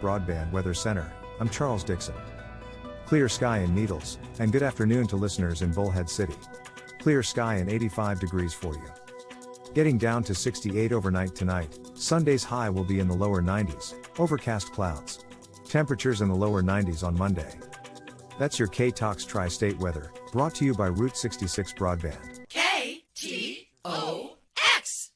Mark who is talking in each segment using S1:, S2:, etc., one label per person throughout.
S1: Broadband Weather Center, I'm Charles Dixon. Clear sky in Needles, and good afternoon to listeners in Bullhead City. Clear sky and 85 degrees for you. Getting down to 68 overnight tonight, Sunday's high will be in the lower 90s, overcast clouds. Temperatures in the lower 90s on Monday. That's your KTOX Tri-State weather, brought to you by Route 66 Broadband.
S2: KTOX!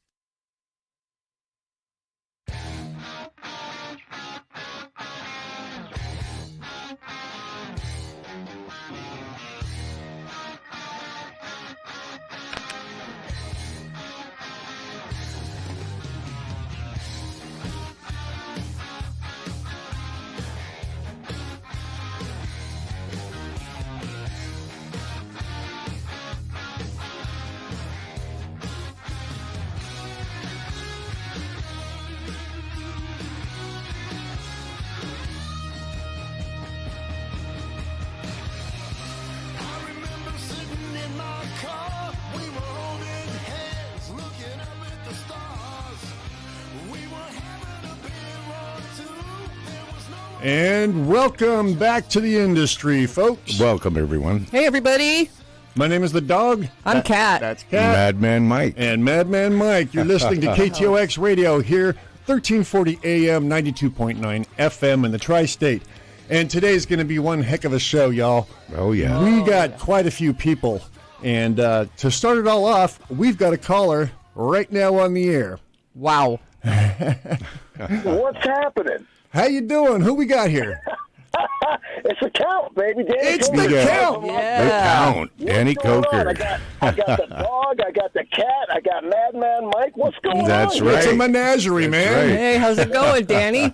S3: And welcome back to the industry, folks.
S4: Welcome, everyone.
S5: Hey, everybody.
S3: My name is the dog.
S5: I'm Kat.
S3: That's Kat.
S4: Madman Mike.
S3: And Madman Mike. You're listening to KTOX Radio here, 1340 AM, 92.9 FM in the Tri-State. And today's going to be one heck of a show, y'all.
S4: Oh, yeah.
S3: We got quite a few people. And to start it all off, we've got a caller right now on the air.
S5: Wow.
S6: What's happening?
S3: How you doing? Who we got here?
S6: It's the Count, baby. Danny
S3: It's
S6: Koker.
S3: the Count.
S5: Yeah.
S4: The Count. Danny
S6: What's going on?
S4: Koker.
S6: I got the dog. I got the cat. I got Madman Mike. What's going
S4: That's
S6: on?
S4: right.
S3: It's a menagerie,
S4: That's
S3: man.
S4: right.
S5: Hey, how's it going, Danny?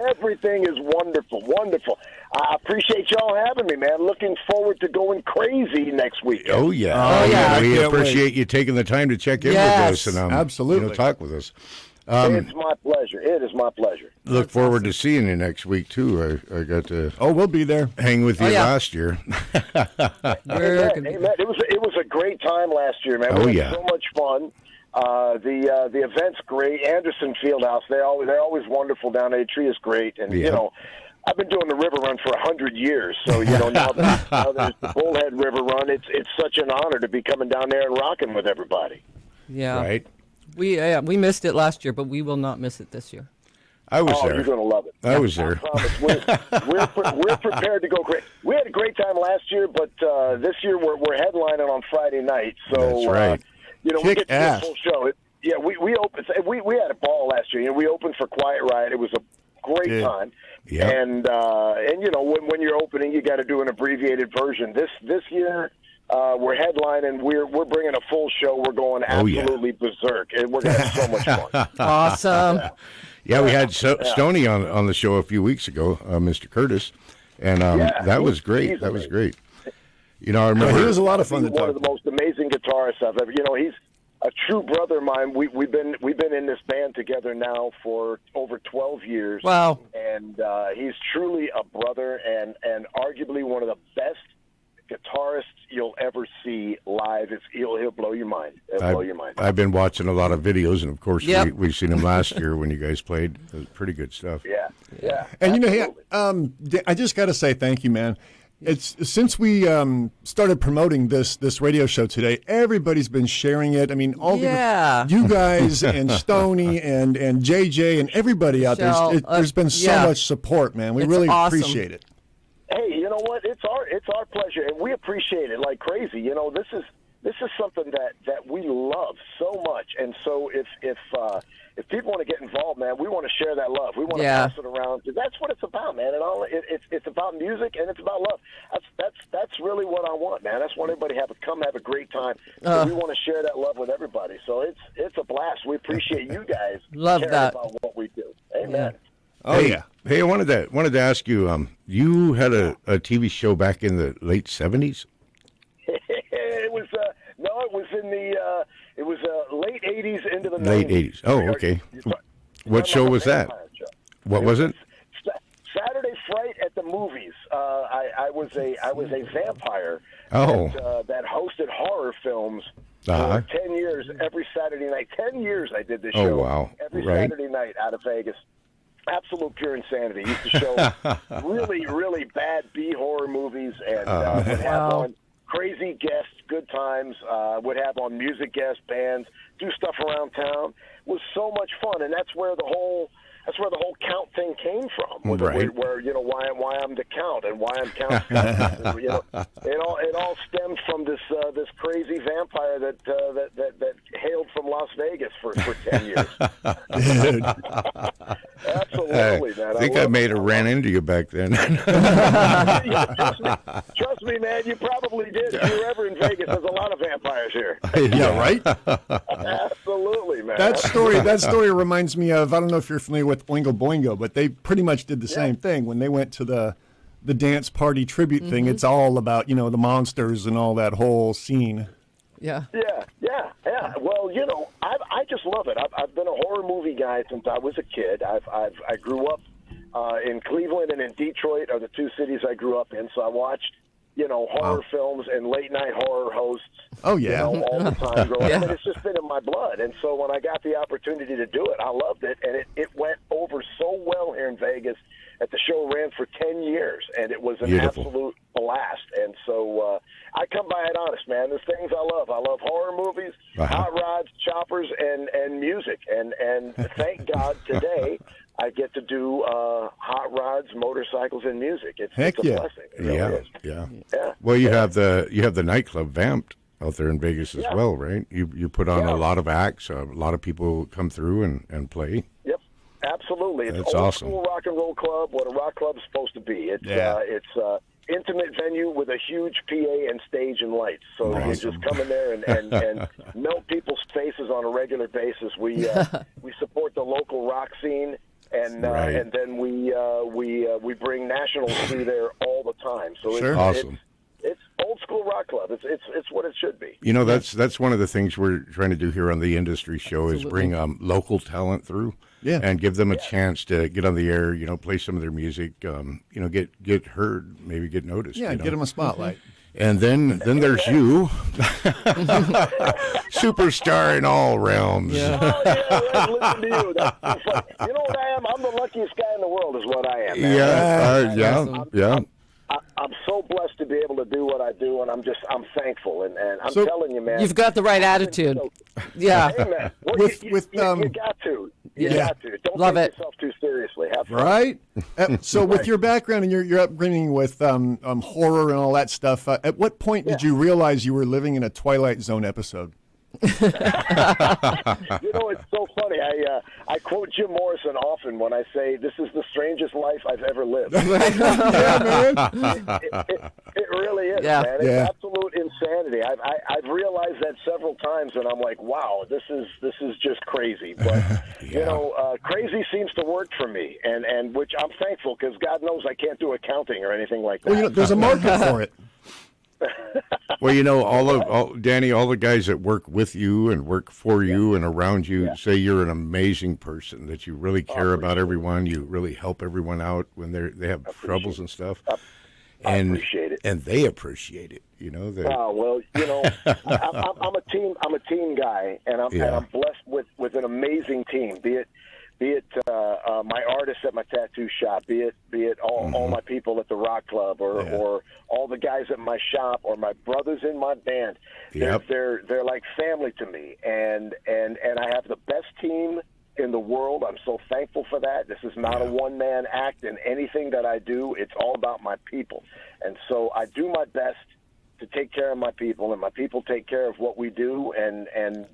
S6: Everything is wonderful, wonderful. I appreciate y'all having me, man. Looking forward to going crazy next week.
S4: Oh, yeah.
S3: Oh, yeah.
S4: We
S3: I can't
S4: appreciate you taking the time to check in
S5: Yes.
S4: with us and
S3: Absolutely.
S4: talk with us.
S6: It's my pleasure. It is my pleasure.
S4: Look forward to seeing you next week, too. I got to
S3: Oh, we'll be there.
S4: hang with you
S5: yeah.
S4: last year.
S6: Amen. It was a great time last year, man.
S4: Oh,
S6: We
S4: yeah.
S6: had so much fun. The event's great. Anderson Fieldhouse, they're always wonderful down there. The tree is great, and
S4: Yeah.
S6: you know, I've been doing the River Run for 100 years, so you know now there's the Bullhead River Run. It's such an honor to be coming down there and rocking with everybody.
S5: Yeah.
S4: Right?
S5: We missed it last year, but we will not miss it this year.
S4: I was
S6: Oh,
S4: there.
S6: you're going to love it.
S4: I was there.
S6: I promise. We're prepared to go great. We had a great time last year, but this year we're headlining on Friday night. So
S4: That's right.
S6: You know,
S3: Kick
S6: we get to do a
S3: ass.
S6: full show. We opened. We had a ball last year. You know, we opened for Quiet Riot. It was a great time.
S4: Yeah.
S6: And you know, when you're opening, you got to do an abbreviated version. This year. We're headlining. We're bringing a full show. We're going
S4: Oh, yeah.
S6: absolutely berserk, and we're going to have so much fun.
S5: Awesome.
S4: Yeah, we had Stoney on the show a few weeks ago, Mr. Curtis, and that was great.
S6: he's
S4: That was
S6: amazing.
S4: great. You know, I remember.
S3: He was a lot of fun to
S6: He's one
S3: talk
S6: of the most amazing guitarists I've ever. You know, he's a true brother of mine. We've been in this band together now for over 12 years.
S5: Wow.
S6: And he's truly a brother, and arguably one of the best guitarists you'll ever see live. He'll blow your mind. He'll blow your mind.
S4: I've been watching a lot of videos, and of course,
S5: Yep.
S4: we've seen him last year when you guys played. It was pretty good stuff.
S6: Yeah.
S3: And you know,
S6: absolutely.
S3: I just got to say thank you, man. It's since we started promoting this radio show today, everybody's been sharing it. I mean, all
S5: Yeah.
S3: you guys and Stoney and JJ and everybody out
S5: Michelle,
S3: there. There's been so
S5: yeah.
S3: much support, man. We
S5: It's
S3: really
S5: awesome.
S3: appreciate it.
S6: Hey, you know what? It's our pleasure, and we appreciate it like crazy. You know, this is something that we love so much, and so if people want to get involved, man, we want to share that love. We want to
S5: Yeah.
S6: pass it around, because that's what it's about, man. And it's about music, and it's about love. That's really what I want, man. That's want everybody come have a great time. So we want to share that love with everybody. So it's a blast. We appreciate you guys.
S5: Love
S6: caring
S5: that.
S6: about what we do. Amen.
S3: Oh
S4: hey,
S3: yeah.
S4: Hey, I wanted to ask you. You had a TV show back in the late '70s.
S6: It was it was in the late '80s into the
S4: Late
S6: 90s.
S4: 80s. Oh, okay. What show was that? What was it?
S6: Saturday Fright at the Movies. I was a vampire.
S4: Oh.
S6: That hosted horror films
S4: Uh-huh.
S6: for 10 years every Saturday night. 10 years I did this
S4: Oh,
S6: show.
S4: wow.
S6: Every
S4: Right.
S6: Saturday night out of Vegas. absolute pure insanity. He used to show really, really bad B-horror movies and would have on crazy guests, good times, would have on music guest bands, do stuff around town. It was so much fun, and that's where the whole count thing came from. Where you know why I'm the count and why I'm count. You know, it all stemmed from this crazy vampire that hailed from Las Vegas for 10 years.
S3: Dude.
S6: Absolutely, man.
S4: I think I may have ran into you back then.
S6: Trust me, man. You probably did. If you're ever in Vegas, there's a lot of vampires here.
S3: Yeah, right?
S6: Absolutely, man.
S3: That story reminds me of, I don't know if you're familiar with Oingo Boingo, but they pretty much did the same thing. When they went to the dance party tribute thing, it's all about, you know, the monsters and all that whole scene.
S6: Yeah. Well, you know, I just love it. I've been a horror movie guy since I was a kid. I grew up in Cleveland and in Detroit are the two cities I grew up in. So I watched, you know, horror films and late night horror hosts.
S3: Oh yeah,
S6: you know, all the time growing up. And it's just been in my blood. And so when I got the opportunity to do it, I loved it, and it went over so well here in Vegas. That the show ran for 10 years, and it was an absolute blast. And so I come by it honest, man. There's things I love. I love horror movies, hot rods, choppers, and music. And thank God today I get to do hot rods, motorcycles, and music. It's a blessing. It really is. Yeah.
S4: Well, you have the nightclub Vamped out there in Vegas as well, right? You put on a lot of acts. A lot of people come through and play.
S6: Yep. Absolutely. It's
S4: That's
S6: old
S4: awesome.
S6: School rock and roll club, what a rock club is supposed to be. It's intimate venue with a huge PA and stage and lights. So you just come in there and melt people's faces on a regular basis. We support the local rock scene, and then we bring nationals through there all the time. So it's
S4: awesome.
S6: It's old school rock club. It's what it should be.
S4: You know, that's one of the things we're trying to do here on the industry show is bring local talent through. Yeah, and give them a chance to get on the air, you know, play some of their music, you know, get heard, maybe get noticed.
S3: Yeah,
S4: you know?
S3: get them a spotlight.
S4: And then there's you, superstar in all realms.
S6: Yeah. Oh, yeah, listen to you. That's so funny. You know what I am? I'm the luckiest guy in the world is what I am, man.
S4: Yeah.
S6: I'm so blessed to be able to do what I do, and I'm thankful, and I'm telling you, man.
S5: You've got the right attitude. Yeah.
S6: Hey, man. Well, you got to. You got to. Don't take yourself too seriously. Have fun.
S3: Right? So with your background and your upbringing with horror and all that stuff, at what point did you realize you were living in a Twilight Zone episode?
S6: You know, it's so funny. I quote Jim Morrison often when I say, "This is the strangest life I've ever lived."
S3: Yeah, man.
S6: It really is, man. It's absolute insanity. I've realized that several times, and I'm like, "Wow, this is just crazy." But you know, crazy seems to work for me, and which I'm thankful because God knows I can't do accounting or anything like that.
S3: Well, you know, there's a market for it.
S4: Well, you know, Danny, all the guys that work with you and work for you and around you say you're an amazing person, that you really care about everyone. You really help everyone out when they have troubles and stuff.
S6: I appreciate it.
S4: And they appreciate it, you know.
S6: Well, you know, I'm a team guy, and I'm blessed with an amazing team, be it my artists at my tattoo shop, be it all my people at the rock club, or all the guys at my shop, or my brothers in my band. They're like family to me, and I have the best team in the world. I'm so thankful for that. This is not a one-man act in anything that I do. It's all about my people, and so I do my best to take care of my people, and my people take care of what we do, and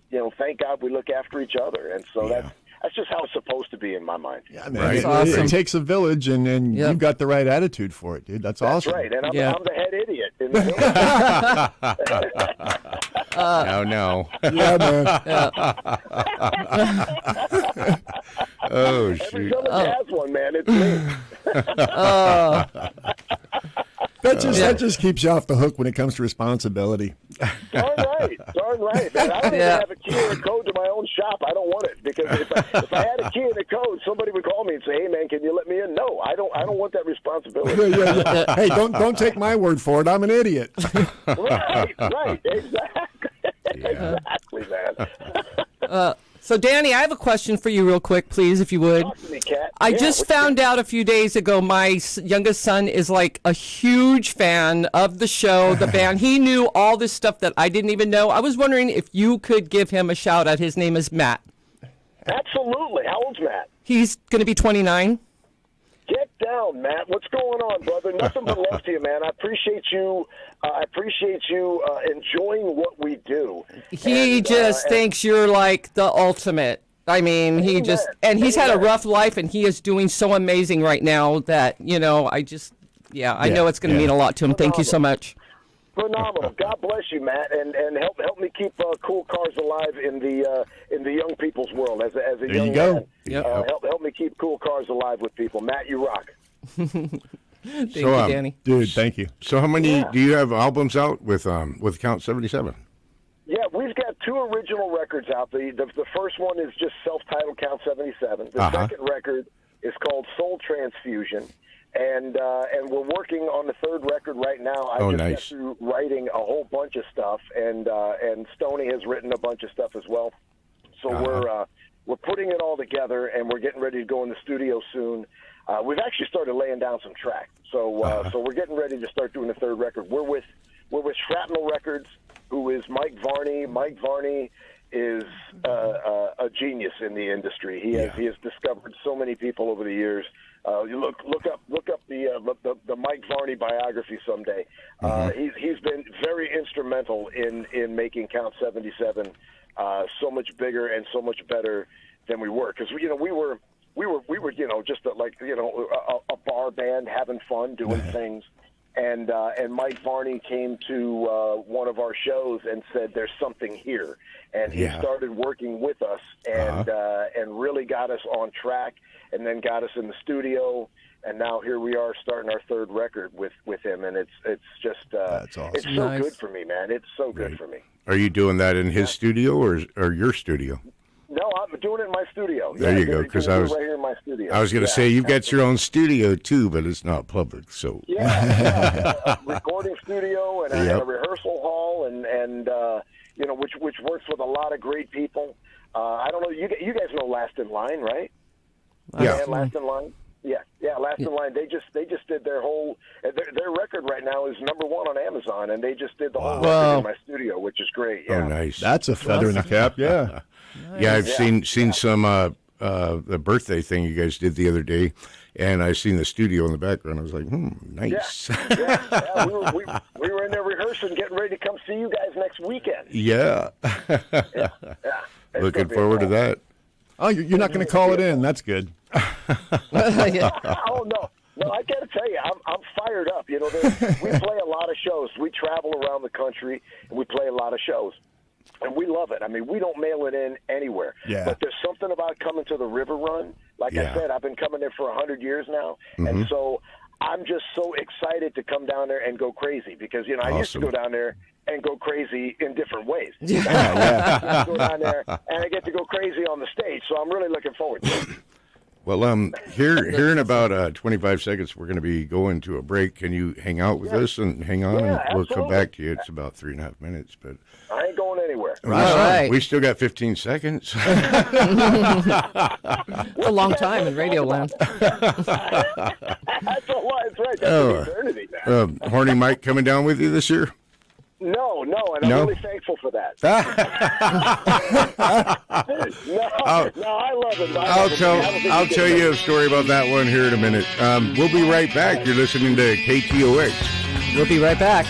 S6: you know, thank God we look after each other, and so that's just how it's supposed to be in my mind.
S3: Yeah, man. Right. Awesome. It takes a village, and you've got the right attitude for it, dude. That's awesome.
S6: That's right, and I'm the head idiot in the village.
S4: No.
S3: Yeah, man.
S4: Oh,
S6: Every
S4: shoot.
S6: village has one, man. It's me.
S3: That just keeps you off the hook when it comes to responsibility.
S6: Darn right, man. I don't even have a key or a code to my own shop. I don't want it, because if I had a key and a code, somebody would call me and say, "Hey, man, can you let me in?" No, I don't want that responsibility.
S3: Hey, don't take my word for it. I'm an idiot.
S6: Right, exactly, exactly, man.
S5: So, Danny, I have a question for you real quick, please, if you would.
S6: Talk to me, Kat.
S5: I just found out a few days ago my youngest son is like a huge fan of the show, the band. He knew all this stuff that I didn't even know. I was wondering if you could give him a shout out. His name is Matt.
S6: Absolutely. How old's Matt?
S5: He's going to be 29.
S6: Get down, Matt. What's going on, brother? Nothing but love to you, man. I appreciate you. Enjoying what we do.
S5: He just thinks you're like the ultimate. I mean, he's had a rough life, and he is doing so amazing right now that, I know it's going to mean a lot to him. Thank you so much.
S6: Phenomenal. God bless you, Matt, and help me keep cool cars alive in the young people's world as a
S3: there
S6: young
S3: you go.
S6: man.
S5: Yep.
S6: Help me keep cool cars alive with people. Matt, you rock.
S5: Thank you, Danny.
S3: Dude, thank you.
S4: So how many do you have albums out with Count 77?
S6: Yeah, we've got 2 original records out. The first one is just self-titled Count 77. The second record is called Soul Transfusion, and we're working on the third record right now. I just got through writing a whole bunch of stuff, and Stoney has written a bunch of stuff as well. So we're putting it all together, and we're getting ready to go in the studio soon. We've actually started laying down some tracks, so we're getting ready to start doing the third record. We're with Shrapnel Records, who is Mike Varney. Mike Varney is a genius in the industry. He has discovered so many people over the years. You look up the Mike Varney biography someday. He's been very instrumental in making Count 77 so much bigger and so much better than we were, because we were just a bar band having fun doing things. And Mike Varney came to one of our shows and said, "There's something here," and he started working with us and really got us on track, and then got us in the studio, and now here we are starting our third record with him, and it's just
S3: that's awesome.
S6: It's so good for me, man. It's so good for me.
S4: Are you doing that in his studio or your studio?
S6: No, I'm doing it in my studio.
S4: There you go. Because I was
S6: right here in my studio.
S4: I was going to say you've got your own studio too, but it's not public. So
S6: a recording studio and a rehearsal hall, and which works with a lot of great people. I don't know. You guys know Last in Line, right?
S4: Yeah.
S6: Last in Line. Yeah, Last in Line. They just did their whole their record right now is #1 on Amazon, and they just did the whole record in my studio, which is great. Yeah.
S4: Oh, nice.
S3: That's a feather in the cap. Yeah.
S4: Yeah, I've seen some the birthday thing you guys did the other day, and I seen the studio in the background. I was like, nice.
S6: Yeah. We were in there rehearsing, getting ready to come see you guys next weekend.
S4: Yeah. Looking forward to that.
S3: Oh, you're not going to call it in. That's good.
S6: Oh, no. No, I got to tell you, I'm fired up. We play a lot of shows. We travel around the country, and we play a lot of shows. And we love it. I mean, we don't mail it in anywhere.
S3: Yeah.
S6: But there's something about coming to the River Run. Like I said, I've been coming there for 100 years now. And so I'm just so excited to come down there and go crazy because, I used to go down there and go crazy in different ways. I go down there, and I get to go crazy on the stage. So I'm really looking forward to it.
S4: Well, here in about 25 seconds, we're going to be going to a break. Can you hang out with us and hang on?
S6: Yeah,
S4: and we'll come back to you. It's about 3.5 minutes, but
S6: I ain't going anywhere.
S5: Right.
S4: We still got 15 seconds.
S5: It's a long time in Radio Land.
S6: That's a lot. That's right. That's an eternity, man.
S4: Horny Mike coming down with you this year?
S6: No, and I'm really thankful for that. No, I love it.
S4: I'll tell you a story about that one here in a minute. We'll be right back. You're listening to KTOX.
S5: We'll be right back.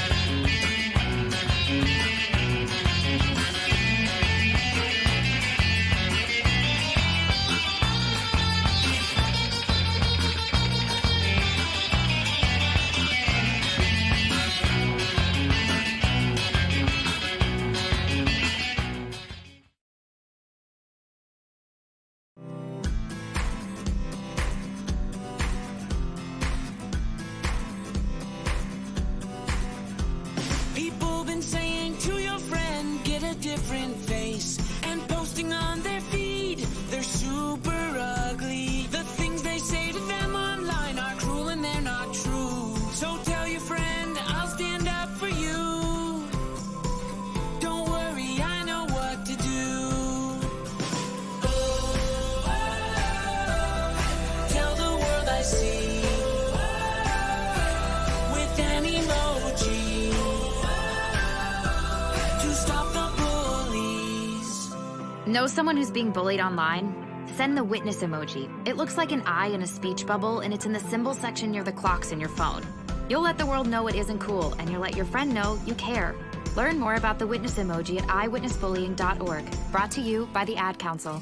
S2: Know someone who's being bullied online? Send the witness emoji. It looks like an eye in a speech bubble, and it's in the symbol section near the clocks in your phone. You'll let the world know it isn't cool, and you'll let your friend know you care. Learn more about the witness emoji at eyewitnessbullying.org. Brought to you by the Ad Council.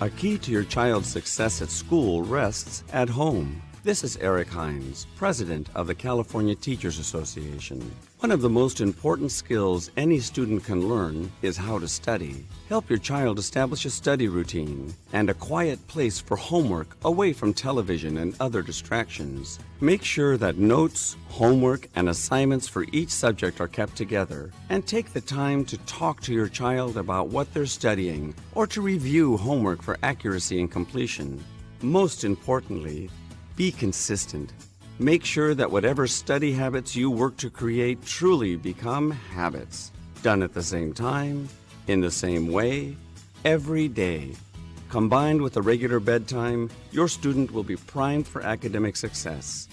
S7: A key to your child's success at school rests at home. This is Eric Hines, president of the California Teachers Association. One of the most important skills any student can learn is how to study. Help your child establish a study routine and a quiet place for homework away from television and other distractions. Make sure that notes, homework, and assignments for each subject are kept together, and take the time to talk to your child about what they're studying or to review homework for accuracy and completion. Most importantly, be consistent. Make sure that whatever study habits you work to create truly become habits. Done at the same time, in the same way, every day. Combined with a regular bedtime, your student will be primed for academic success.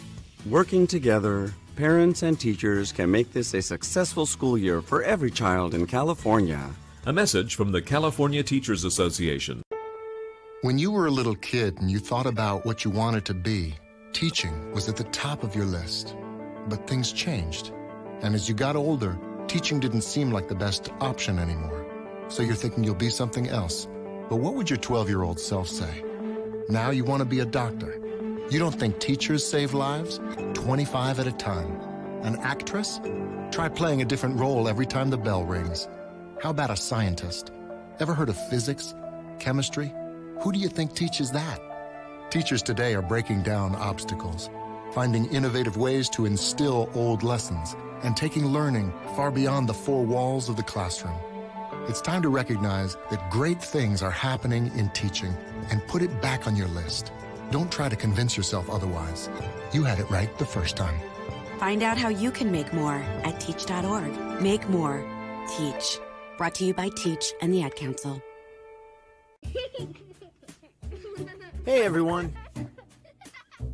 S7: Working together, parents and teachers can make this a successful school year for every child in California.
S8: A message from the California Teachers Association.
S9: When you were a little kid and you thought about what you wanted to be, teaching was at the top of your list. But things changed. And as you got older, teaching didn't seem like the best option anymore. So you're thinking you'll be something else. But what would your 12-year-old self say? Now you want to be a doctor. You don't think teachers save lives? 25 at a time. An actress? Try playing a different role every time the bell rings. How about a scientist? Ever heard of physics? Chemistry? Who do you think teaches that? Teachers today are breaking down obstacles, finding innovative ways to instill old lessons, and taking learning far beyond the four walls of the classroom. It's time to recognize that great things are happening in teaching and put it back on your list. Don't try to convince yourself otherwise. You had it right the first time.
S10: Find out how you can make more at teach.org. Make more. Teach. Brought to you by Teach and the Ad Council.
S11: Hey everyone.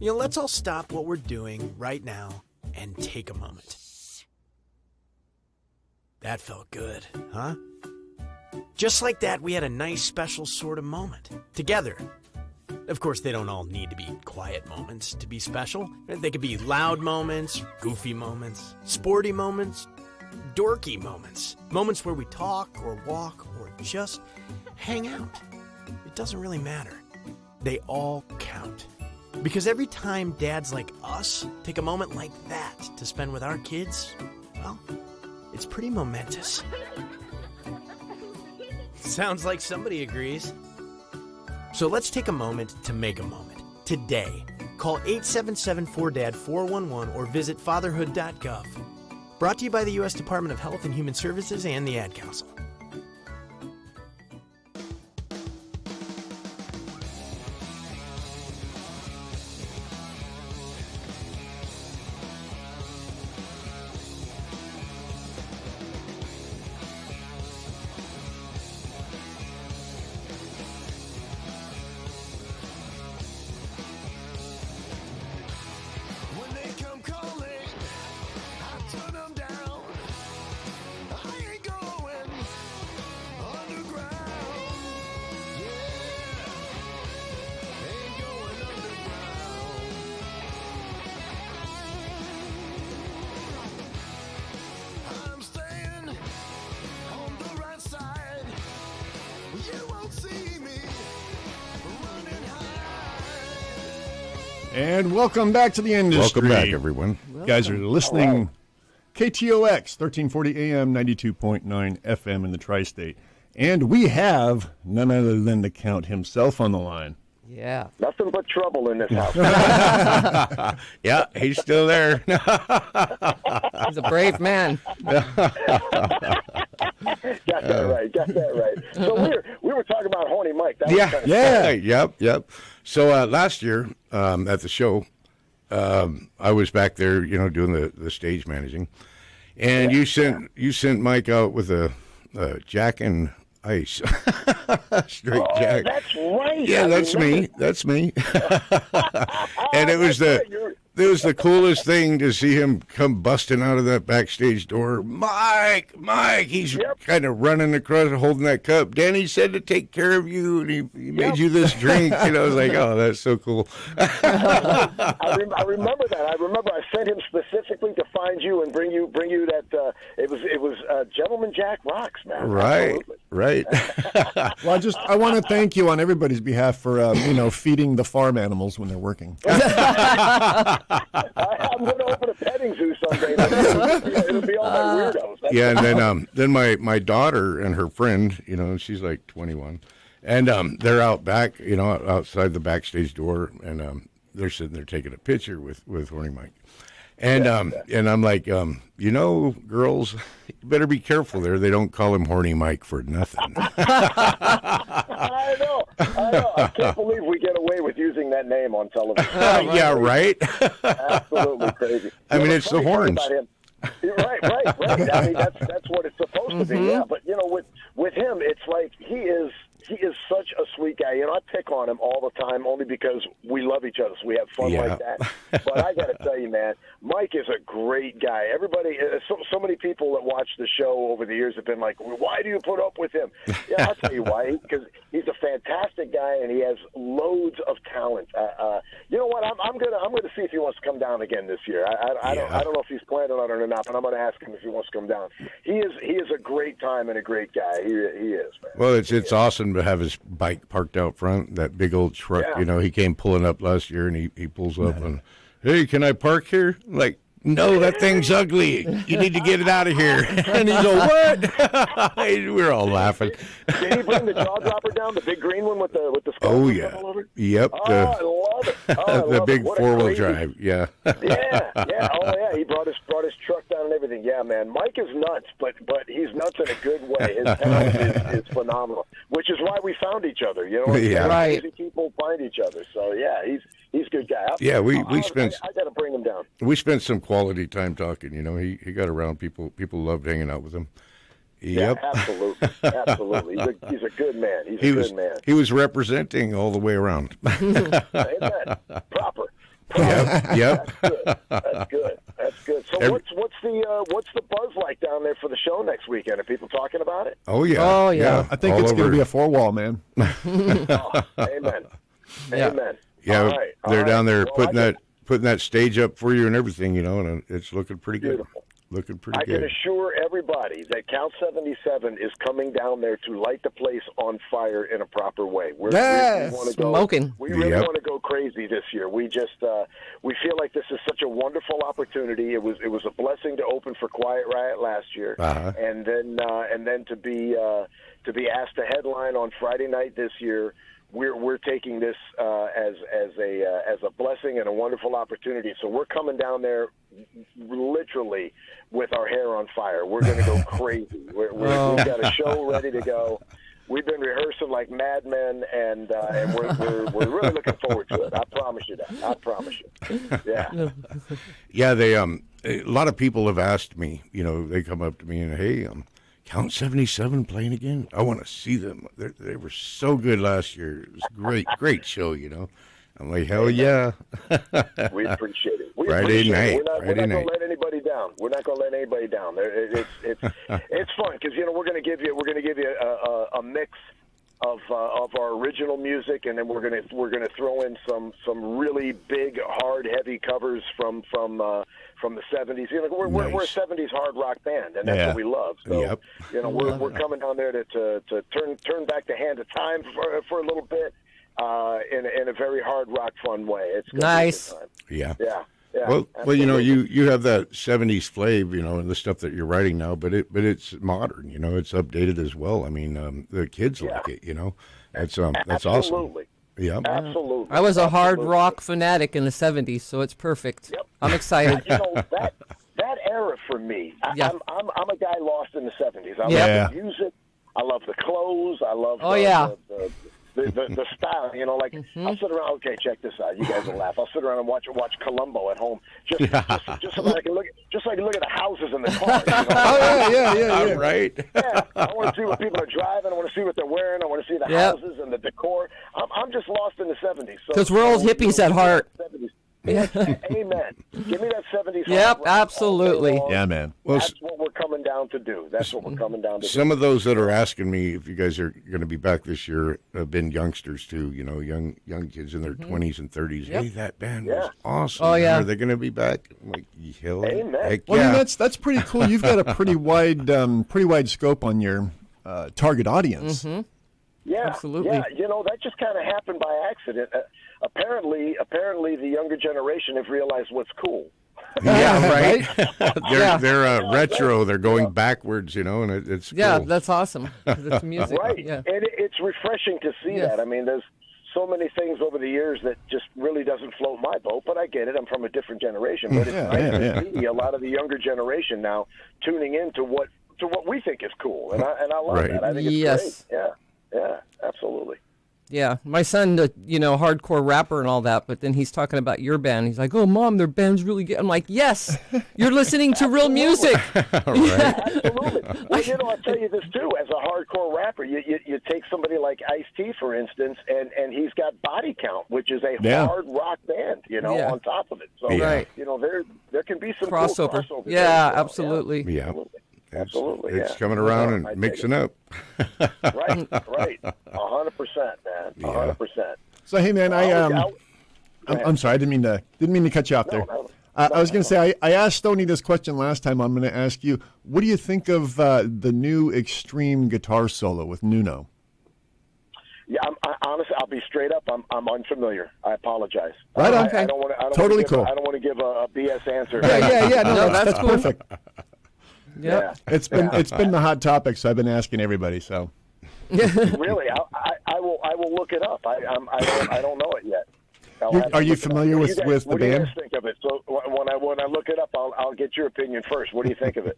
S11: Let's all stop what we're doing right now and take a moment. That felt good, huh? Just like that, we had a nice special sort of moment together. Of course, they don't all need to be quiet moments to be special. They could be loud moments, goofy moments, sporty moments, dorky moments. Moments where we talk or walk or just hang out. It doesn't really matter. They all count. Because every time dads like us take a moment like that to spend with our kids, well, it's pretty momentous. Sounds like somebody agrees. So let's take a moment to make a moment. Today, call 877-4DAD-411 or visit fatherhood.gov. Brought to you by the U.S. Department of Health and Human Services and the Ad Council.
S3: And welcome back to the industry.
S4: Welcome back, everyone.
S3: You guys are listening. KTOX, 1340 AM, 92.9 FM in the tri-state. And we have none other than the Count himself on the line.
S5: Yeah.
S6: Nothing but trouble in this house.
S4: Yeah, he's still there.
S5: He's a brave man.
S6: Got that right. So we were talking about Horny Mike. That was kind of
S4: Yep. So last year at the show, I was back there, doing the stage managing, and you sent Mike out with a Jack and Ice, straight Jack.
S6: That's right.
S4: Yeah, that's me. And it was It was the coolest thing to see him come busting out of that backstage door. Mike, he's kind of running across, holding that cup. Danny said to take care of you, and he made you this drink. And I was like, oh, that's so cool.
S6: I remember that. I remember I sent him specifically to find you and bring you that. It was Gentleman Jack Rocks, man.
S4: Right,
S6: Absolutely.
S4: right.
S3: Well, I want to thank you on everybody's behalf for feeding the farm animals when they're working.
S6: I'm going to open a petting zoo someday. It'll be all my weirdos.
S4: Yeah, and then my daughter and her friend, she's like 21, and they're out back, outside the backstage door, and they're sitting there taking a picture with Horny Mike. And and I'm like, girls, you better be careful there. They don't call him Horny Mike for nothing.
S6: I know. I can't believe we get away with using that name on television.
S4: Yeah, right?
S6: Absolutely crazy.
S4: I mean, it's the horns.
S6: Right. I mean, that's what it's supposed to be. Yeah, but with him, it's like he is such a sweet guy. I pick on him all the time only because we love each other, so we have fun like that. But I got to tell you, man, Mike is a great guy. Everybody, so many people that watch the show over the years have been like, why do you put up with him? Yeah, I'll tell you why. Because he's a fantastic guy and he has loads of talent. You know what? I'm gonna see if he wants to come down again this year. I don't know if he's planning on it or not, but I'm gonna ask him if he wants to come down. He is a great time and a great guy. He is, man.
S4: Well, it's awesome to have his bike parked out front, that big old truck.
S6: Yeah.
S4: He came pulling up last year, and he pulls up and, hey, can I park here? I'm like, no, that thing's ugly. You need to get it out of here. And he's like, what? We're all laughing.
S6: Did he bring the jaw dropper down, the big green one with the skull?
S4: Oh, yeah. Yep.
S6: I love it.
S4: The big 4-wheel drive. Yeah.
S6: Yeah. Oh, yeah. He brought his truck down and everything. Yeah, man. Mike is nuts, but he's nuts in a good way. His talent is phenomenal, which is why we found each other.
S4: Yeah.
S5: Right.
S6: Crazy people find each other. So, yeah, he's a good guy.
S4: Yeah, we spent.
S6: I got to bring him down.
S4: We spent some quality time talking. He got around people. People loved hanging out with him. Yep.
S6: Yeah, absolutely. He's a good man. He's a good man.
S4: He was representing all the way around.
S6: Amen. Proper.
S4: Yep.
S6: That's good. So what's the buzz like down there for the show next weekend? Are people talking about it?
S4: Oh yeah.
S5: Oh yeah.
S3: I think it's going to be a 4-wall, man.
S6: Amen.
S5: Yeah.
S6: Amen.
S4: Yeah, they're down there
S6: Well,
S4: putting that stage up for you and everything, and it's looking pretty good. Looking pretty
S6: I
S4: good.
S6: can assure everybody that Count 77 is coming down there to light the place on fire in a proper way. We want to
S5: smoking.
S6: We really want to go crazy this year. We just we feel like this is such a wonderful opportunity. It was a blessing to open for Quiet Riot last year, and then to be asked to headline on Friday night this year. We're taking this as a blessing and a wonderful opportunity. So we're coming down there literally with our hair on fire. We're going to go crazy. We've got a show ready to go. We've been rehearsing like madmen, and we're really looking forward to it. I promise you that. I promise you. Yeah.
S4: Yeah, they a lot of people have asked me. They come up to me and, hey, Count 77 playing again? I want to see them. They were so good last year. It was great show, I'm like, hell yeah.
S6: We appreciate it.
S4: Friday night.
S6: We're not going to let anybody down. We're not going to let anybody down. It's fun because we're going to give you a mix of our original music, and then we're going to throw in some really big, hard, heavy covers from the 70s. We're a 70s hard rock band, and that's what we love. So, we're coming down there to turn back the hand of time for a little bit in a very hard rock fun way. It's
S5: nice.
S6: Yeah.
S4: Well, you have that 70s flavor, and the stuff that you're writing now, but it's modern, it's updated as well. I mean, the kids like it, That's awesome. Yeah,
S6: absolutely.
S5: I was a hard rock fanatic in the 70s, so it's perfect.
S6: Yep.
S5: I'm excited.
S6: That era for me. I'm a guy lost in the 70s. I love the music. I love the clothes. I love the style, I'll sit around. Okay, check this out. You guys will laugh. I'll sit around and watch Columbo at home, just so I can look at the houses and the cars.
S4: Yeah. Right.
S6: Yeah, I want to see what people are driving. I want to see what they're wearing. I want to see the houses and the decor. I'm just lost in the 70s.
S5: Because we're old hippies at heart.
S6: Amen. Give me that 70s.
S5: Yep, absolutely.
S3: Yeah, man.
S4: Well,
S6: That's what we're coming down to do. That's what we're coming down to do.
S4: some of those that are asking me if you guys are going to be back this year have been youngsters too. You know, young kids in their 20s and 30s.
S5: Yep.
S4: Hey, that band was awesome.
S5: Oh, yeah.
S4: Are they going to be back? I'm like, hell,
S6: Amen.
S4: heck
S3: Well, I
S4: yeah.
S3: mean, that's pretty cool. You've got a pretty wide scope on your target audience.
S6: Yeah,
S5: Absolutely.
S6: Yeah, that just kind of happened by accident. Apparently, the younger generation have realized what's cool.
S4: Yeah, right. They're retro. They're going backwards, and it's cool.
S5: Yeah, that's awesome. It's music.
S6: Right,
S5: Yeah.
S6: and it's refreshing to see that. I mean, there's so many things over the years that just really doesn't float my boat, but I get it. I'm from a different generation, but it's nice to see a lot of the younger generation now tuning in to what we think is cool, and I love that. I think it's great. Yeah, absolutely.
S5: Yeah, my son, hardcore rapper and all that, but then he's talking about your band. He's like, "Oh, Mom, their band's really good." I'm like, "Yes, you're listening to real music."
S6: Absolutely. Well, I'll tell you this too. As a hardcore rapper, you take somebody like 8's, for instance, and he's got Body Count, which is a hard rock band, on top of it. So, there can be some
S5: crossover.
S6: Cool crossover.
S5: Yeah, absolutely.
S4: Yeah.
S6: Absolutely.
S4: It's coming around and mixing up.
S6: Right. 100%, man. 100%.
S3: So hey, man, I'm sorry, I didn't mean to cut you off there. I was going to say I asked Stoney this question last time. I'm going to ask you, what do you think of the new extreme guitar solo with Nuno?
S6: Yeah, honestly, I'll be straight up. I'm unfamiliar. I apologize.
S3: Right on.
S6: I don't want to.
S3: Totally cool.
S6: I don't want to give a BS answer.
S3: Yeah. No, that's cool. Perfect.
S5: Yeah,
S3: it's been the hot topic, so I've been asking everybody. So
S6: really, I will look it up. I don't know it yet.
S3: Are you familiar with the band?
S6: What do you guys think of it? So when I look it up, I'll get your opinion first. What do you think of it?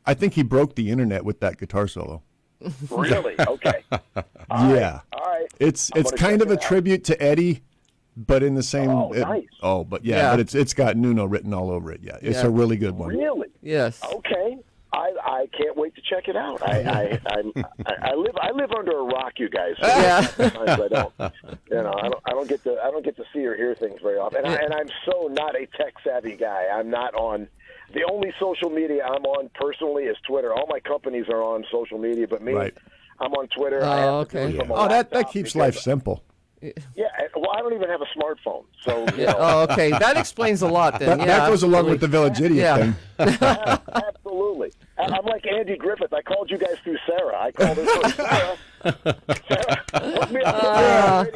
S3: I think he broke the internet with that guitar solo.
S6: Really? Okay.
S3: All right. It's kind of a tribute to Eddie, but in the same.
S6: Nice.
S3: But it's got Nuno written all over it. Yeah, it's a really good one.
S6: Really?
S5: Yes.
S6: Okay. I can't wait to check it out. I live under a rock, you guys. So sometimes I don't. I don't get to see or hear things very often. And I'm so not a tech savvy guy. I'm not on. The only social media I'm on personally is Twitter. All my companies are on social media, but me, I'm on Twitter.
S5: Oh, okay.
S3: That keeps life simple.
S6: Yeah, well, I don't even have a smartphone, so.
S5: Oh, okay. That explains a lot then.
S3: That goes along with the Village Idiot thing.
S6: Absolutely. I'm like Andy Griffith. I called you guys through Sarah. I called her first. Sarah, hook me up with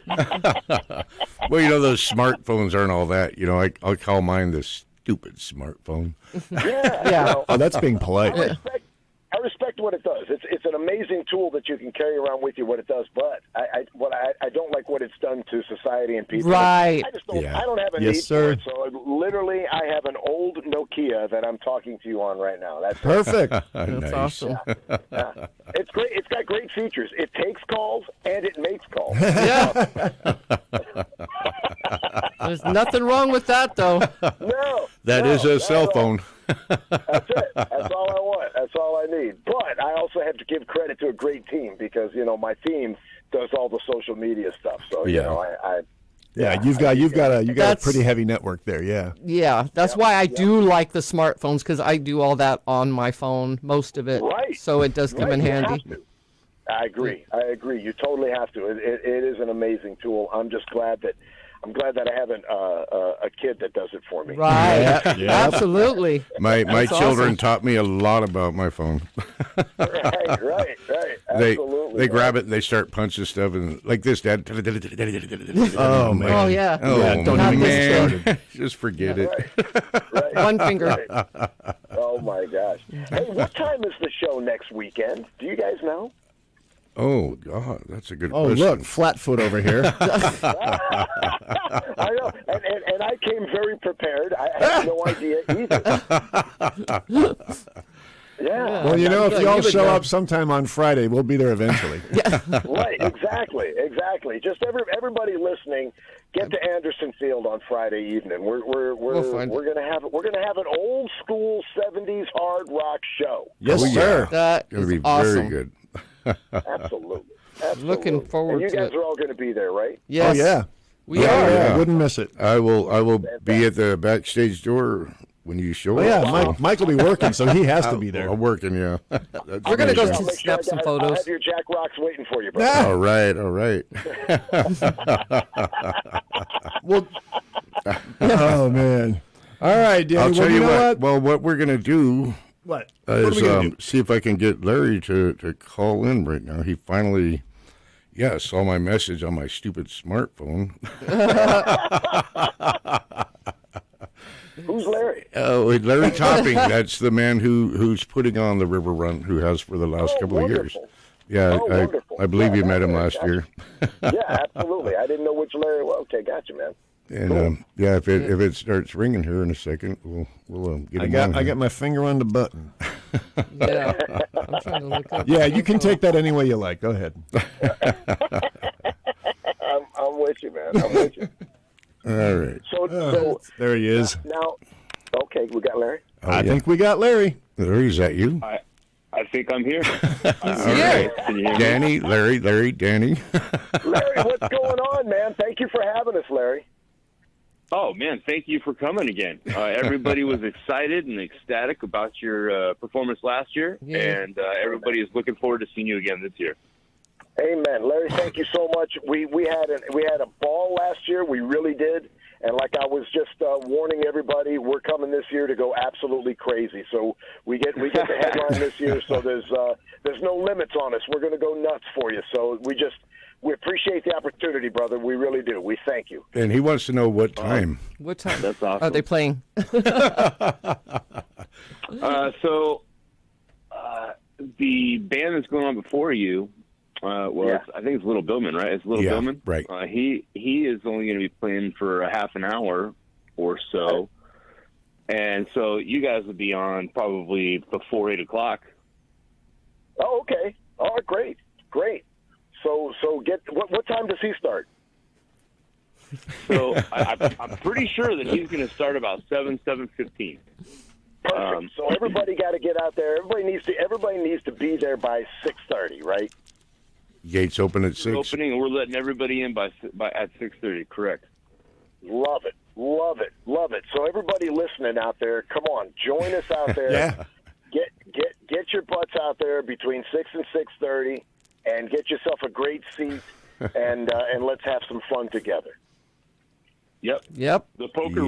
S6: the
S4: Well, those smartphones aren't all that. I'll call mine the stupid smartphone.
S6: Yeah.
S3: Oh, that's being polite.
S6: I respect what it does. It's an amazing tool that you can carry around with you. What it does, but I don't like what it's done to society and people.
S5: Right.
S6: I just don't. I don't have a need
S3: sir.
S6: for it. So literally, I have an old Nokia that I'm talking to you on right now. That's
S3: perfect.
S5: That's awesome.
S6: Yeah. It's great. It's got great features. It takes calls and it makes calls.
S5: Yeah. There's nothing wrong with that, though.
S6: No.
S4: That is a cell phone.
S6: That's it. That's all I want. That's all I need. But I also have to give credit to a great team because my team does all the social media stuff. So you've got a pretty heavy network there. Yeah.
S5: Yeah, that's why I do like the smartphones because I do all that on my phone, most of it.
S6: Right.
S5: So it does come in handy.
S6: I agree. You totally have to. It is an amazing tool. I'm just glad that I have a kid that does it for me.
S5: Right. Absolutely.
S4: My children taught me a lot about my phone.
S6: Right. Absolutely.
S4: They grab it and they start punching stuff and like this, Dad.
S3: Oh man.
S5: Oh yeah.
S3: Don't even get started.
S4: Just forget it.
S6: Right.
S5: One finger.
S6: Right. Oh my gosh. Hey, what time is the show next weekend? Do you guys know?
S4: Oh God, that's a good
S3: question. Oh look, Flatfoot over here.
S6: I know, and I came very prepared. I had no idea either. Yeah.
S3: Well, if y'all show up sometime on Friday, we'll be there eventually.
S6: Right. Exactly. Just everybody listening, get to Anderson Field on Friday evening. We're gonna have an old school '70s hard rock show.
S3: Yes, sir.
S5: That
S4: It'll
S5: is
S4: be
S5: awesome.
S4: very good.
S6: Absolutely.
S5: Looking forward
S6: and you
S5: to
S6: guys
S5: it.
S6: are all going to be there, right?
S5: Yes.
S3: Oh yeah.
S5: We are.
S3: Yeah, wouldn't miss it.
S4: I will be at the backstage door when you show up.
S3: Yeah, Mike will be working, so he has to be there.
S4: I'm working, yeah.
S5: We're going to go
S6: I'll make
S5: snap some
S6: I'll
S5: photos.
S6: have your Jack Rocks waiting for you, bro.
S4: All right.
S3: Well, oh, man. All right, Danny.
S4: I'll tell you
S3: what.
S4: Well, what we're going to do
S3: What?
S4: is
S3: What are we gonna do?
S4: see if I can get Larry to call in right now. He finally, saw my message on my stupid smartphone.
S6: Who's Larry?
S4: Oh, Larry Topping. That's the man who's putting on the River Run, who has for the last couple of years.
S6: Wonderful.
S4: Yeah,
S6: Wonderful.
S4: I believe you
S6: Yeah,
S4: met him
S6: okay,
S4: last
S6: gotcha.
S4: year.
S6: Yeah, absolutely. I didn't know which Larry was. Okay, gotcha, man.
S4: And if it starts ringing here in a second, we'll get him on.
S3: I got my finger on the button.
S5: Yeah. I'm trying to look up.
S3: Yeah, you can take that any way you like. Go ahead.
S6: I'm with you, man. I'm with you.
S4: All right.
S6: So
S3: There he is.
S6: now, okay, we got Larry.
S3: I think we got Larry.
S4: Larry, is that you?
S12: I think I'm here.
S4: All right.
S12: Can you hear me?
S4: Danny, Larry, Danny.
S6: Larry, what's going on, man? Thank you for having us, Larry.
S12: Oh, man, thank you for coming again. Everybody was excited and ecstatic about your performance last year, and everybody is looking forward to seeing you again this year.
S6: Amen, Larry. Thank you so much. We had a ball last year. We really did, and like I was just warning everybody, we're coming this year to go absolutely crazy. So we get the headline this year. So there's no limits on us. We're going to go nuts for you. So we appreciate the opportunity, brother. We really do. We thank you.
S4: And he wants to know what time.
S5: What time
S12: That's awesome.
S5: are they playing?
S12: The band that's going on before you, I think it's Little Billman, right? It's Little Billman.
S4: Right.
S12: He is only going to be playing for a half an hour or so. And so you guys would be on probably before 8 o'clock.
S6: Oh, okay. All right, great. So what time does he start?
S12: So I'm pretty sure that he's going to start about 7:15.
S6: Perfect. So everybody got to get out there. Everybody needs to be there by 6:30, right?
S4: Gates open at 6.
S12: Opening, and we're letting everybody in by at 6:30. Correct.
S6: Love it. So everybody listening out there, come on, join us out there.
S3: Yeah.
S6: Get your butts out there between 6 and 6:30, and get yourself a great seat, and let's have some fun together.
S12: Yep. The poker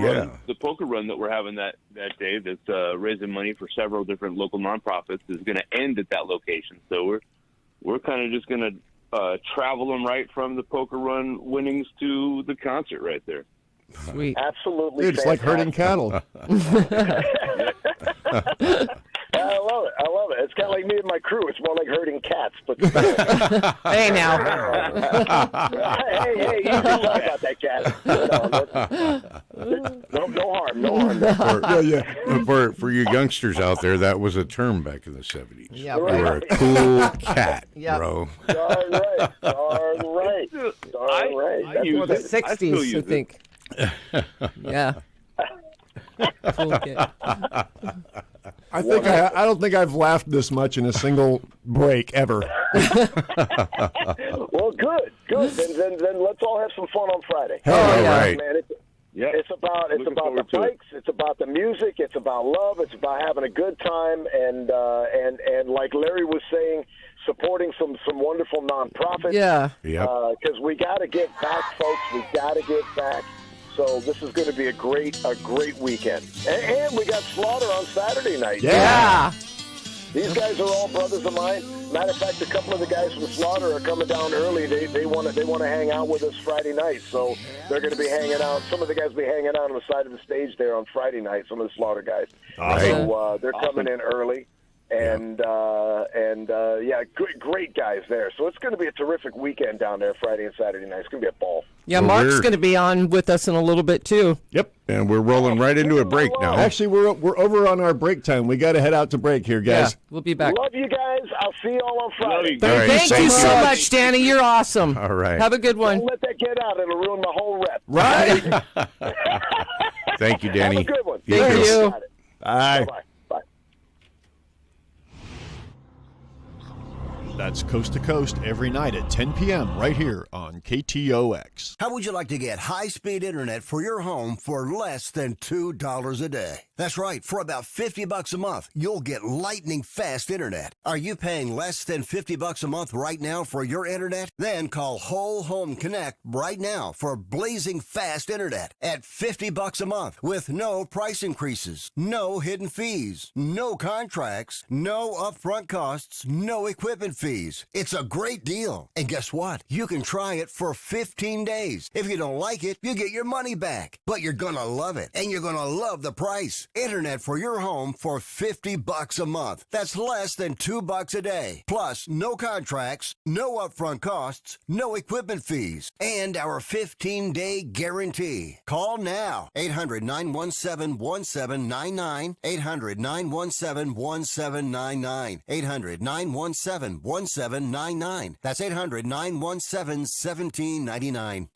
S12: run that we're having that day that's raising money for several different local nonprofits is going to end at that location. So we're kind of just going to travel them right from the poker run winnings to the concert right there.
S5: Sweet.
S6: Absolutely.
S3: Dude, it's like herding cattle.
S6: I love it. It's kind of like me and my crew. It's more like herding cats. But
S5: Hey, now.
S6: hey, you can talk about that cat. No harm.
S4: For you youngsters out there, that was a term back in the 70s.
S5: Yeah,
S4: You were a cool cat, bro.
S6: Darn right.
S5: I use the 60s, I think. Yeah. Cool kid.
S3: I don't think I've laughed this much in a single break ever.
S6: Well, good. Then let's all have some fun on Friday.
S4: All right.
S6: Man, it's about the bikes. It's about the music. It's about love. It's about having a good time. And like Larry was saying, supporting some wonderful nonprofits.
S5: Yeah.
S6: Because we got to get back, folks. We got to get back. So this is going to be a great weekend. And we got Slaughter on Saturday night.
S5: Yeah.
S6: These guys are all brothers of mine. Matter of fact, a couple of the guys from Slaughter are coming down early. They want to hang out with us Friday night. So they're going to be hanging out. Some of the guys will be hanging out on the side of the stage there on Friday night. Some of the Slaughter guys. So they're coming in early. And great guys there. So it's going to be a terrific weekend down there Friday and Saturday night. It's going to be a ball.
S5: Yeah, Mark's going to be on with us in a little bit too.
S3: Yep.
S4: And we're rolling right into a break now.
S3: Actually, we're over on our break time. We got to head out to break here, guys.
S5: Yeah, we'll be back.
S6: Love you guys. I'll see you all on Friday.
S5: Thank you so much, Danny. You're awesome.
S4: All right.
S5: Have a good one.
S6: Don't let that get out. It'll ruin my whole rep.
S3: Right.
S4: Thank you, Danny.
S6: Have a good one.
S5: Thank you.
S3: Bye.
S6: Bye-bye. Bye.
S3: That's Coast to Coast every night at 10 p.m. right here on KTOX.
S13: How would you like to get high-speed internet for your home for less than $2 a day? That's right. For about $50 a month, you'll get lightning fast internet. Are you paying less than $50 a month right now for your internet? Then call Whole Home Connect right now for blazing fast internet at $50 a month with no price increases, no hidden fees, no contracts, no upfront costs, no equipment fees. It's a great deal. And guess what? You can try it for 15 days. If you don't like it, you get your money back. But you're going to love it, and you're going to love the price. Internet for your home for $50 a month. That's less than $2 a day. Plus, no contracts, no upfront costs, no equipment fees, and our 15-day guarantee. Call now. 800-917-1799. 800-917-1799. 800-917-1799. That's 800-917-1799.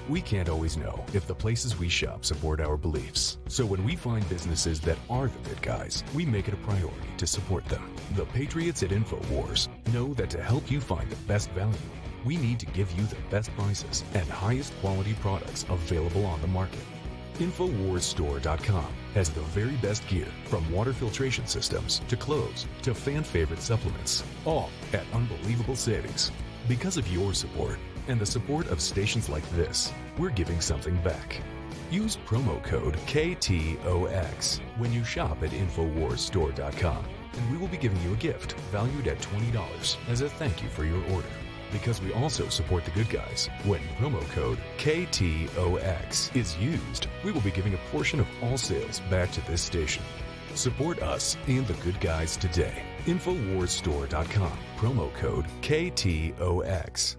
S14: We can't always know if the places we shop support our beliefs. So when we find businesses that are the good guys, we make it a priority to support them. The Patriots at InfoWars know that to help you find the best value, we need to give you the best prices and highest quality products available on the market. InfoWarsStore.com has the very best gear, from water filtration systems to clothes to fan favorite supplements, all at unbelievable savings. Because of your support and the support of stations like this, we're giving something back. Use promo code KTOX when you shop at InfoWarsStore.com, and we will be giving you a gift valued at $20 as a thank you for your order. Because we also support the good guys, when promo code KTOX is used, we will be giving a portion of all sales back to this station. Support us and the good guys today. InfoWarsStore.com, promo code KTOX.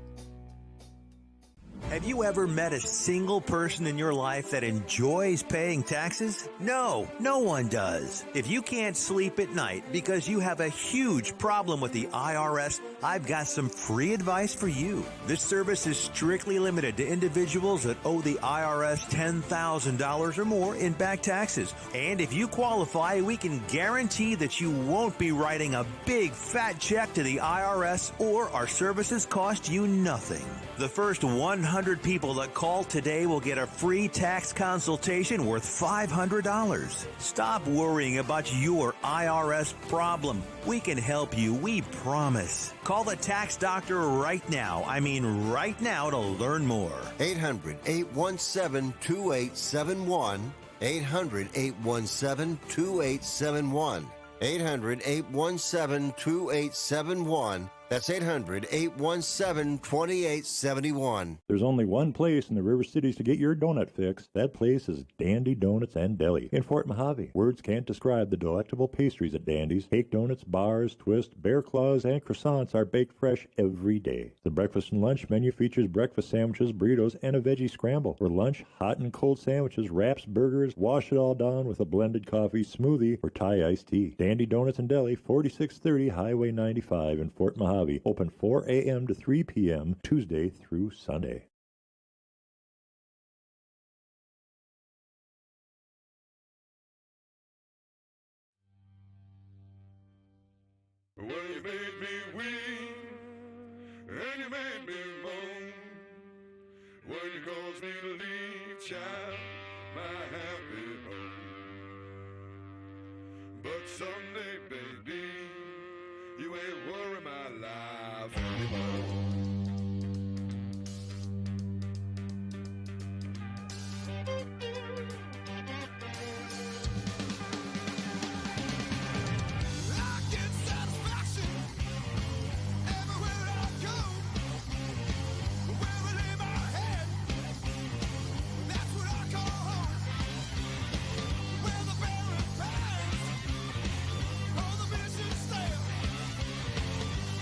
S15: Have you ever met a single person in your life that enjoys paying taxes? No, no one does. If you can't sleep at night because you have a huge problem with the IRS, I've got some free advice for you. This service is strictly limited to individuals that owe the IRS $10,000 or more in back taxes. And if you qualify, we can guarantee that you won't be writing a big fat check to the IRS, or our services cost you nothing. The first 100 people that call today will get a free tax consultation worth $500. Stop worrying about your IRS problem. We can help you, we promise. Call the tax doctor right now. I mean right now, to learn more.
S13: 800-817-2871. 800-817-2871. 800-817-2871. That's 800-817-2871.
S16: There's only one place in the River Cities to get your donut fix. That place is Dandy Donuts and Deli in Fort Mojave. Words can't describe the delectable pastries at Dandy's. Cake donuts, bars, twists, bear claws, and croissants are baked fresh every day. The breakfast and lunch menu features breakfast sandwiches, burritos, and a veggie scramble. For lunch, hot and cold sandwiches, wraps, burgers, wash it all down with a blended coffee, smoothie, or Thai iced tea. Dandy Donuts and Deli, 4630 Highway 95 in Fort Mojave. Open 4 a.m. to 3 p.m. Tuesday through Sunday.
S17: Well, you made me weep, and you made me moan. When you caused me to leave, child, my happy home. But someday, baby, you ain't worry my life anymore.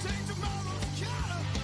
S17: Take tomorrow's cattle.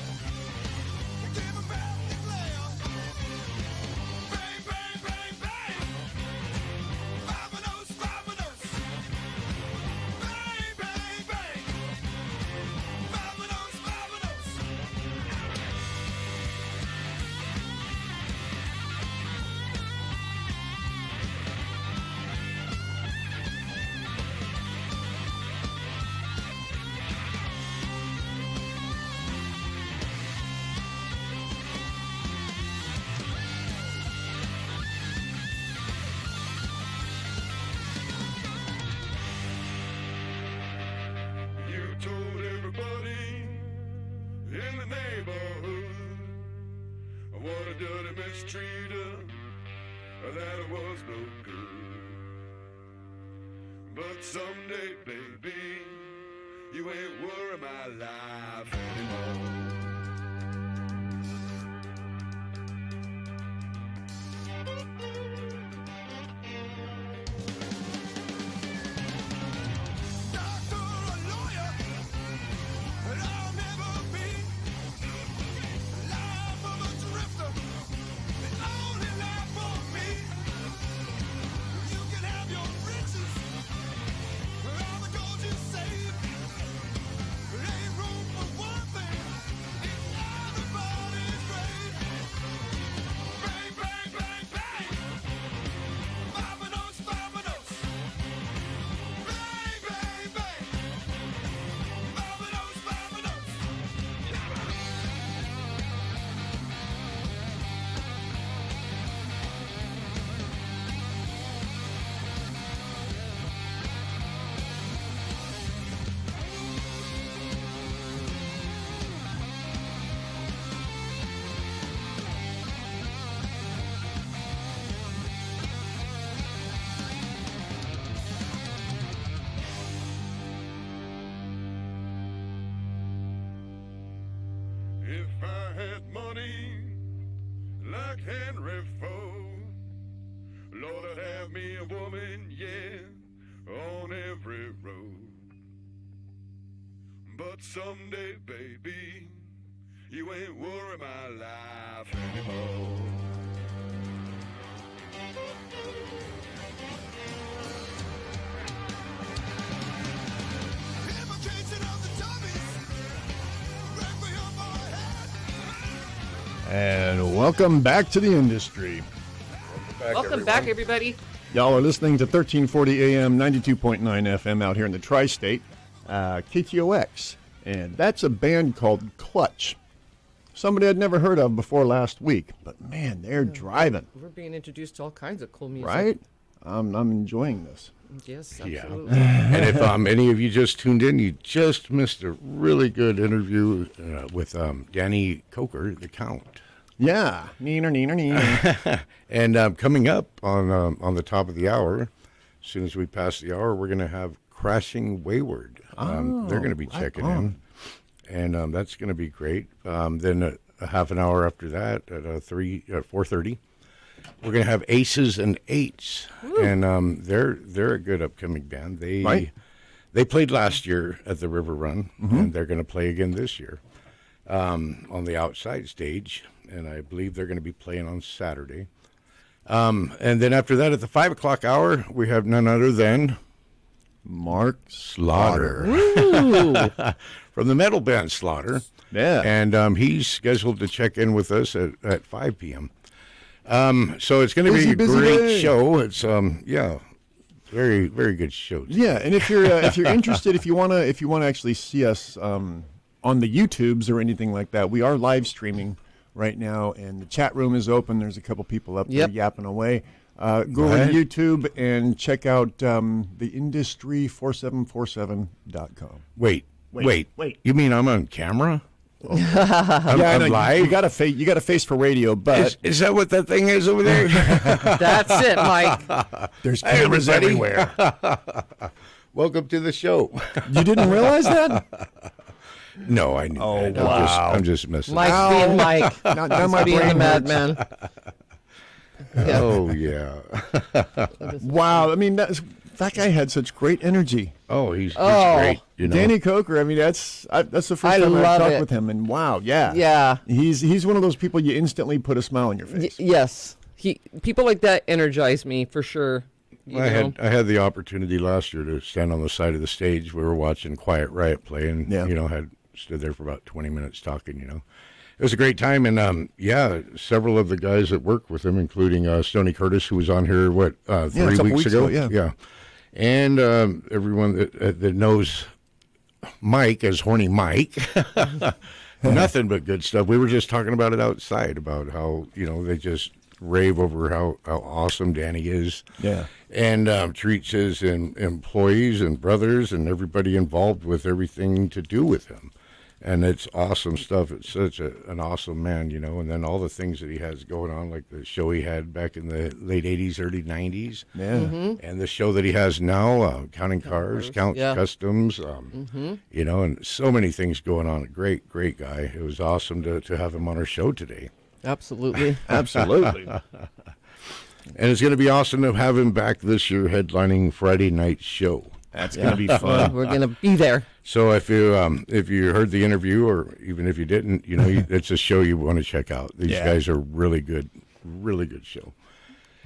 S17: mistreat her, that I was no good. But someday, baby, you ain't worry my life anymore. If I had money like Henry Ford, Lord, I'd have me a woman, yeah, on every road. But someday, baby, you ain't worry my life anymore.
S3: And welcome back to the industry.
S5: Welcome back, everybody.
S3: Y'all are listening to 1340 AM, 92.9 FM out here in the tri-state, KTOX. And that's a band called Clutch. Somebody I'd never heard of before last week. But, man, they're driving.
S5: We're being introduced to all kinds of cool music.
S3: Right? I'm enjoying this.
S5: Yes,
S4: Yeah.
S5: absolutely.
S4: And if any of you just tuned in, you just missed a really good interview with Danny Koker, the Count.
S3: Yeah. Neener.
S4: And coming up on the top of the hour, as soon as we pass the hour, we're going to have Crashing Wayward. They're going to be checking in. And that's going to be great. Then a half an hour after that, at 4:30, we're going to have Aces and Eights. Woo. And they're a good upcoming band. They played last year at the River Run, and they're going to play again this year on the outside stage. And I believe they're going to be playing on Saturday. And then after that, at the 5 o'clock hour, we have none other than Mark Slaughter. From the metal band Slaughter.
S3: Yeah.
S4: And he's scheduled to check in with us at 5 p.m. So it's going to be a great show. It's very, very good show.
S3: Yeah, and if you're interested, if you wanna actually see us on the YouTubes or anything like that, we are live streaming right now, and the chat room is open. There's a couple people up there yapping away. Go over to YouTube and check out theindustry4747.com.
S4: Wait. You mean I'm on camera?
S3: I'm live. You got a face for radio, but
S4: is that what that thing is over there?
S5: That's it, Mike.
S3: There's cameras everywhere.
S4: Welcome to the show.
S3: You didn't realize that?
S4: No, I knew.
S3: Oh,
S4: that.
S3: wow.
S4: I'm just messing.
S5: Mike's being Mike.
S3: Now my
S5: being
S3: brain
S5: the madman.
S4: Yeah. Oh yeah.
S3: Wow. I mean, that guy had such great energy.
S4: Oh, he's great. You know?
S3: Danny Koker. I mean, that's the first time I've talked with him, and wow, yeah. He's one of those people you instantly put a smile on your face.
S5: Yes. People like that energize me for sure.
S4: I had the opportunity last year to stand on the side of the stage. We were watching Quiet Riot play, and had stood there for about 20 minutes talking. It was a great time, and several of the guys that work with him, including Stoney Curtis, who was on here 3 weeks ago. Yeah. And everyone that knows Mike as Horny Mike, nothing but good stuff. We were just talking about it outside, about how they just rave over how awesome Danny is.
S3: Yeah.
S4: And treats his employees and brothers and everybody involved with everything to do with him. And it's awesome stuff. It's such an awesome man, you know. And then all the things that he has going on, like the show he had back in the late 80s, early 90s.
S3: Yeah.
S4: And the show that he has now, Counting Cars, Kustoms, you know, and so many things going on. A great, great guy. It was awesome to have him on our show today.
S5: Absolutely.
S3: Absolutely.
S4: And it's going to be awesome to have him back this year headlining Friday night show.
S3: That's going to be fun.
S5: We're going to be there.
S4: So if you heard the interview, or even if you didn't, you know, it's a show you want to check out. These guys are really good show.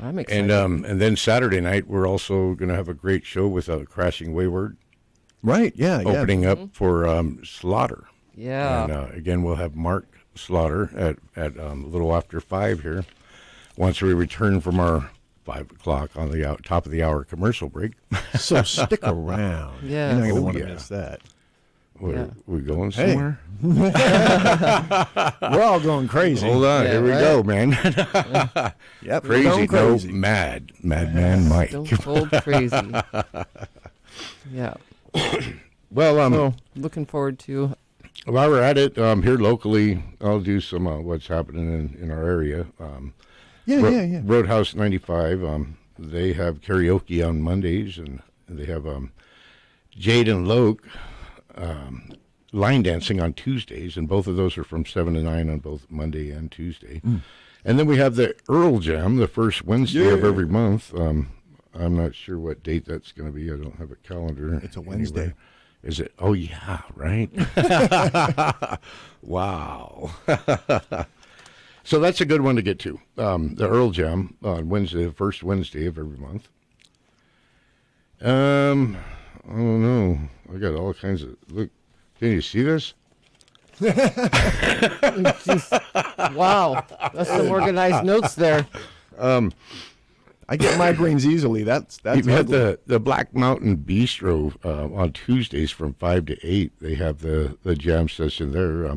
S5: I'm excited.
S4: And then Saturday night, we're also going to have a great show with Crashing Wayward.
S3: Right,
S4: Opening up for Slaughter.
S5: Yeah.
S4: And again, we'll have Mark Slaughter at a little after 5 here. Once we return from our 5 o'clock on the top of the hour commercial break.
S3: So stick around.
S5: Yeah.
S3: You're not going to want to miss that.
S4: We going somewhere?
S3: We're all going crazy.
S4: Hold on. Here we go, man.
S3: Yep.
S4: Crazy.
S3: Crazy.
S4: No, Madman Mike.
S5: Stone cold crazy. Yeah.
S4: Well,
S5: so, looking forward to.
S4: While we're at it, here locally, I'll do some what's happening in our area.
S3: Yeah.
S4: Roadhouse 95. They have karaoke on Mondays, and they have Jade and Loke line dancing on Tuesdays, and both of those are from 7 to 9 on both Monday and Tuesday. And then we have the Earl Jam, the first Wednesday of every month. I'm not sure what date that's going to be. I don't have a calendar.
S3: It's a Wednesday.
S4: Anywhere. Is it? Oh, yeah, right? Wow. So that's a good one to get to. The Earl Jam on Wednesday, the first Wednesday of every month. I don't know. I got all kinds of... Look, can you see this?
S5: Wow. That's some organized notes there.
S3: I get migraines easily. That's
S4: You've had the Black Mountain Bistro on Tuesdays from 5 to 8. They have the jam session there.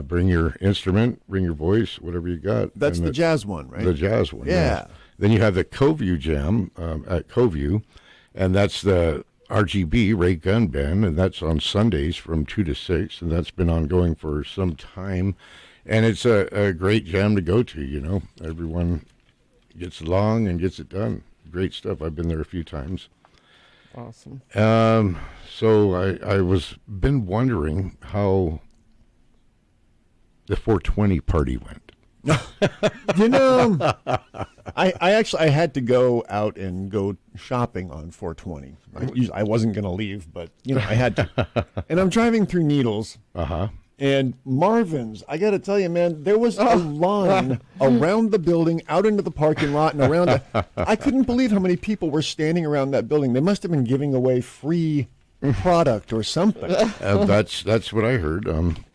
S4: Bring your instrument, bring your voice, whatever you got.
S3: That's the jazz one, right?
S4: The jazz one.
S3: Yeah.
S4: Then you have the Coview Jam at Coview, and that's the RGB Ray Gun Band, and that's on Sundays from 2 to 6, and that's been ongoing for some time. And it's a great jam to go to, you know. Everyone gets along and gets it done. Great stuff. I've been there a few times.
S5: Awesome.
S4: So I was been wondering how the 420 party went.
S3: You know, I had to go out and go shopping on 420. I wasn't going to leave, but you know, I had to. And I'm driving through Needles. And Marvin's, I got to tell you, man, there was a line around the building, out into the parking lot, and around I couldn't believe how many people were standing around that building. They must have been giving away free product or something.
S4: That's what I heard.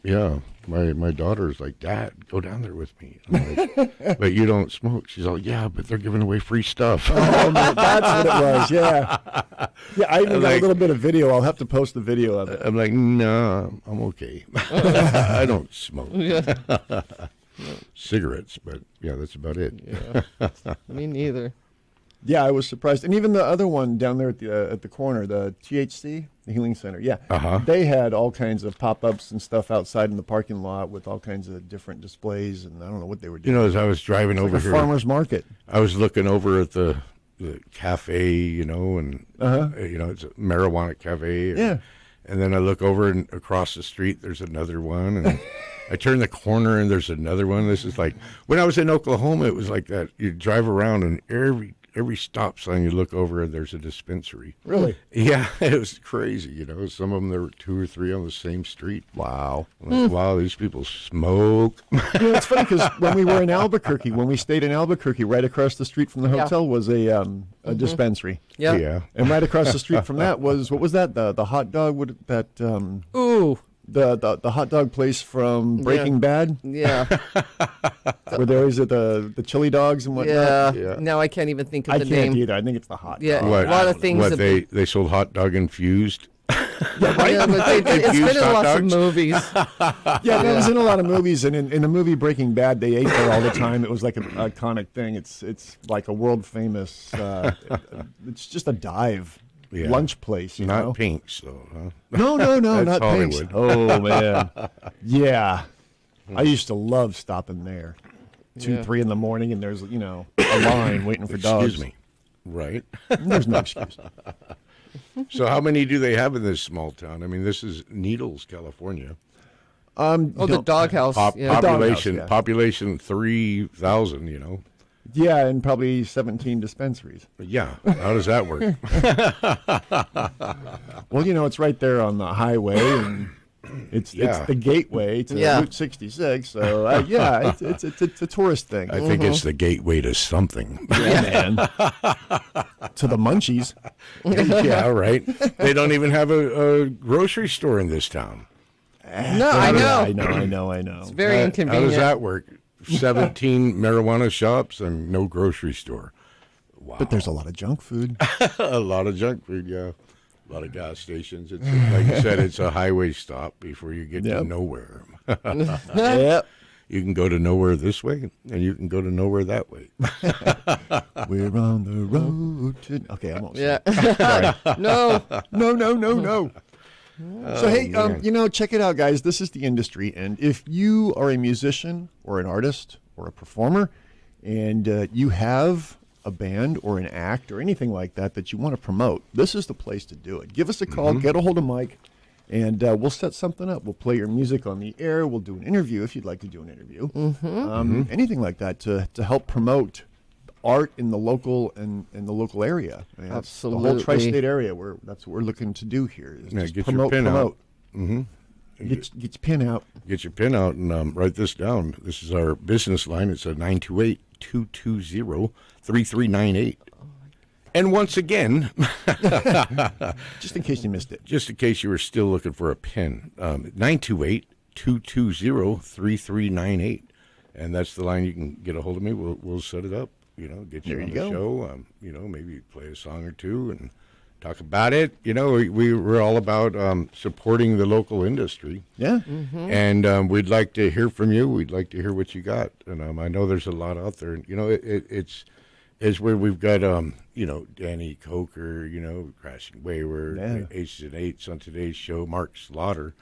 S4: Yeah. My daughter's like, Dad, go down there with me. I'm like, but you don't smoke. She's like, yeah, but they're giving away free stuff.
S3: Oh, no, that's what it was, yeah. Yeah, I even got a little bit of video. I'll have to post the video of it.
S4: I'm like, no, I'm okay. I don't smoke. Cigarettes, but yeah, that's about it.
S5: Yeah. Me neither.
S3: Yeah, I was surprised. And even the other one down there at the corner, the THC, the Healing Center, they had all kinds of pop-ups and stuff outside in the parking lot with all kinds of different displays, and I don't know what they were doing.
S4: You know, as I was driving over
S3: like a
S4: here,
S3: farmer's market.
S4: I was looking over at the cafe, you know, and you know, it's a marijuana cafe. And then I look over and across the street, there's another one, and I turn the corner and there's another one. This is like when I was in Oklahoma, it was like that. You drive around and every stop sign you look over, there's a dispensary.
S3: Really?
S4: Yeah, it was crazy. You know, some of them there were 2 or 3 on the same street.
S3: Wow.
S4: Like, wow, these people smoke.
S3: You know, it's funny because when we were in Albuquerque, when we stayed in Albuquerque, right across the street from the hotel was a dispensary.
S4: Yeah.
S3: And right across the street from that was, what was that? The hot dog?
S5: Ooh.
S3: The hot dog place from Breaking Bad?
S5: Yeah.
S3: Where there is the chili dogs and whatnot?
S5: Yeah. Now I can't even think of the
S3: I
S5: name.
S3: can't either. I think it's the hot
S5: Yeah,
S3: dog.
S5: a lot of things.
S4: What, they sold hot dog infused?
S5: Yeah, but it's been in lots of movies.
S3: Yeah, that was in a lot of movies, and in the movie Breaking Bad, they ate there all the time. It was like an iconic thing. It's like a world famous. It's just a dive. lunch place.
S4: Not Pink's, though, huh?
S3: No,
S4: That's
S3: not
S4: Hollywood.
S3: Pink's. Oh, man. Yeah. I used to love stopping there. 2, 3 in the morning, and there's, a line waiting for dogs.
S4: Excuse me. Right.
S3: There's no excuse.
S4: So how many do they have in this small town? I mean, this is Needles, California.
S5: The doghouse.
S4: Population 3,000,
S3: Yeah, and probably 17 dispensaries.
S4: Yeah. How does that work?
S3: Well, it's right there on the highway, and it's the gateway to Route 66. So, it's a tourist thing.
S4: I think it's the gateway to something.
S3: Yeah, man. To the munchies.
S4: Yeah, right. They don't even have a grocery store in this town.
S5: No, I know.
S3: It's
S5: very inconvenient.
S4: How does that work? 17 marijuana shops and no grocery store. Wow.
S3: But there's a lot of junk food.
S4: A lot of junk food, yeah. A lot of gas stations. It's like you said, it's a highway stop before you get to nowhere.
S3: Yep.
S4: You can go to nowhere this way, and you can go to nowhere that way.
S3: We're on the road to... Okay, I'm almost...
S5: Yeah.
S3: No. So, hey, check it out, guys. This is the industry, and if you are a musician or an artist or a performer, and you have a band or an act or anything like that you want to promote, this is the place to do it. Give us a call, get a hold of Mike, and we'll set something up. We'll play your music on the air. We'll do an interview if you'd like to do an interview. Anything like that to help promote art in the local area. I mean,
S5: Absolutely.
S3: The whole tri-state area. That's what we're looking to do here. Is just
S4: get
S3: promote,
S4: your pin
S3: promote.
S4: out.
S3: Get your pin out.
S4: Get your pin out and write this down. This is our business line. It's a 928-220-3398. And once again,
S3: just in case you missed it,
S4: just in case you were still looking for a pin, 928-220-3398. And that's the line you can get a hold of me. We'll set it up. Get you on the show. Maybe play a song or two and talk about it. We're all about supporting the local industry.
S3: Yeah.
S4: And we'd like to hear from you. We'd like to hear what you got. And I know there's a lot out there. It's where we've got Danny Koker, Crashing Wayward, Aces Eights on today's show, Mark Slaughter.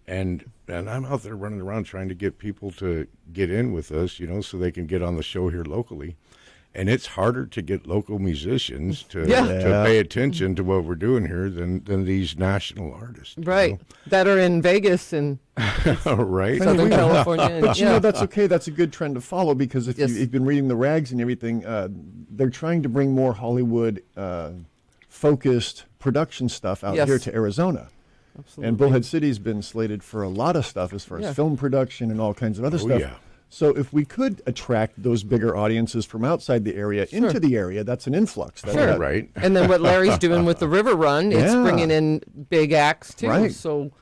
S4: And I'm out there running around trying to get people to get in with us, so they can get on the show here locally. And it's harder to get local musicians to pay attention to what we're doing here than these national artists.
S5: Right. That are in Vegas and
S4: right.
S5: Southern California.
S3: But that's okay. That's a good trend to follow because if you've been reading the rags and everything, they're trying to bring more Hollywood focused production stuff out here to Arizona.
S5: Absolutely.
S3: And Bullhead City's been slated for a lot of stuff as far as film production and all kinds of other stuff.
S4: Yeah.
S3: So if we could attract those bigger audiences from outside the area into the area, that's an influx.
S4: Right.
S5: And then what Larry's doing with the River Run, it's bringing in big acts too.
S3: Right.
S5: So,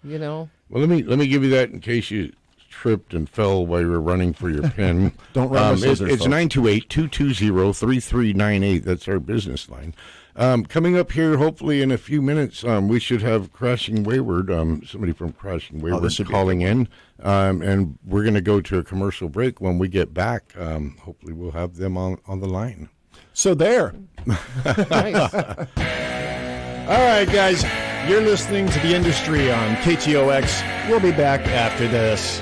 S4: Well, let me give you that in case you tripped and fell while you were running for your pin.
S3: Don't run with scissors,
S4: It's 928-220-3398. That's our business line. Coming up here, hopefully in a few minutes, we should have Crashing Wayward, somebody from Crashing Wayward calling in, and we're going to go to a commercial break. When we get back, hopefully we'll have them on the line.
S3: So there.
S5: Nice.
S3: All right, guys, you're listening to The Industry on KTOX. We'll be back after this.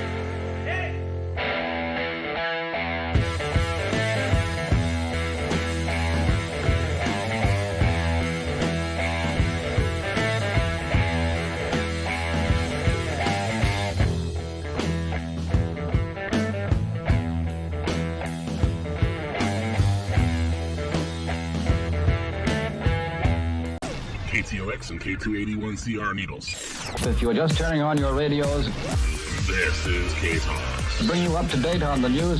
S17: KTOX and K281CR Needles.
S18: If you're just turning on your radios,
S17: this is KTOX.
S18: Bring you up to date on the news.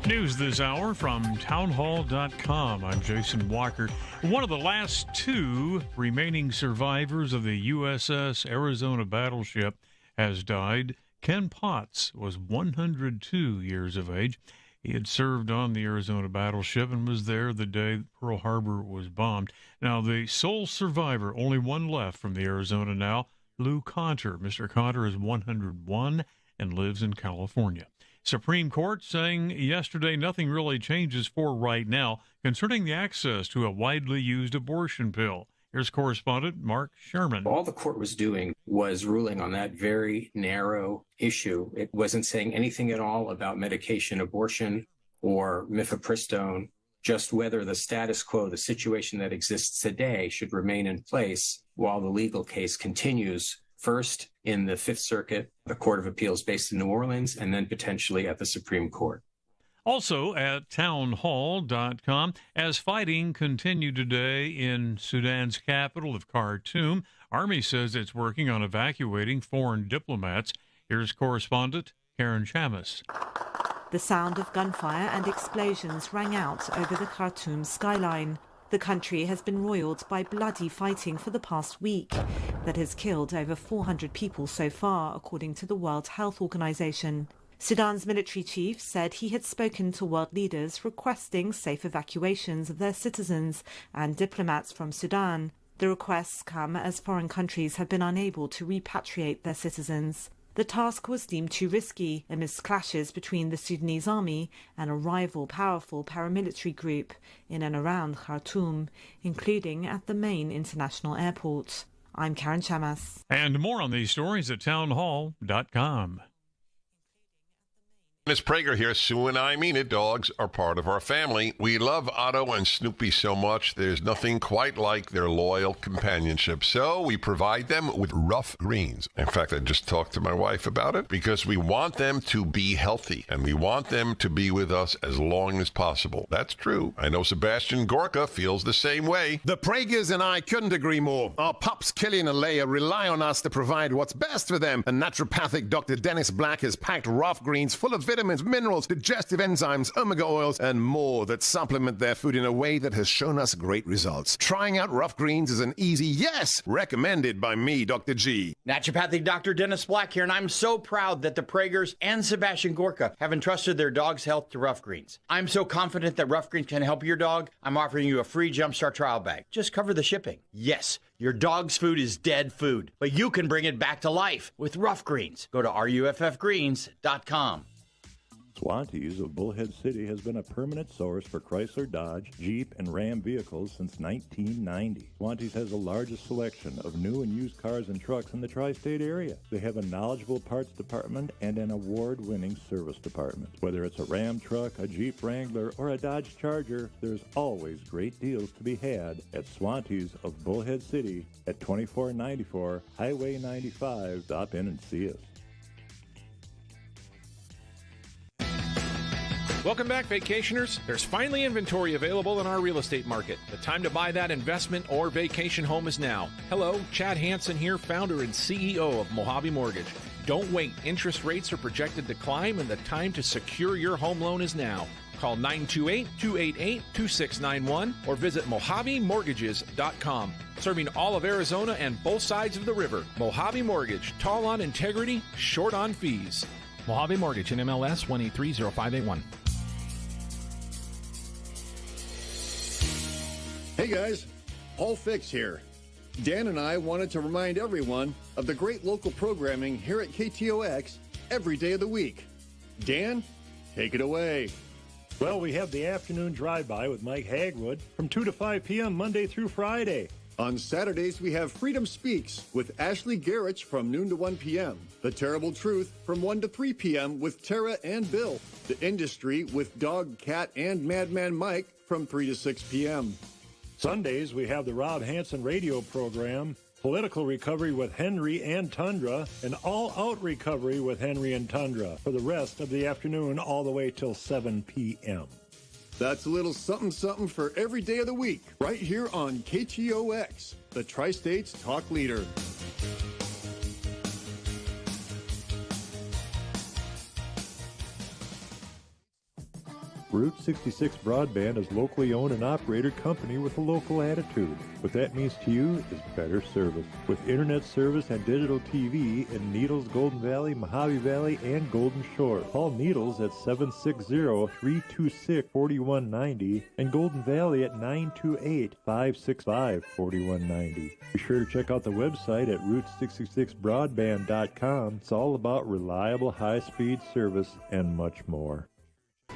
S19: News this hour from townhall.com. I'm Jason Walker. One of the last two remaining survivors of the USS Arizona battleship has died. Ken Potts was 102 years of age. He had served on the Arizona battleship and was there the day Pearl Harbor was bombed. Now, the sole survivor, only one left from the Arizona now, Lou Conter. Mr. Conter is 101 and lives in California. Supreme Court saying yesterday nothing really changes for right now concerning the access to a widely used abortion pill. Here's correspondent Mark Sherman.
S20: All the court was doing was ruling on that very narrow issue. It wasn't saying anything at all about medication abortion or mifepristone, just whether the status quo, the situation that exists today, should remain in place while the legal case continues, first in the Fifth Circuit, the Court of Appeals based in New Orleans, and then potentially at the Supreme Court.
S19: Also at townhall.com, as fighting continued today in Sudan's capital of Khartoum, Army says it's working on evacuating foreign diplomats. Here's correspondent Karen Chamas.
S21: The sound of gunfire and explosions rang out over the Khartoum skyline. The country has been roiled by bloody fighting for the past week that has killed over 400 people so far, according to the World Health Organization. Sudan's military chief said he had spoken to world leaders requesting safe evacuations of their citizens and diplomats from Sudan. The requests come as foreign countries have been unable to repatriate their citizens. The task was deemed too risky amidst clashes between the Sudanese army and a rival powerful paramilitary group in and around Khartoum, including at the main international airport. I'm Karen Chamas.
S19: And more on these stories at townhall.com.
S22: It's Prager here. Sue and I mean it. Dogs are part of our family. We love Otto and Snoopy so much, there's nothing quite like their loyal companionship. So we provide them with Rough Greens. In fact, I just talked to my wife about it because we want them to be healthy and we want them to be with us as long as possible. That's true. I know Sebastian Gorka feels the same way.
S23: The Pragers and I couldn't agree more. Our pups, Killian and Leia, rely on us to provide what's best for them. And naturopathic Dr. Dennis Black has packed Rough Greens full of vitamins, minerals, digestive enzymes, omega oils, and more that supplement their food in a way that has shown us great results. Trying out Rough Greens is an easy yes, recommended by me, Dr. G.
S24: Naturopathic Dr. Dennis Black here, and I'm so proud that the Pragers and Sebastian Gorka have entrusted their dog's health to Rough Greens. I'm so confident that Rough Greens can help your dog, I'm offering you a free Jumpstart trial bag. Just cover the shipping. Yes, your dog's food is dead food, but you can bring it back to life with Rough Greens. Go to ruffgreens.com.
S16: Swantees of Bullhead City has been a permanent source for Chrysler, Dodge, Jeep, and Ram vehicles since 1990. Swantees has the largest selection of new and used cars and trucks in the tri-state area. They have a knowledgeable parts department and an award-winning service department. Whether it's a Ram truck, a Jeep Wrangler, or a Dodge Charger, there's always great deals to be had at Swantees of Bullhead City at 2494 Highway 95. Stop in and see us.
S25: Welcome back, vacationers. There's finally inventory available in our real estate market. The time to buy that investment or vacation home is now. Hello, Chad Hansen here, founder and CEO of Mojave Mortgage. Don't wait. Interest rates are projected to climb, and the time to secure your home loan is now. Call 928-288-2691 or visit MojaveMortgages.com. Serving all of Arizona and both sides of the river. Mojave Mortgage. Tall on integrity, short on fees. Mojave Mortgage in MLS 1830581.
S3: Hey guys, Paul Fix here. Dan and I wanted to remind everyone of the great local programming here at KTOX every day of the week. Dan, take it away.
S16: Well, we have the afternoon drive-by with Mike Hagwood from 2 to 5 p.m. Monday through Friday.
S3: On Saturdays, we have Freedom Speaks with Ashley Garrich from noon to 1 p.m. The Terrible Truth from 1 to 3 p.m. with Tara and Bill. The Industry with Dog, Cat, and Madman Mike from 3 to 6 p.m.
S16: Sundays, we have the Rob Hansen radio program, Political Recovery with Henry and Tundra, and All Out Recovery with Henry and Tundra for the rest of the afternoon all the way till 7 p.m.
S3: That's a little something for every day of the week, right here on KTOX, the Tri-States Talk Leader.
S16: Route 66 Broadband is locally owned and operated company with a local attitude. What that means to you is better service. With internet service and digital TV in Needles, Golden Valley, Mojave Valley, and Golden Shore. Call Needles at 760-326-4190 and Golden Valley at 928-565-4190. Be sure to check out the website at Route66Broadband.com. It's all about reliable high-speed service and much more.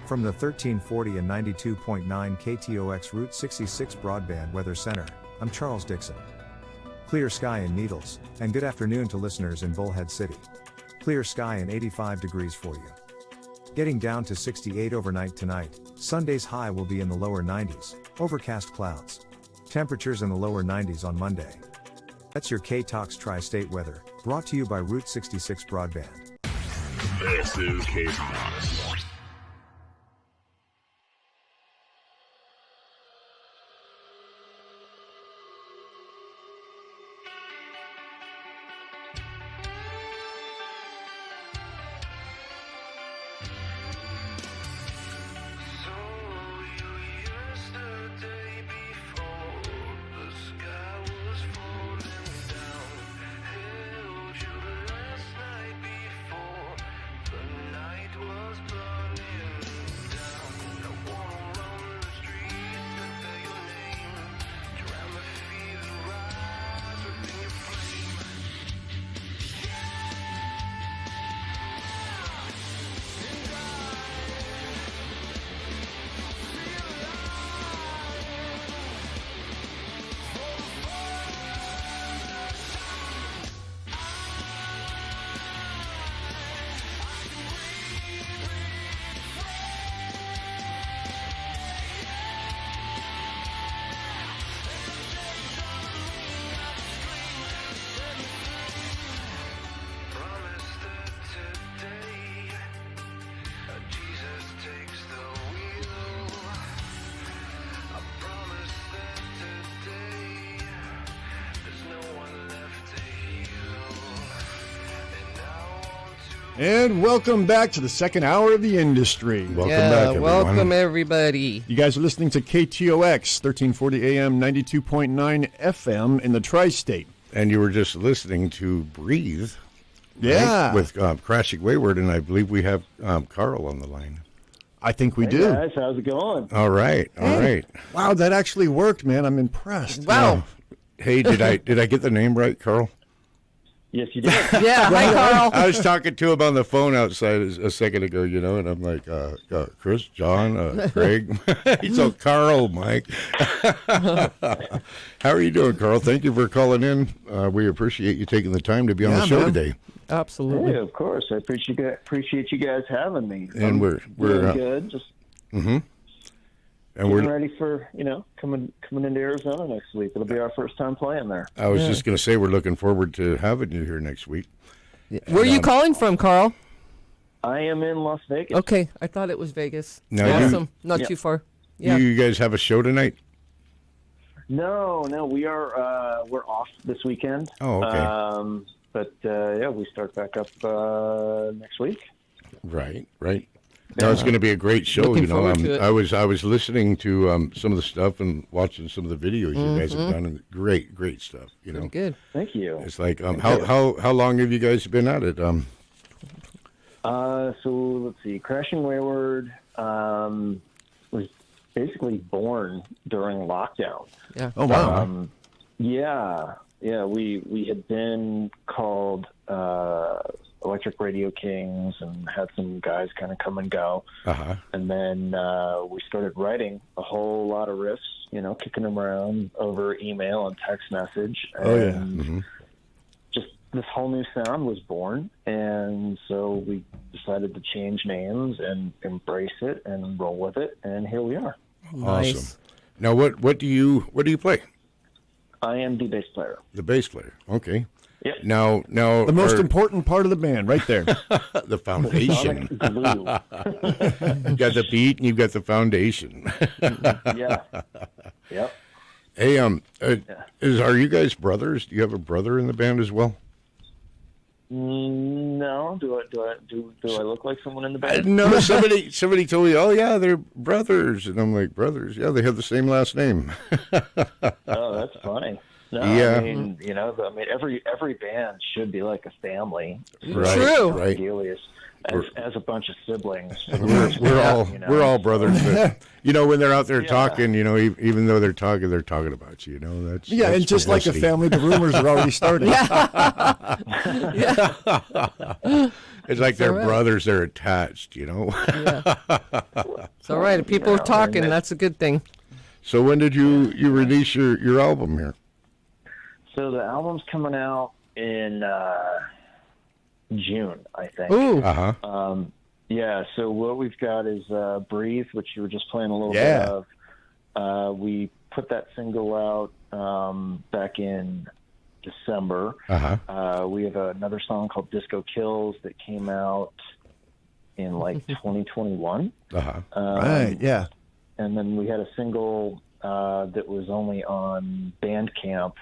S1: From the 1340 and 92.9 KTOX Route 66 Broadband Weather Center, I'm Charles Dixon. Clear sky in Needles, and good afternoon to listeners in Bullhead City. Clear sky and 85 degrees for you. Getting down to 68 overnight tonight. Sunday's high will be in the lower 90s, overcast clouds. Temperatures in the lower 90s on Monday. That's your KTOX Tri-State weather, brought to you by Route 66 Broadband.
S17: This is KTOX.
S3: And welcome back to the second hour of the industry.
S4: Welcome back, everyone.
S5: Welcome, everybody.
S3: You guys are listening to KTOX, 1340 AM, 92.9 FM in the Tri-State.
S4: And you were just listening to Breathe.
S3: Yeah.
S4: Right? With Crashing Wayward, and I believe we have Carl on the line.
S3: I think we
S2: Hey
S3: do.
S2: guys, how's it going?
S4: All right, all right.
S3: Wow, that actually worked, man. I'm impressed.
S5: Wow.
S4: Hey, did I get the name right, Carl?
S2: Yes, you did.
S5: Yeah, hi, Carl.
S4: I was talking to him on the phone outside a second ago, and I'm like, Chris, John, Craig. He's all, Carl, Mike. How are you doing, Carl? Thank you for calling in. We appreciate you taking the time to be on the show today.
S5: Absolutely.
S2: Hey, of course. I appreciate you guys having me.
S4: And
S2: I'm
S4: we're
S2: doing good. Just
S4: and
S2: getting ready for coming into Arizona next week. It'll be our first time playing there.
S4: I was just going to say we're looking forward to having you here next week.
S5: Where are you calling from, Carl?
S2: I am in Las Vegas.
S5: Okay, I thought it was Vegas.
S4: Now
S5: awesome. Not too far. Yeah.
S4: You guys have a show tonight?
S2: No, we are we're off this weekend.
S4: Oh, okay.
S2: But we start back up next week.
S4: Right. No, it's going to be a great show.
S5: Looking forward to it.
S4: I was listening to some of the stuff and watching some of the videos you guys have done, and great stuff.
S5: Very good.
S2: Thank you.
S4: It's like how long have you guys been at it?
S2: So let's see. Crashing Wayward was basically born during lockdown.
S5: Yeah.
S3: Oh, wow.
S2: Yeah. We had been called Electric Radio Kings and had some guys kind of come and go.
S4: Uh-huh.
S2: And then we started writing a whole lot of riffs, kicking them around over email and text message. And just this whole new sound was born. And so we decided to change names and embrace it and roll with it. And here we are.
S5: Nice.
S4: Awesome. Now, what do you play?
S2: I am the bass player.
S4: The bass player. Okay.
S2: Yep.
S4: Now,
S3: The most important part of the band, right there.
S4: the foundation.
S2: Glue.
S4: You got the beat and you got the foundation.
S2: Yeah. Yep.
S4: Hey, are you guys brothers? Do you have a brother in the band as well?
S2: No, do I look like someone in the band?
S4: No, somebody told me, oh yeah, they're brothers, and I'm like, brothers? Yeah, they have the same last name.
S2: Oh, that's funny. No,
S4: Yeah.
S2: I mean, every band should be like a family.
S4: Right, True. Right.
S2: Ideally, as a bunch of siblings.
S4: We're all brothers. But, when they're out there talking, even though they're talking about you. That's
S3: and just like a family, the rumors are already starting.
S4: It's like they're brothers. They're attached.
S5: Yeah. It's all right. If people are talking, that's a good thing.
S4: So when did you release your album here?
S2: So the album's coming out in June, I think.
S5: Ooh.
S4: Uh-huh.
S2: Yeah, so what we've got is Breathe, which you were just playing a little bit of. We put that single out back in December.
S4: Uh-huh.
S2: We have another song called Disco Kills that came out in 2021.
S4: Uh-huh.
S3: Right, yeah.
S2: And then we had a single that was only on Bandcamp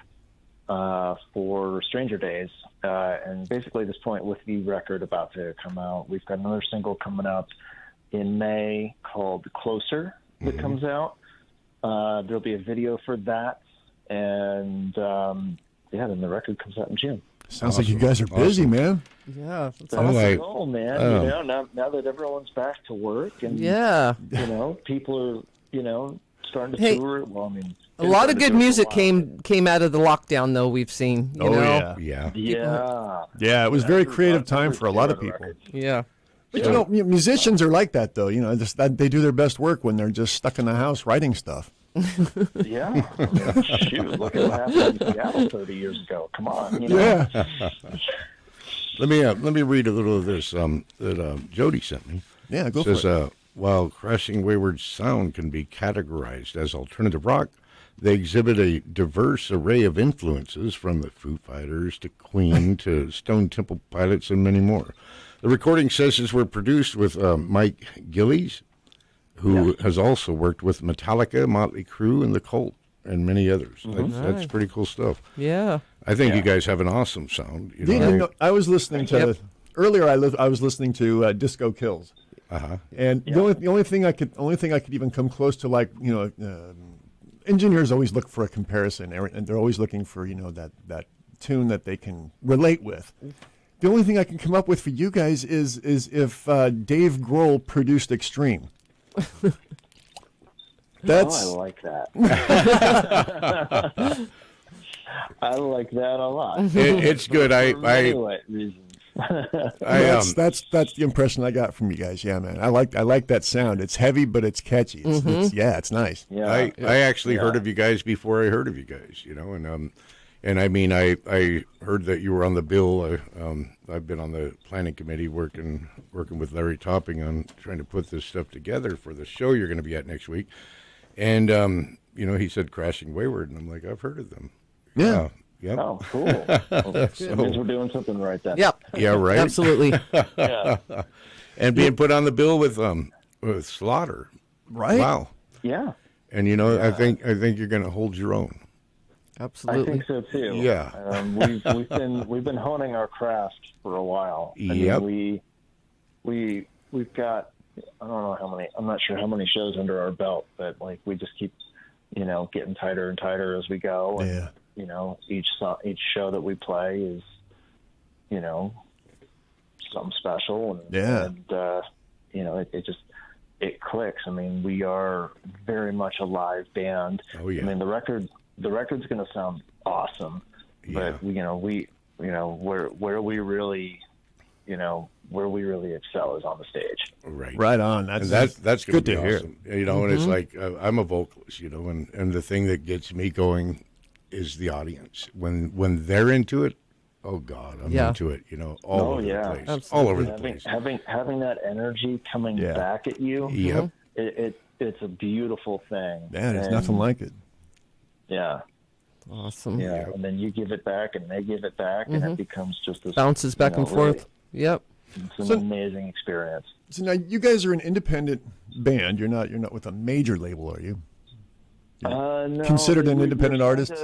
S2: for Stranger Days. And basically at this point, with the record about to come out, we've got another single coming up in May called Closer that comes out. There'll be a video for that. And then the record comes out in June.
S3: Sounds like you guys are busy, man.
S5: Yeah, that's
S2: awesome.
S5: awesome.
S2: Man. Now that everyone's back to work and people are starting to tour. Well, I mean,
S5: a lot of good music came out of the lockdown, though. We've seen. You know?
S4: Yeah.
S3: Yeah, it was a very creative time for a lot of people.
S5: Yeah.
S3: But musicians are like that, though. They do their best work when they're just stuck in the house writing stuff.
S2: Yeah. Shoot, look at what happened in Seattle 30 years ago. Come on.
S3: Yeah.
S4: Let me read a little of this that Jody sent me.
S3: Yeah, go
S4: for
S3: it.
S4: While Crashing Wayward's sound can be categorized as alternative rock, they exhibit a diverse array of influences from the Foo Fighters to Queen to Stone Temple Pilots and many more. The recording sessions were produced with Mike Gillies, who has also worked with Metallica, Motley Crue, and The Cult, and many others. That's pretty cool stuff.
S5: Yeah.
S4: I think you guys have an awesome sound.
S3: I was listening to earlier. I was listening to Disco Kills.
S4: Uh-huh.
S3: And the only thing I could even come close to, engineers always look for a comparison, and they're always looking for that tune that they can relate with. The only thing I can come up with for you guys is if Dave Grohl produced Extreme.
S2: I like that. I like that a lot.
S4: It's good.
S3: That's the impression I got from you guys. Yeah, man. I like that sound. It's heavy, but it's catchy. It's nice.
S2: Yeah.
S4: I actually heard of you guys before I heard of you guys. And I mean, I heard that you were on the bill. I've been on the planning committee working with Larry Topping on trying to put this stuff together for the show you're going to be at next week. And he said Crashing Wayward, and I'm like, I've heard of them.
S3: Yeah.
S2: Yep. Oh, cool. Well, so, means we're doing something right then.
S5: Yep.
S4: Yeah, right.
S5: Absolutely.
S2: Yeah.
S4: And being put on the bill with Slaughter.
S3: Right.
S4: Wow.
S2: Yeah.
S4: And I think you're going to hold your own.
S5: Absolutely.
S2: I think so too.
S4: Yeah.
S2: We've been honing our craft for a while.
S4: Yep.
S2: We've got, I don't know how many. I'm not sure how many shows under our belt, but we just keep getting tighter and tighter as we go. And,
S3: yeah.
S2: Each show that we play is, something special, and it clicks. I mean, we are very much a live band.
S4: Oh yeah.
S2: I mean, the record's going to sound awesome, but where we really excel is on the stage.
S3: Right on.
S4: That's
S3: good to
S4: awesome.
S3: hear.
S4: And it's like I'm a vocalist, and the thing that gets me going is the audience. When they're into it, oh God, I'm into it. All over the place.
S5: Absolutely.
S4: All over the place.
S2: Having that energy coming back at you.
S4: Yep.
S2: It's a beautiful thing.
S3: Yeah, there's nothing like it.
S2: Yeah.
S5: Awesome.
S2: Yeah, and then you give it back, and they give it back, and it becomes just this
S5: bounces back and forth. Yep.
S2: It's an amazing experience.
S3: So now you guys are an independent band. You're not with a major label, are you?
S2: No.
S3: Considered an independent artist?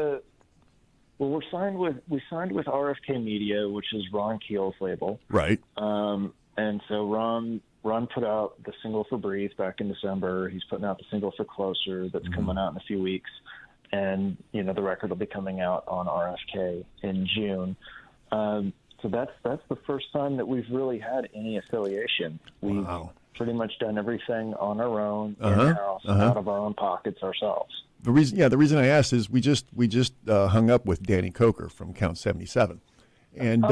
S2: Well, we signed with RFK Media, which is Ron Keel's label.
S3: Right.
S2: And so Ron put out the single for Breathe back in December. He's putting out the single for Closer that's coming out in a few weeks. And, you know, the record will be coming out on RFK in June. So that's the first time that we've really had any affiliation. We've pretty much done everything on our own, in-house, out of our own pockets ourselves.
S3: The reason I asked is we just hung up with Danny Koker from Count 77. And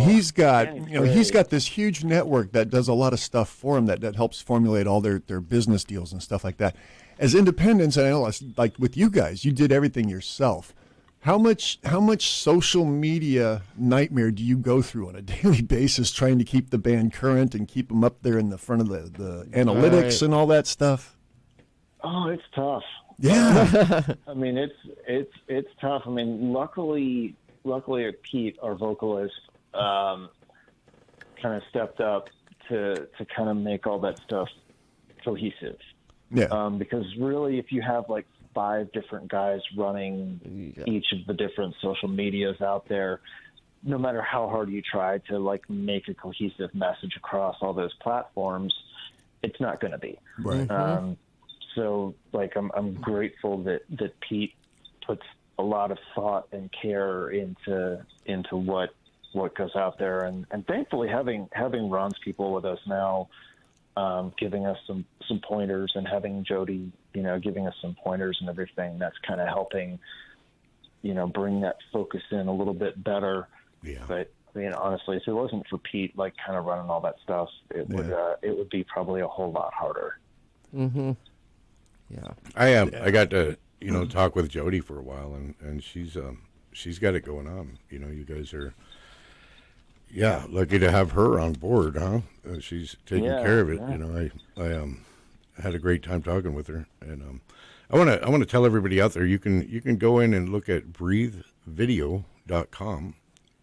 S3: he's got he's got this huge network that does a lot of stuff for him that helps formulate all their business deals and stuff like that. As independents, and I know, like with you guys, you did everything yourself. How much social media nightmare do you go through on a daily basis trying to keep the band current and keep them up there in the front of the analytics and all that stuff?
S2: Oh, it's tough.
S3: Yeah.
S2: I mean, it's tough. I mean, luckily Pete, our vocalist, kind of stepped up to kind of make all that stuff cohesive.
S3: Yeah.
S2: Because really, if you have like 5 different guys running each of the different social medias out there, no matter how hard you try to like make a cohesive message across all those platforms, it's not going to be.
S3: Right.
S2: So like I'm grateful that Pete puts a lot of thought and care into what goes out there, and thankfully having Ron's people with us now, giving us some pointers, and having Jody, giving us some pointers and everything, that's kind of helping, bring that focus in a little bit better.
S4: Yeah.
S2: But I mean, honestly, if it wasn't for Pete, like kind of running all that stuff, it would be probably a whole lot harder.
S5: Mm-hmm. Yeah.
S4: I got to talk with Jody for a while, and she's got it going on. You guys are lucky to have her on board, huh? She's taking care of it. I had a great time talking with her, and I want to tell everybody out there, you can go in and look at breathevideo.com,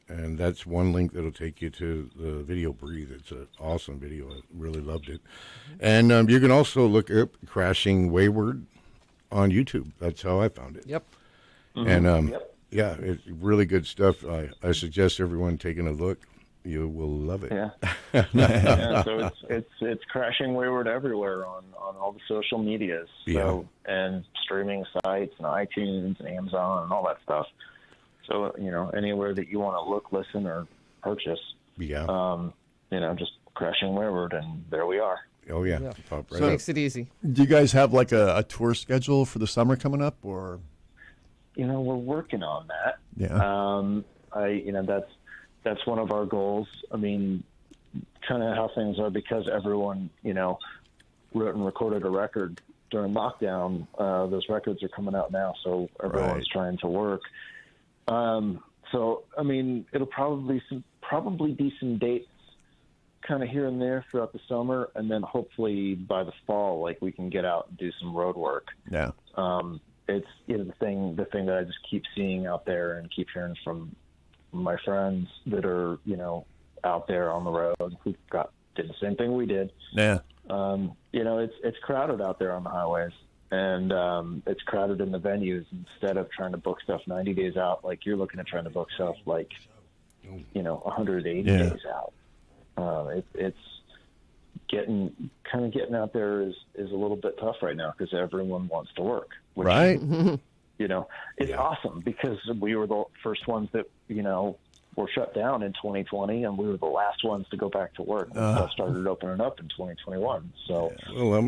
S4: and that's one link that'll take you to the video Breathe. It's an awesome video. I really loved it. And you can also look up Crashing Wayward on YouTube. That's how I found it.
S5: Yep.
S4: And it's really good stuff. I suggest everyone taking a look. You will love it.
S2: Yeah. So it's Crashing Wayward everywhere on all the social medias. So and streaming sites and iTunes and Amazon and all that stuff. So anywhere that you want to look, listen, or purchase. Just Crashing Wayward, and there we are.
S4: Oh yeah. Pop right
S5: So
S4: up.
S5: makes it easy.
S3: Do you guys have like a tour schedule for the summer coming up, or?
S2: We're working on that.
S3: Yeah.
S2: That's one of our goals. I mean, kind of how things are, because everyone, wrote and recorded a record during lockdown. Those records are coming out now, so everyone's trying to work. So, I mean, it'll probably be some dates kind of here and there throughout the summer, and then hopefully by the fall, like, we can get out and do some road work.
S3: Yeah.
S2: It's the thing that I just keep seeing out there and keep hearing from my friends that are, out there on the road who did the same thing we did.
S3: Yeah.
S2: It's crowded out there on the highways, and it's crowded in the venues. Instead of trying to book stuff 90 days out, like you're looking at trying to book stuff like, 180 days out. It's getting out there is a little bit tough right now, because everyone wants to work. Which, it's awesome, because we were the first ones that, were shut down in 2020, and we were the last ones to go back to work when stuff started opening up in 2021. So,
S4: well, I'm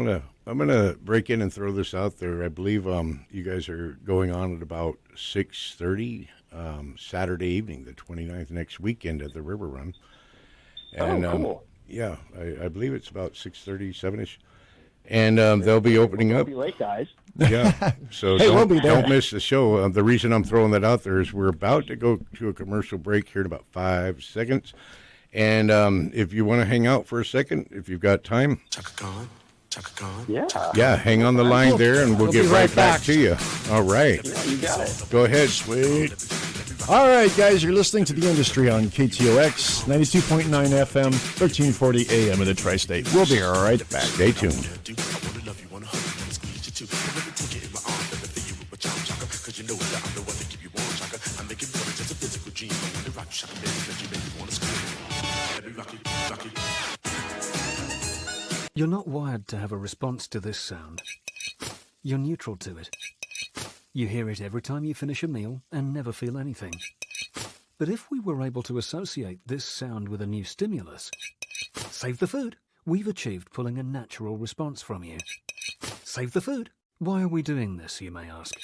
S4: gonna break in and throw this out there. I believe you guys are going on at about 6:30 Saturday evening, the 29th, next weekend at the River Run. And
S2: cool.
S4: I believe it's about 6:30, 7ish. And they'll be opening up.
S2: We'll be late, guys.
S4: Yeah. So don't miss the show. The reason I'm throwing that out there is we're about to go to a commercial break here in about 5 seconds. And if you want to hang out for a second, if you've got time.
S7: Chaka Khan.
S4: Yeah, hang on the line there, and we'll get right back to you. All right.
S2: Yeah, you got it.
S4: Go ahead.
S3: Sweet. All right, guys, you're listening to The Industry on KTOX, 92.9 FM, 1340 AM in the Tri-State. We'll be right back.
S4: Stay tuned.
S7: Take it in my arm, let me feel you with my chaka, 'cause you know that I'm the one to keep you warm, chaka. I make it You're not wired to have a response to this sound. You're neutral to it. You hear it every time you finish a meal and never feel anything. But if we were able to associate this sound with a new stimulus, save the food, we've achieved pulling a natural response from you. Save the food. Why are we doing this, you may ask?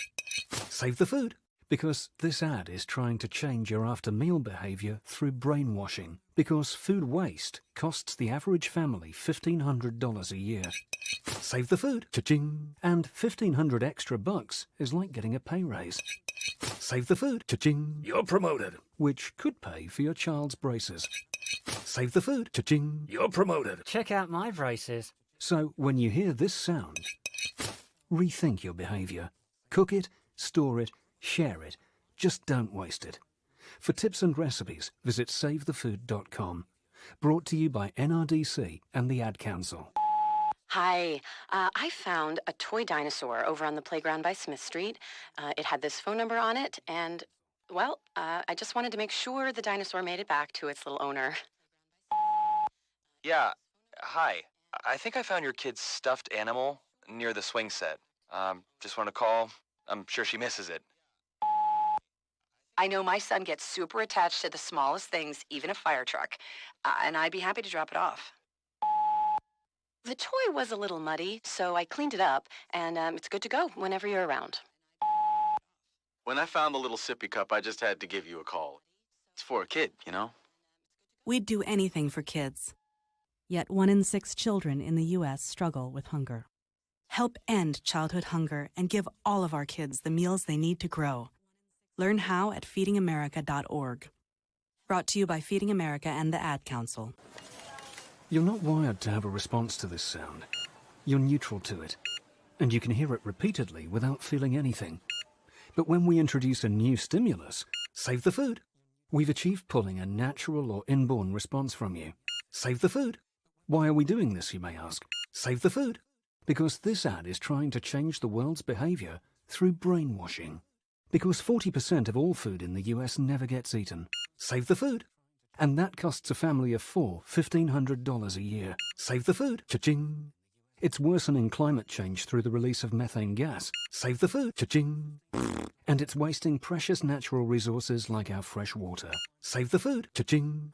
S7: Save the food. Because this ad is trying to change your after-meal behavior through brainwashing. Because food waste costs the average family $1,500 a year. Save the food. Cha-ching. And $1,500 extra bucks is like getting a pay raise. Save the food. Cha-ching. You're promoted. Which could pay for your child's braces. Save the food. Cha-ching. You're promoted.
S8: Check out my braces.
S7: So when you hear this sound, rethink your behavior. Cook it, store it, share it. Just don't waste it. For tips and recipes, visit SaveTheFood.com. Brought to you by NRDC and the Ad Council.
S9: Hi, I found a toy dinosaur over on the playground by Smith Street. It had this phone number on it, and, well, I just wanted to make sure the dinosaur made it back to its little owner.
S10: Yeah, hi. I think I found your kid's stuffed animal near the swing set. Just want to call. I'm sure she misses it.
S9: I know my son gets super attached to the smallest things, even a fire truck, and I'd be happy to drop it off. The toy was a little muddy, so I cleaned it up, and it's good to go whenever you're around.
S10: When I found the little sippy cup, I just had to give you a call. It's for a kid, you know?
S11: We'd do anything for kids. Yet 1 in 6 children in the U.S. struggle with hunger. Help end childhood hunger and give all of our kids the meals they need to grow. Learn how at feedingamerica.org. Brought to you by Feeding America and the Ad Council.
S7: You're not wired to have a response to this sound. You're neutral to it. And you can hear it repeatedly without feeling anything. But when we introduce a new stimulus, save the food, we've achieved pulling a natural or inborn response from you. Save the food. Why are we doing this, you may ask? Save the food. Because this ad is trying to change the world's behavior through brainwashing. Because 40% of all food in the US never gets eaten. Save the food. And that costs a family of 4 $1,500 a year. Save the food. Cha-ching. It's worsening climate change through the release of methane gas. Save the food. Cha-ching. And it's wasting precious natural resources like our fresh water. Save the food. Cha-ching.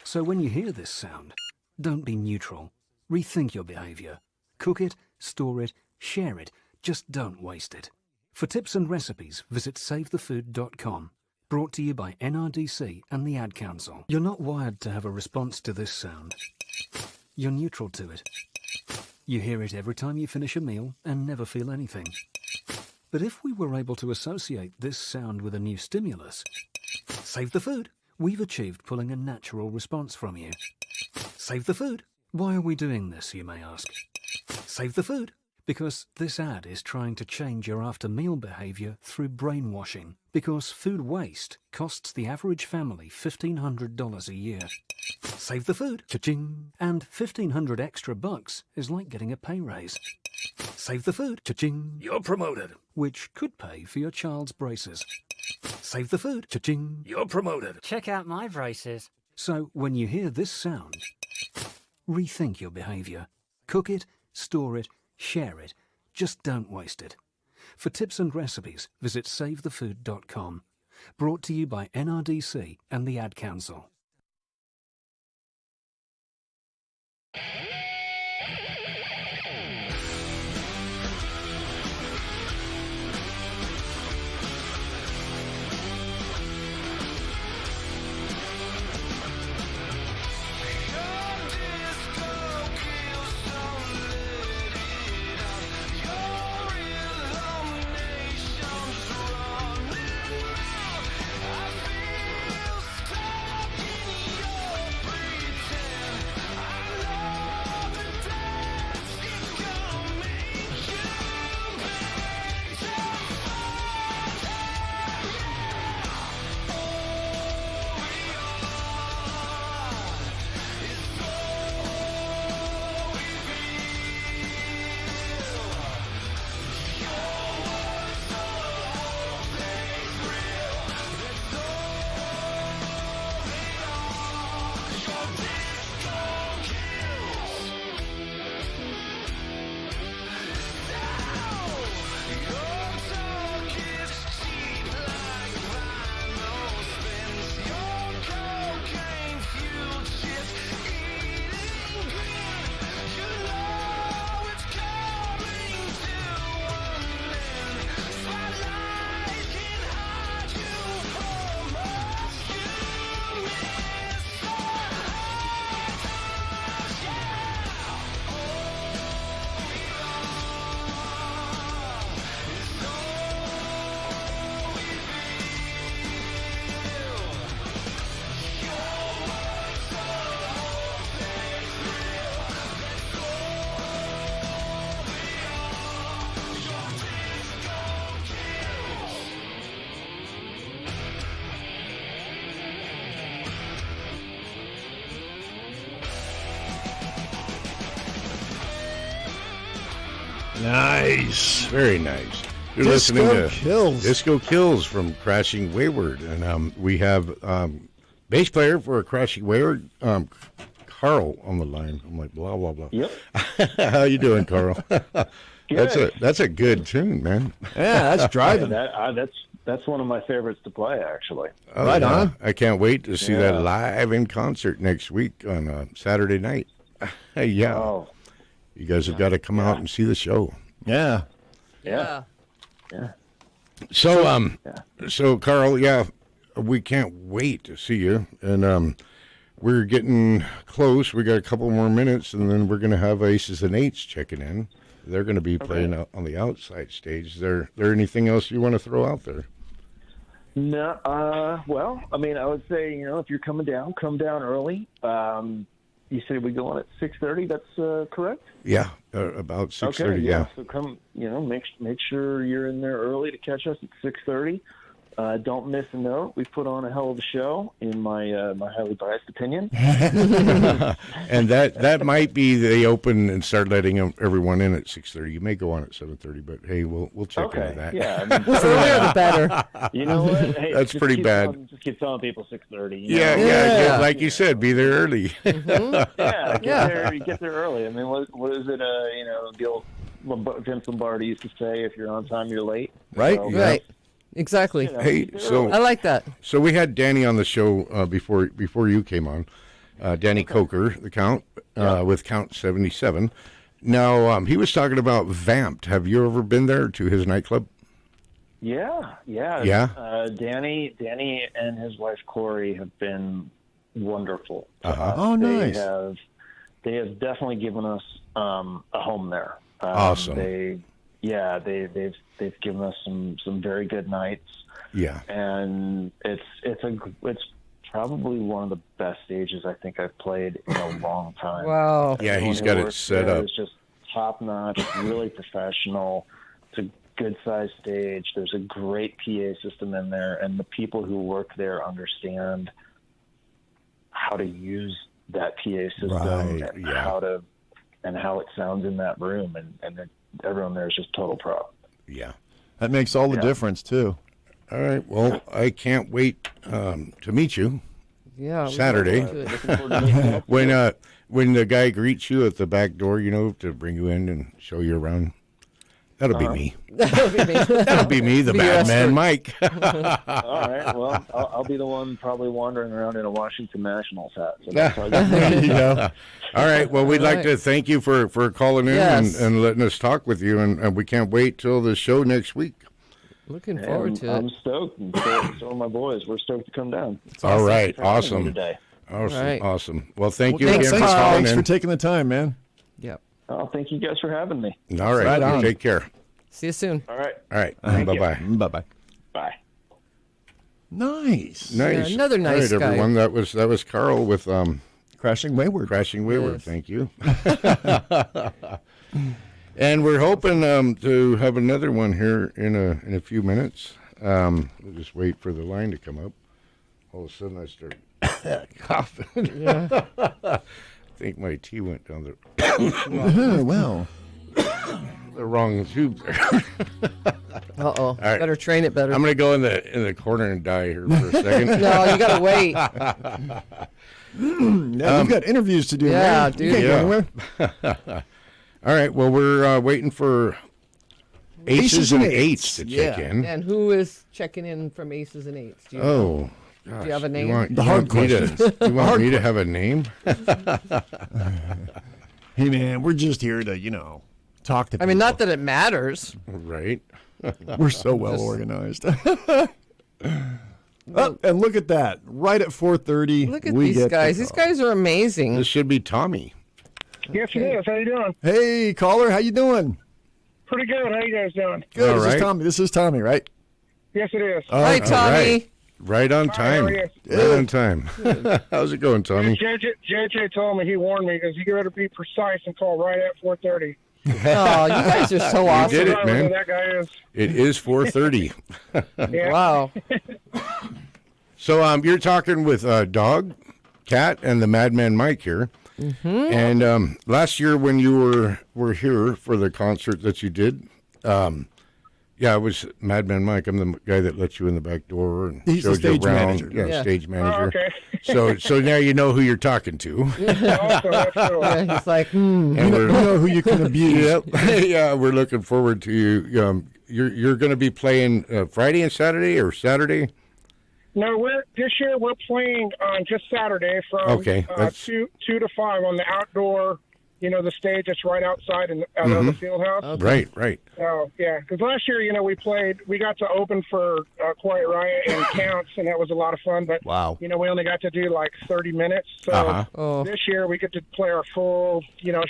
S7: So when you hear this sound, don't be neutral. Rethink your behavior. Cook it, store it, share it. Just don't waste it. For tips and recipes, visit SaveTheFood.com. Brought to you by NRDC and the Ad Council. You're not wired to have a response to this sound. You're neutral to it. You hear it every time you finish a meal and never feel anything. But if we were able to associate this sound with a new stimulus, save the food, we've achieved pulling a natural response from you. Save the food. Why are we doing this, you may ask? Save the food. Because this ad is trying to change your after-meal behavior through brainwashing. Because food waste costs the average family $1,500 a year. Save the food. Cha-ching. And $1,500 extra bucks is like getting a pay raise. Save the food. Cha-ching. You're promoted. Which could pay for your child's braces. Save the food. Cha-ching. You're promoted.
S8: Check out my braces.
S7: So when you hear this sound, rethink your behavior. Cook it, store it, share it. Just don't waste it. For tips and recipes, visit SaveTheFood.com. Brought to you by NRDC and the Ad Council.
S3: Nice.
S4: Very nice. You're
S3: Disco
S4: listening to
S3: Kills.
S4: Disco Kills from Crashing Wayward. And we have bass player for Crashing Wayward, Carl, on the line. I'm like, blah, blah, blah.
S2: Yep.
S4: How you doing, Carl? That's a good tune, man.
S3: Yeah, that's driving.
S2: That's one of my favorites to play, actually.
S4: Oh,
S3: right
S4: yeah.
S3: on.
S4: I can't wait to see that live in concert next week on Saturday night. Yeah.
S2: Oh.
S4: You guys have got to come out and see the show.
S3: Yeah.
S2: Yeah.
S4: So, so Carl, we can't wait to see you. And we're getting close. We got a couple more minutes, and then we're going to have Aces and Eights checking in. They're going to be playing out on the outside stage. Is there anything else you want to throw out there?
S2: No, well, I mean, I would say, if you're come down early. You said we go on at 6:30. That's correct.
S4: Yeah, about 6:30.
S2: Okay,
S4: yeah.
S2: So come, make sure you're in there early to catch us at 6:30. Don't miss a note. We put on a hell of a show, in my my highly biased opinion.
S4: And that might be they open and start letting everyone in at 6:30. You may go on at 7:30, but hey, we'll check into that.
S2: Yeah, I mean,
S5: earlier the better.
S2: You know what? Hey,
S4: that's pretty bad.
S2: Just keep telling people 6:30.
S4: Yeah. Like you said, be there early.
S2: Get there early. I mean, what is it? The old Vince Lombardi used to say, "If you're on time, you're late."
S3: Right.
S2: So,
S5: Right. Exactly.
S4: Hey, so
S5: I like that.
S4: So we had Danny on the show before you came on. Danny Koker, the Count, with Count 77. Now he was talking about Vamped. Have you ever been there to his nightclub?
S2: Yeah. Danny and his wife Corey have been wonderful.
S3: Oh, nice.
S2: They have definitely given us a home there.
S4: Awesome.
S2: They've given us some very good nights.
S4: Yeah.
S2: And it's probably one of the best stages I think I've played in a long time.
S5: Wow.
S4: Yeah, he's got it set up.
S2: It's just top notch, really professional. It's a good sized stage. There's a great PA system in there, and the people who work there understand how to use that PA system and how it sounds in that room, and everyone there is just total pro.
S4: Yeah.
S3: That makes all the difference, too.
S4: All right. Well, I can't wait to meet you.
S5: Yeah.
S4: Saturday. When the guy greets you at the back door, to bring you in and show you around. That'll be me.
S5: That'll be me.
S4: That'll be me, the bad man, Mike.
S2: All right. Well, I'll be the one probably wandering around in a Washington Nationals hat. So that's all
S3: There you go.
S4: All right. Well, we'd like to thank you for calling in and letting us talk with you, and we can't wait till the show next week.
S5: Looking forward to it.
S2: I'm stoked, and so are my boys. We're stoked to come down.
S4: All right. Awesome.
S2: Today.
S4: Awesome. Well, thank you again for
S3: thanks,
S4: calling in.
S3: Thanks for taking the time, man.
S5: Yep.
S2: Oh, thank you guys for having me.
S4: All right.
S3: Right on.
S4: Take care.
S5: See you soon.
S2: All right.
S4: All right.
S2: Thank you.
S4: Bye-bye.
S3: Bye-bye.
S2: Bye.
S3: Nice.
S5: Yeah, another nice
S4: All right,
S5: guy.
S4: everyone. That was Carl with
S3: Crashing Wayward.
S4: Crashing Wayward.
S5: Yes.
S4: Thank you. And we're hoping to have another one here in a few minutes. We'll just wait for the line to come up. All of a sudden, I start coughing.
S5: Yeah.
S4: I think my tea went down the
S3: Well,
S4: the wrong tube there.
S5: Uh-oh.
S4: right.
S5: Better train it better.
S4: I'm gonna go in the corner and die here for a second.
S5: No, you gotta wait.
S3: yeah, we've got interviews to do.
S5: Yeah,
S3: man.
S5: dude.
S3: You can't go anywhere.
S4: All right. Well, we're waiting for Aces and Eights to check in.
S5: And who is checking in from Aces and Eights? Do you
S4: Oh.
S5: know? Do you have a name?
S4: You want me to have a name?
S3: Hey, man, we're just here to, talk to people.
S5: I mean, not that it matters.
S4: Right.
S3: We're so well organized. Oh, and look at that. Right at 4:30.
S5: Look at these guys. These guys are amazing.
S4: This should be Tommy.
S6: Yes, it is. How you doing?
S3: Hey, caller. How you doing?
S6: Pretty good. How you guys doing?
S3: Good.
S4: All
S3: This is
S4: right.
S3: Tommy. This is Tommy, right?
S6: Yes, it is.
S5: Hi, Tommy.
S4: All right. Right on time.
S6: how are you?
S4: Right on time. How's it going, Tommy?
S6: JJ told me, he warned me, because you got to be precise and call right at 4:30.
S5: Oh, you guys are so awesome.
S4: You did it, man.
S6: That guy is.
S4: It is 4:30.
S6: Yeah.
S5: Wow.
S4: So you're talking with Dog, Cat, and the Madman Mike here. And last year when you were here for the concert that you did, I was Madman Mike. I'm the guy that let you in the back door and
S3: He's the
S4: showed you
S3: stage
S4: around.
S3: manager.
S4: Yeah, stage manager.
S2: Oh, okay.
S4: So now you know who you're talking to.
S2: Awesome, that's cool.
S5: Yeah, he's like,
S4: And
S3: You know who you can abuse.
S4: Yep. Yeah, we're looking forward to you. You're going to be playing Friday and Saturday or Saturday?
S6: No, this year we're playing on just Saturday from 2 to 5 on the outdoor, the stage that's right outside in the field house.
S4: Okay. Right.
S6: So, yeah, because last year, we got to open for Quiet Riot and Counts, and that was a lot of fun. But,
S3: wow.
S6: We only got to do like 30 minutes. So this year we get to play our full,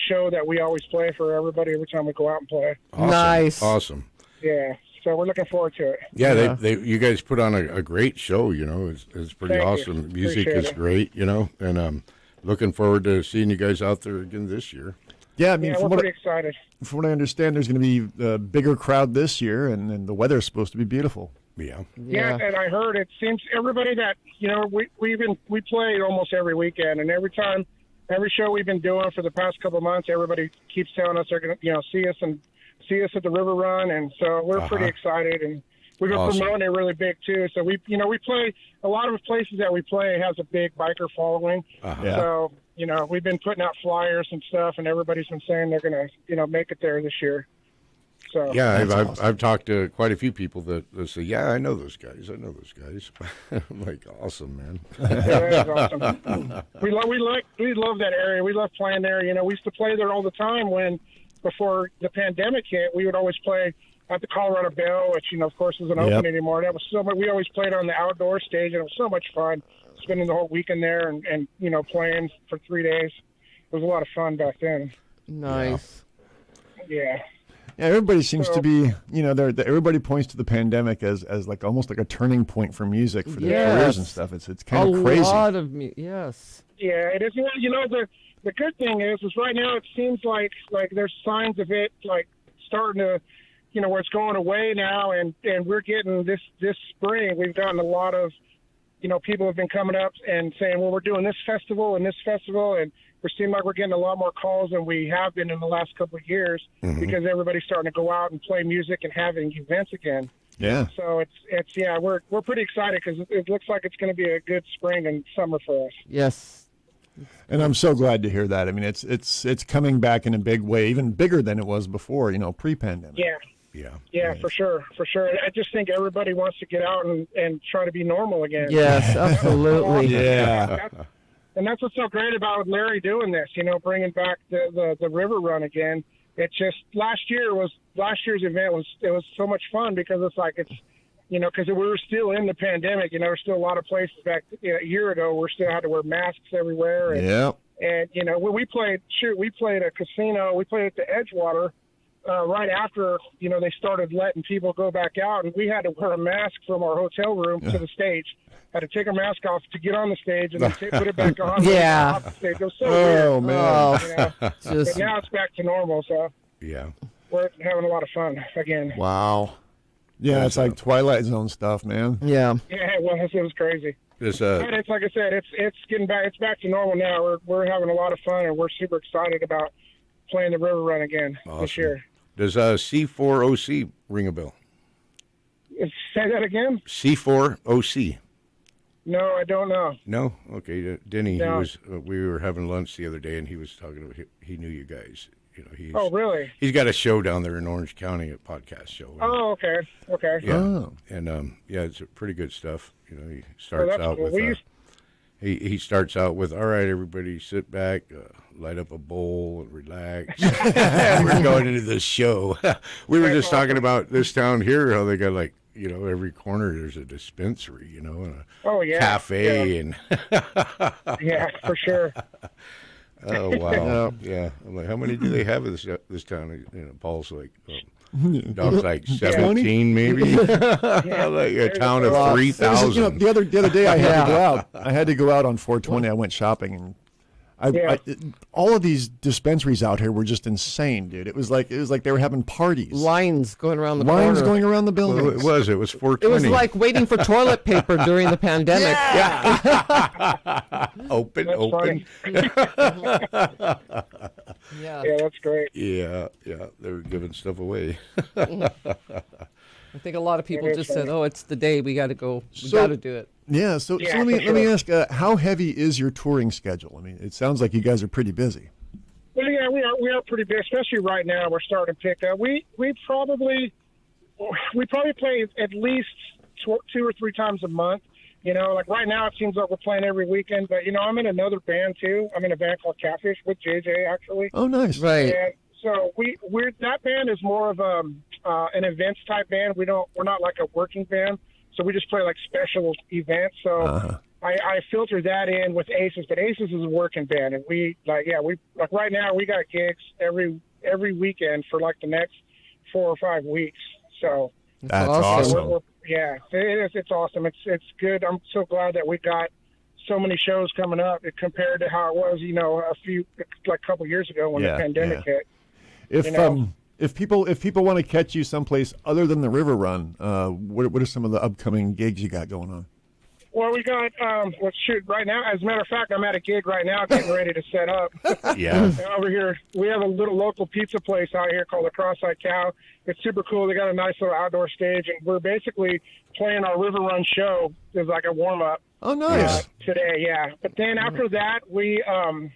S6: show that we always play for everybody every time we go out and play.
S4: Awesome.
S5: Nice.
S4: Awesome.
S6: Yeah, so we're looking forward to it.
S4: Yeah, you guys put on a great show, It's pretty
S6: Thank
S4: awesome.
S6: you.
S4: The music
S6: Appreciate
S4: is
S6: it.
S4: great, and looking forward to seeing you guys out there again this year.
S3: Yeah, I mean,
S6: We're pretty excited.
S3: From what I understand, there's going to be a bigger crowd this year, and the weather's supposed to be beautiful.
S4: Yeah.
S6: Yeah, and I heard it seems everybody that we play almost every weekend, and every show we've been doing for the past couple of months, everybody keeps telling us they're going to see us at the River Run, and so we're pretty excited, and we've been promoting it really big too. So we play a lot of the places that we play has a big biker following. So we've been putting out flyers and stuff, and everybody's been saying they're going to make it there this year. So
S4: yeah, I've talked to quite a few people that say, yeah, I know those guys. I'm like, awesome, man.
S6: Yeah, that's awesome. We love that area. We love playing there. We used to play there all the time before the pandemic hit. We would always play at the Colorado Bell, which of course isn't open anymore. That was so much. We always played on the outdoor stage, and it was so much fun spending the whole weekend there and playing for 3 days. It was a lot of fun back then.
S5: Nice.
S6: Yeah.
S3: Yeah, everybody seems to be, everybody points to the pandemic as like almost like a turning point for music for their careers and stuff. It's kind of crazy.
S5: A lot of yes.
S6: Yeah, it is. The good thing is right now it seems like there's signs of it like starting to, where it's going away now, and we're getting this spring. We've gotten a lot of, people have been coming up and saying, well, we're doing this festival, and we seem like we're getting a lot more calls than we have been in the last couple of years because everybody's starting to go out and play music and having events again.
S3: Yeah.
S6: So we're pretty excited because it looks like it's going to be a good spring and summer for us.
S5: Yes.
S3: And I'm so glad to hear that. I mean, it's coming back in a big way, even bigger than it was before, pre-pandemic.
S6: Yeah, for sure. I just think everybody wants to get out and try to be normal again.
S5: Yes, absolutely.
S3: Yeah.
S6: And that's what's so great about Larry doing this, bringing back the River Run again. It's just last year's event was so much fun because because we were still in the pandemic. There's still a lot of places back a year ago we still had to wear masks everywhere. And we played a casino. We played at the Edgewater right after they started letting people go back out, and we had to wear a mask from our hotel room to the stage. Had to take our mask off to get on the stage and then put it back on.
S5: Yeah.
S6: Off the stage. It was so weird.
S3: Oh man.
S6: But now it's back to normal. So we're having a lot of fun again.
S3: Wow. Yeah, it's like Twilight Zone stuff, man.
S5: Yeah.
S6: Yeah, it was crazy. But it's like I said, it's getting back. It's back to normal now. We're having a lot of fun, and we're super excited about playing the River Run again this year.
S4: Does C4OC ring a bell?
S6: Say that again.
S4: C4OC.
S6: No, I don't know.
S4: No, okay. Denny,
S6: No.
S4: he was. We were having lunch the other day, and he was talking about. He knew you guys.
S6: Oh, really?
S4: He's got a show down there in Orange County, a podcast show.
S6: Oh, okay.
S4: Yeah.
S3: Oh.
S4: And it's pretty good stuff. He starts out
S6: cool.
S4: with. He starts out with, all right, everybody sit back, light up a bowl, and relax. And we're going into the show. We were just talking about this town here, how they got every corner there's a dispensary, and a cafe. And
S6: yeah, for sure.
S4: Oh, wow. Yeah. I'm like, how many do they have in this town? Paul's like, Dog's like 17, maybe. Like a town of 3,000.
S3: The other day I had to go out. I had to go out on 420. I went shopping, and All of these dispensaries out here were just insane, dude. It was like they were having parties.
S5: Lines going around the
S3: Lines
S5: corner.
S3: going around the building.
S4: Well, it was 420.
S5: It was like waiting for toilet paper during the pandemic.
S4: Yeah. open.
S5: Yeah,
S6: that's great.
S4: Yeah, they were giving stuff away.
S5: I think a lot of people just said, "Oh, it's the day we got to go. We got to do it."
S3: Yeah. So let me ask, how heavy is your touring schedule? I mean, it sounds like you guys are pretty busy.
S6: Well, yeah, we are pretty busy, especially right now. We're starting to pick up. We probably play at least 2 or 3 times a month. You know, like right now it seems like we're playing every weekend. But, you know, I'm in another band, too. I'm in a band called Catfish with JJ, actually.
S3: Oh, nice.
S5: Right.
S6: And so that band is more of an events type band. We're not like a working band. So we just play like special events. So I filter that in with Aces, but Aces is a working band. And we right now we got gigs every weekend for like the next 4 or 5 weeks. So
S3: that's awesome.
S6: Yeah, it is. It's awesome. It's good. I'm so glad that we got so many shows coming up compared to how it was, you know, a couple years ago when the pandemic hit.
S3: If people want to catch you someplace other than the River Run, what are some of the upcoming gigs you got going on?
S6: Well, we got right now. As a matter of fact, I'm at a gig right now, getting ready to set up.
S4: Yeah.
S6: Over here, we have a little local pizza place out here called the Cross-Eyed Cow. It's super cool. They got a nice little outdoor stage, and we're basically playing our River Run show as like a warm up.
S3: Oh, nice.
S6: Today, yeah. But then after that, we on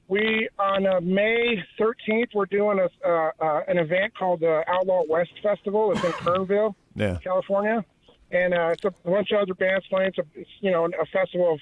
S6: May 13th, we're doing an event called the Outlaw West Festival. It's in Kernville, California. And it's a bunch of other bands playing. It's you know, a festival of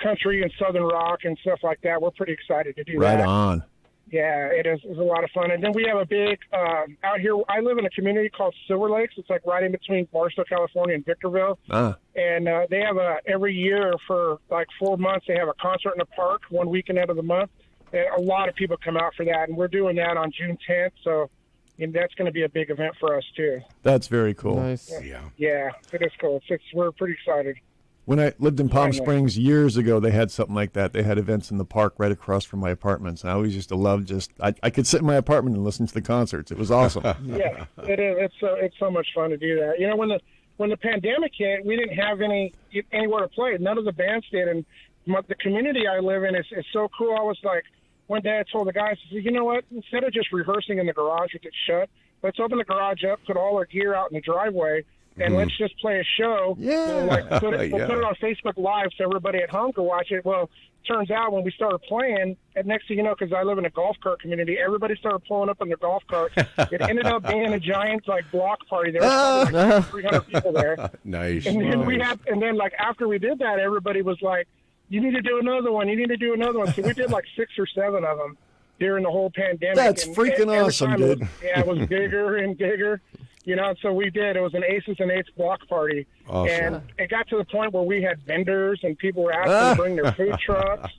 S6: country and southern rock and stuff like that. We're pretty excited to do that.
S3: Right on.
S6: Yeah, it is. It's a lot of fun. And then we have a big out here. I live in a community called Silver Lakes. It's like right in between Barstow, California, and Victorville. And they have every year for like 4 months. They have a concert in the park 1 weekend out of the month. And a lot of people come out for that, and we're doing that on June 10th. So. And that's going to be a big event for us, too.
S3: That's very cool.
S5: Nice.
S6: Yeah, it is cool. We're pretty excited.
S3: When I lived in Palm Springs years ago, they had something like that. They had events in the park right across from my apartments. And I always used to love I could sit in my apartment and listen to the concerts. It was awesome.
S6: Yeah, it is. It's so much fun to do that. You know, when the pandemic hit, we didn't have anywhere to play. None of the bands did. And the community I live in is so cool. I was like, one day I told the guys, I said, you know what, instead of just rehearsing in the garage with it shut, let's open the garage up, put all our gear out in the driveway, and let's just play a show.
S3: Yeah.
S6: We'll put it on Facebook Live so everybody at home can watch it. Well, turns out when we started playing, and next thing you know, because I live in a golf cart community, everybody started pulling up in their golf carts. It ended up being a giant block party. There was like 300 people there.
S4: Nice.
S6: And then after we did that, everybody was like, you need to do another one. You need to do another one. So we did like 6 or 7 of them during the whole pandemic.
S3: That's freaking awesome, dude.
S6: It was bigger and bigger. You know, so we did. It was an Aces and Eights block party.
S4: Awesome.
S6: And it got to the point where we had vendors and people were asking to bring their food trucks.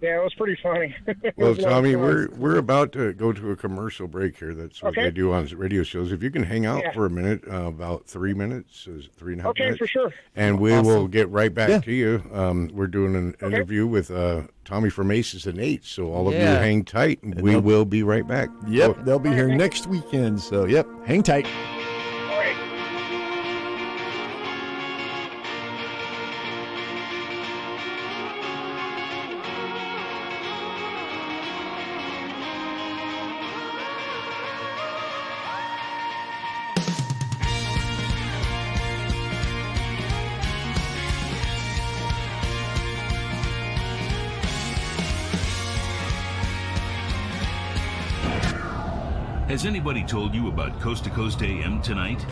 S6: Yeah, it was pretty funny.
S4: Well, Tommy, we're about to go to a commercial break here. That's what I do on radio shows. If you can hang out for a minute, about 3 minutes, 3.5 minutes.
S6: Okay, for sure.
S4: And we will get right back to you. We're doing an interview with Tommy from Aces and Eights. So all of you hang tight, and we will be right back.
S3: Yep, they'll be here next weekend. So, hang tight.
S12: Has anybody told you about Coast to Coast AM tonight?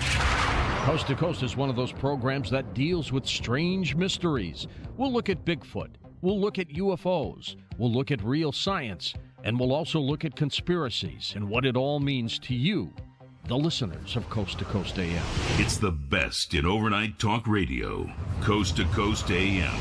S13: Coast to Coast is one of those programs that deals with strange mysteries. We'll look at Bigfoot. We'll look at UFOs. We'll look at real science. And we'll also look at conspiracies and what it all means to you, the listeners of Coast to Coast AM.
S12: It's the best in overnight talk radio. Coast to Coast AM.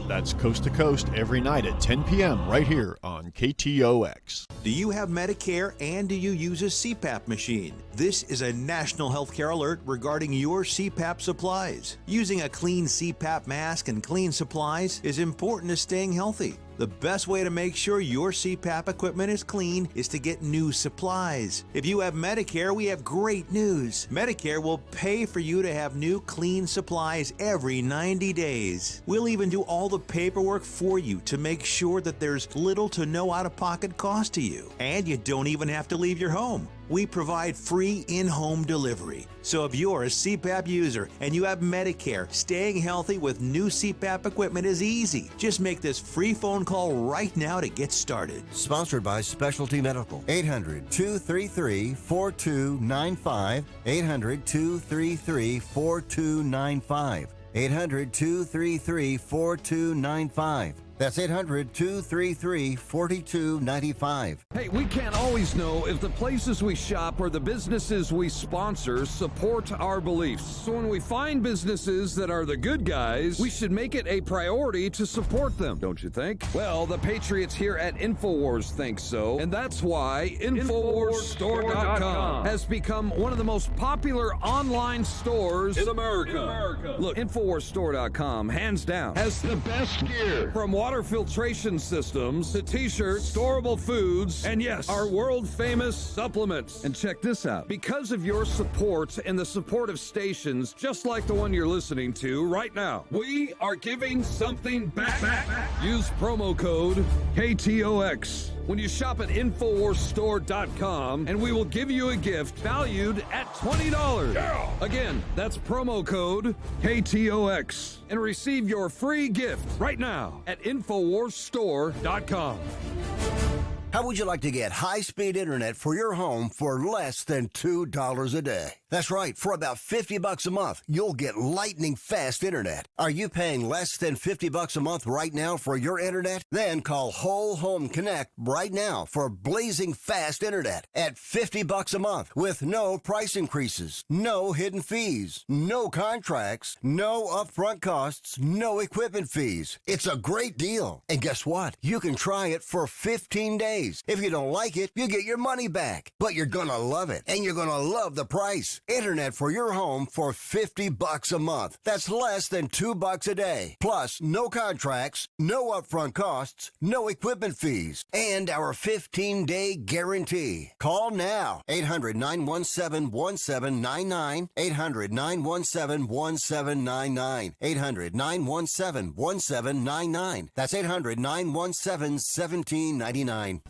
S3: That's Coast to Coast every night at 10 p.m. right here on KTOX.
S14: Do you have Medicare and do you use a CPAP machine? This is a national healthcare alert regarding your CPAP supplies. Using a clean CPAP mask and clean supplies is important to staying healthy. The best way to make sure your CPAP equipment is clean is to get new supplies. If you have Medicare, we have great news. Medicare will pay for you to have new clean supplies every 90 days. We'll even do all the paperwork for you to make sure that there's little to no out-of-pocket cost to you. And you don't even have to leave your home. We provide free in-home delivery. So if you're a CPAP user and you have Medicare, staying healthy with new CPAP equipment is easy. Just make this free phone call right now to get started.
S15: Sponsored by Specialty Medical. 800-233-4295. 800-233-4295. 800-233-4295. That's 800-233-4295.
S18: Hey, we can't always know if the places we shop or the businesses we sponsor support our beliefs. So when we find businesses that are the good guys, we should make it a priority to support them, don't you think? Well, the patriots here at InfoWars think so, and that's why InfoWarsStore.com has become one of the most popular online stores in America. Look, InfoWarsStore.com, hands down, has the best gear. From water filtration systems to t-shirts, storable foods, and yes, our world-famous supplements. And check this out. Because of your support and the support of stations just like the one you're listening to right now, we are giving something back. Use promo code KTOX when you shop at InfoWarsStore.com, and we will give you a gift valued at $20. Yeah. Again, that's promo code KTOX, and receive your free gift right now at InfoWarsStore.com.
S15: How would you like to get high-speed internet for your home for less than $2 a day? That's right. For about $50 a month, you'll get lightning-fast internet. Are you paying less than $50 a month right now for your internet? Then call Whole Home Connect right now for blazing fast internet at $50 a month with no price increases, no hidden fees, no contracts, no upfront costs, no equipment fees. It's a great deal. And guess what? You can try it for 15 days. If you don't like it, you get your money back. But you're gonna love it, and you're gonna love the price. Internet for your home for $50 a month. That's less than $2 a day. Plus, no contracts, no upfront costs, no equipment fees, and our 15-day guarantee. Call now. 800-917-1799. 800-917-1799. 800-917-1799. That's 800-917-1799.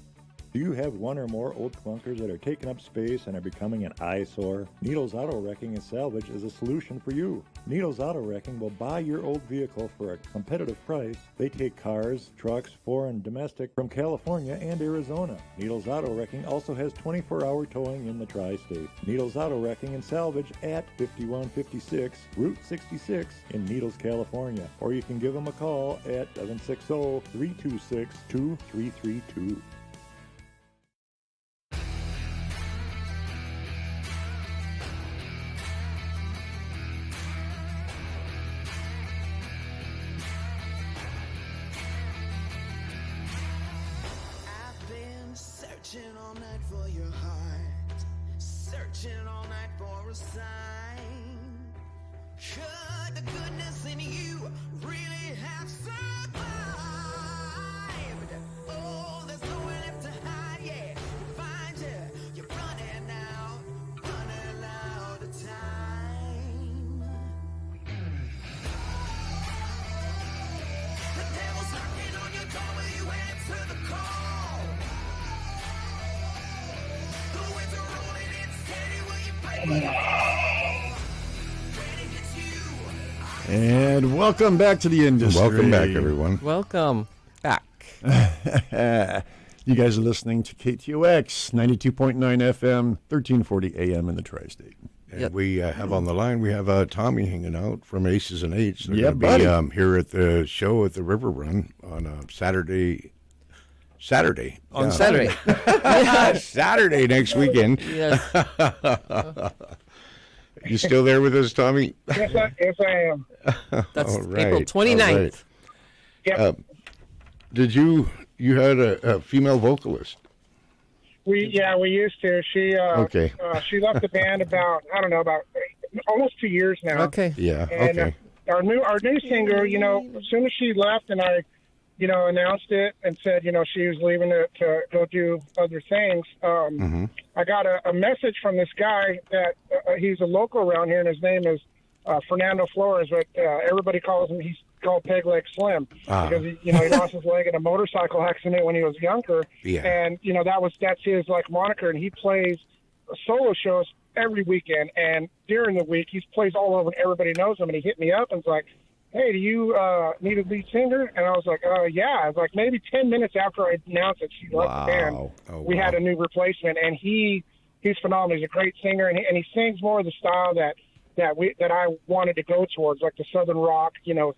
S16: Do you have one or more old clunkers that are taking up space and are becoming an eyesore? Needles Auto Wrecking and Salvage is a solution for you. Needles Auto Wrecking will buy your old vehicle for a competitive price. They take cars, trucks, foreign, domestic from California and Arizona. Needles Auto Wrecking also has 24-hour towing in the tri-state. Needles Auto Wrecking and Salvage at 5156 Route 66 in Needles, California. Or you can give them a call at 760-326-2332.
S20: Searching all night for your heart, searching all night for a sign. Could the goodness in you really have survived? Oh, there's nowhere left to hide, yeah. Find you, you're running out of time. The devil's knocking on your door, will you answer the call?
S3: And welcome back to the industry.
S4: Welcome back, everyone.
S5: Welcome back.
S3: You guys are listening to KTOX 92.9 FM, 1340 AM in the tri-state.
S4: And we have on the line, we have Tommy hanging out from Aces and Eights. They're
S3: Yeah,
S4: going to be here at the show at the River Run on Saturday.
S5: On Saturday.
S4: Saturday next weekend.
S5: Yes.
S4: You still there with us, Tommy?
S6: Yes, I am.
S5: That's
S4: All right.
S5: April 29th.
S4: All right.
S6: Yep.
S4: Did you had a female vocalist?
S6: We used to. She
S4: Okay.
S6: She left the band about almost 2 years now.
S5: Okay.
S4: Yeah.
S6: And
S4: Okay.
S6: Our new singer, as soon as she left and I, announced it and said, she was leaving to go do other things. I got a message from this guy that he's a local around here, and his name is Fernando Flores, but everybody calls him. He's called Peg Leg Slim because he lost his leg in a motorcycle accident when he was younger.
S4: Yeah.
S6: And that's his moniker, and he plays solo shows every weekend, and during the week he plays all over and everybody knows him. And he hit me up and was like, hey, do you need a lead singer? And I was like, yeah. I was like, maybe 10 minutes after I announced that she left the band, we had a new replacement, and he's phenomenal. He's a great singer, and he sings more of the style that I wanted to go towards, like the Southern rock,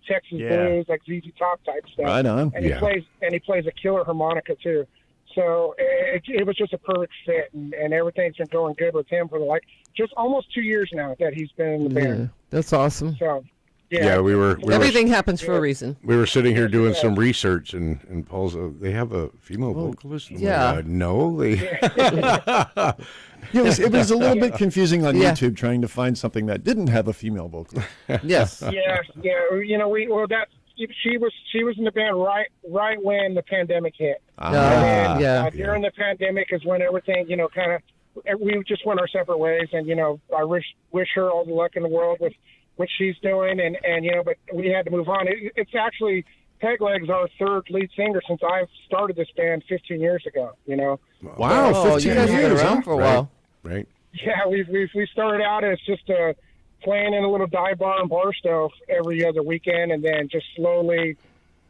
S6: Texas blues, like ZZ Top type stuff.
S3: Right on.
S6: And he plays a killer harmonica too. So it was just a perfect fit, and everything's been going good with him for just almost 2 years now that he's been in the band.
S5: That's awesome.
S6: So
S4: Yeah, we were
S5: everything happens for a reason.
S4: We were sitting here doing some research, and Paul's. They have a female vocalist.
S5: Yeah.
S4: No, they.
S3: It was a little bit confusing on YouTube trying to find something that didn't have a female vocalist.
S5: Yes.
S6: Yeah. She was in the band right when the pandemic hit. During the pandemic is when everything kind of we just went our separate ways, and I wish her all the luck in the world with what she's doing, and but we had to move on. It's actually Peg Leg's our third lead singer since I've started this band 15 years ago.
S3: Wow, 15
S5: you guys have been
S3: years,
S5: around for a while.
S4: Right.
S6: Yeah, we started out as just playing in a little dive bar in Barstow every other weekend, and then just slowly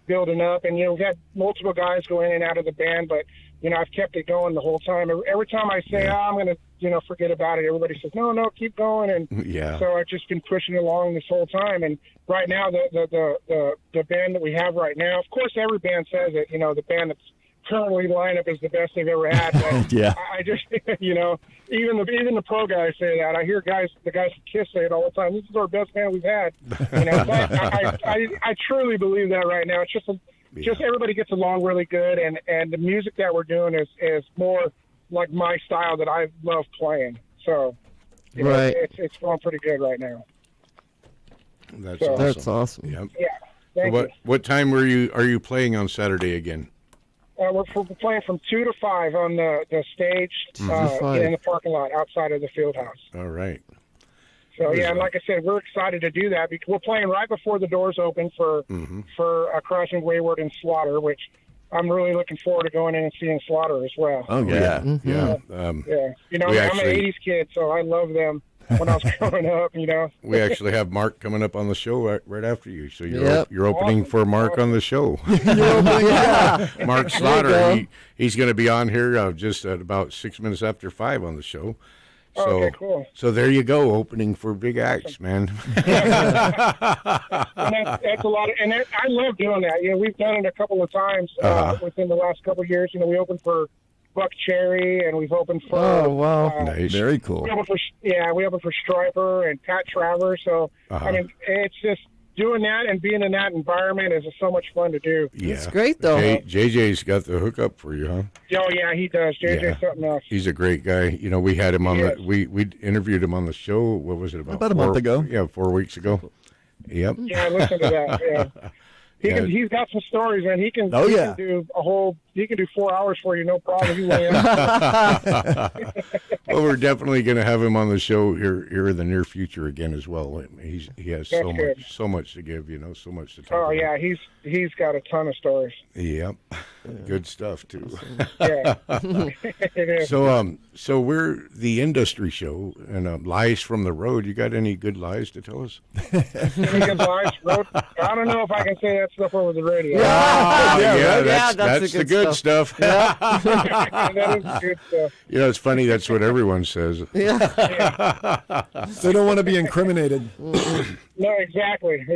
S6: building up. And we've had multiple guys go in and out of the band, but I've kept it going the whole time. Every time I say, I'm going to, forget about it, everybody says, no, keep going. And so I've just been pushing it along this whole time. And right now, the band that we have right now, of course, every band says it, the band that's currently in the lineup is the best they've ever had. But I just, even the pro guys say that. I hear the guys from Kiss say it all the time. This is our best band we've had. I truly believe that right now. It's just everybody gets along really good, and the music that we're doing is more like my style that I love playing. So, it's going pretty good right now.
S4: That's awesome.
S5: That's awesome.
S4: Yep.
S6: Yeah. Thank you.
S4: What time are you playing on Saturday again?
S6: We're playing from 2 to 5 on the stage in the parking lot outside of the field house.
S4: All right.
S6: So and like I said, we're excited to do that because we're playing right before the doors open for Crossing Wayward and Slaughter, which I'm really looking forward to going in and seeing Slaughter as well.
S3: Oh yeah,
S4: yeah.
S6: I'm an 80's kid, so I love them when I was growing up.
S4: We actually have Mark coming up on the show right after you, so you're opening for Mark on the show. Mark Slaughter, he's going to be on here just at about 6 minutes after 5 on the show. So,
S6: okay, cool.
S4: So there you go, opening for big acts, man.
S6: And that's a lot, and I love doing that. We've done it a couple of times within the last couple of years. We opened for Buck Cherry, and we've opened for
S4: nice,
S3: very cool.
S6: We opened for Stryper and Pat Travers. So I mean, it's just doing that and being in that environment is so much fun to do.
S4: Yeah,
S5: it's great though.
S4: JJ's got the hookup for you, huh?
S6: Oh yeah, he does. JJ's something else.
S4: He's a great guy. We had him on we interviewed him on the show. What was it about a
S3: month ago?
S4: Yeah, 4 weeks ago. Yep.
S6: Yeah, I listened to that. Yeah. He's got some stories, man. He can do 4 hours for you, no problem.
S4: Well, we're definitely going to have him on the show here in the near future again as well. He has so much to give, so much to talk about.
S6: Oh yeah, he's got a ton of stories.
S4: Yep. Good stuff too.
S6: Yeah. It is.
S4: So we're the industry show and lies from the road. You got any good lies to tell us?
S6: Any good lies? I don't know if I can say that stuff over the radio.
S4: That's the good stuff.
S6: Yeah. That is the good stuff.
S4: It's funny. That's what everyone says.
S3: They don't want to be incriminated.
S6: No, exactly.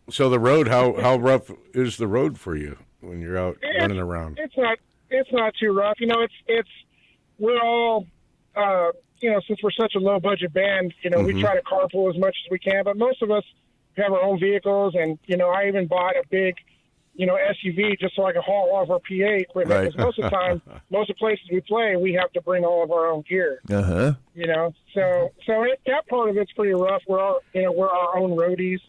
S4: So the road, how rough is the road for you when you're out running around?
S6: It's not too rough. We're all since we're such a low budget band, we try to carpool as much as we can, but most of us have our own vehicles, and I even bought a big SUV just so I can haul all of our PA equipment.
S4: Right.
S6: Because most of the time, most of the places we play, we have to bring all of our own gear.
S3: Uh-huh.
S6: So that part of it's pretty rough. We're our own roadies.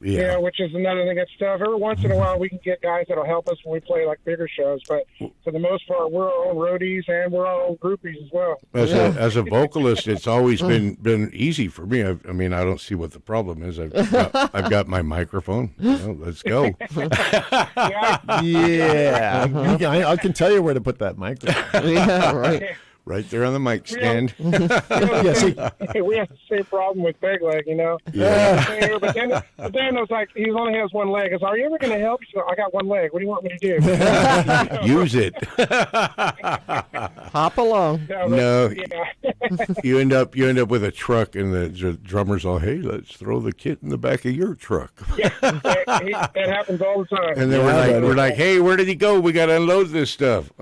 S4: Yeah.
S6: Which is another thing that's tough. Every once in a while, we can get guys that'll help us when we play like bigger shows, but for the most part, we're our own roadies and we're our own groupies as well.
S4: As a vocalist, it's always been easy for me. I mean, I don't see what the problem is. I've got my microphone. Let's go.
S3: Yeah. I can tell you where to put that microphone.
S5: Yeah, right.
S4: Right there on the mic stand.
S6: We have the same problem with Peg Leg,
S4: Yeah.
S6: But then it was like, he only has one leg. I was, are you ever going to help? He said, I got one leg. What do you want me to do?
S4: Use it.
S5: Hop along.
S4: No, you end up with a truck, and the drummer's all, "Hey, let's throw the kit in the back of your truck."
S6: That happens all the time.
S4: And then we're like, "Hey, where did he go? We got to unload this stuff."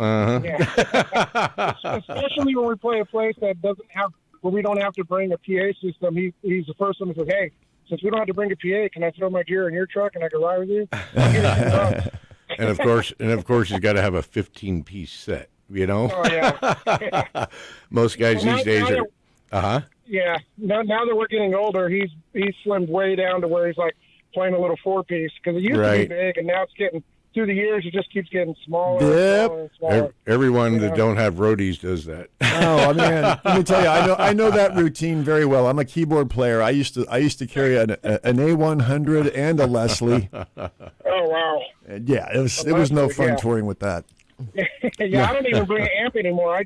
S6: Especially when we play a place that doesn't have, where we don't have to bring a PA system. He's the first one that says, "Hey, since we don't have to bring a PA, can I throw my gear in your truck and I can ride with you?"
S4: And of course, he's got to have a 15-piece set. Oh
S6: yeah.
S4: Most guys these days are.
S6: Yeah. Now that we're getting older, he's slimmed way down to where he's like playing a little 4-piece, because it used to be big, and now it's getting, through the years, it just keeps getting smaller.
S3: Yep.
S6: And smaller.
S4: Everyone that don't have roadies does that.
S3: Oh man, let me tell you, I know that routine very well. I'm a keyboard player. I used to carry an A100 and a Leslie.
S6: Oh wow.
S3: And yeah, it was no fun touring with that.
S6: Yeah, I don't even bring an amp anymore. I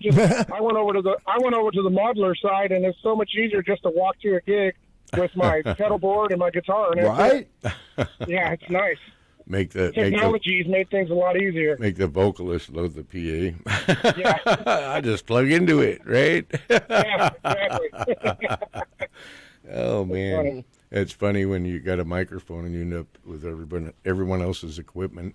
S6: went over to the modular side, and it's so much easier just to walk to a gig with my pedal board and my guitar. And
S3: right?
S6: Yeah, it's nice.
S4: Technology's
S6: made things a lot easier.
S4: Make the vocalist load the PA.
S6: Yeah.
S4: I just plug into it, right?
S6: Yeah, exactly.
S4: Oh man, it's funny when you got a microphone and you end up with everyone else's equipment.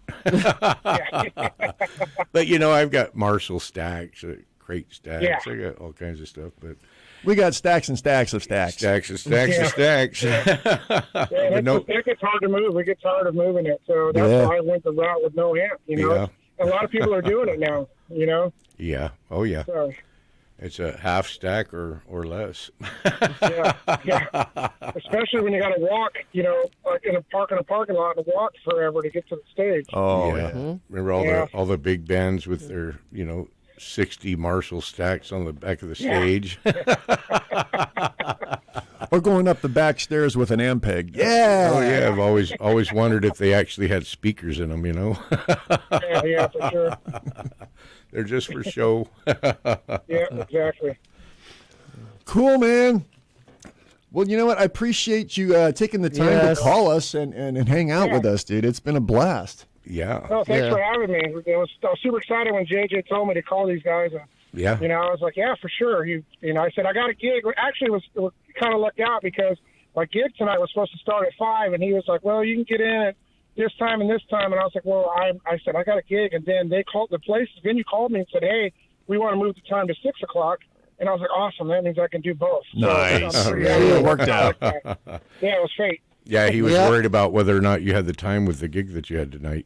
S4: But I've got Marshall stacks, crate stacks.
S6: Yeah.
S4: I got all kinds of stuff, but.
S3: We got stacks and stacks of stacks.
S4: Stacks and stacks and stacks.
S6: It gets hard to move. We get tired of moving it. So that's why I went the route with no amp. A lot of people are doing it now,
S4: Yeah. Oh, yeah.
S6: So,
S4: it's a half stack or less.
S6: Yeah. Especially when you got to walk, like in a parking lot and walk forever to get to the stage.
S3: Oh, yeah. Mm-hmm.
S4: Remember all the big bands with their, 60 Marshall stacks on the back of the stage.
S3: Or going up the back stairs with an Ampeg. Yeah.
S4: Oh yeah, I've always wondered if they actually had speakers in them.
S6: Yeah, for sure.
S4: They're just for show.
S6: Yeah, exactly.
S3: Cool, man. Well, you know what? I appreciate you taking the time to call us and hang out with us, dude. It's been a blast.
S4: Yeah.
S6: Oh, thanks for having me. I was super excited when JJ told me to call these guys.
S4: Yeah.
S6: I was like, yeah, for sure. I said, I got a gig. Actually, it was kind of lucked out because my gig tonight was supposed to start at 5, and he was like, well, you can get in at this time and this time. And I was like, well, I said, I got a gig. And then the venue called me and said, hey, we want to move the time to 6 o'clock. And I was like, awesome. That means I can do both.
S3: Nice.
S6: So
S3: it worked out.
S6: Yeah, it was fate.
S4: Yeah, he was worried about whether or not you had the time with the gig that you had tonight.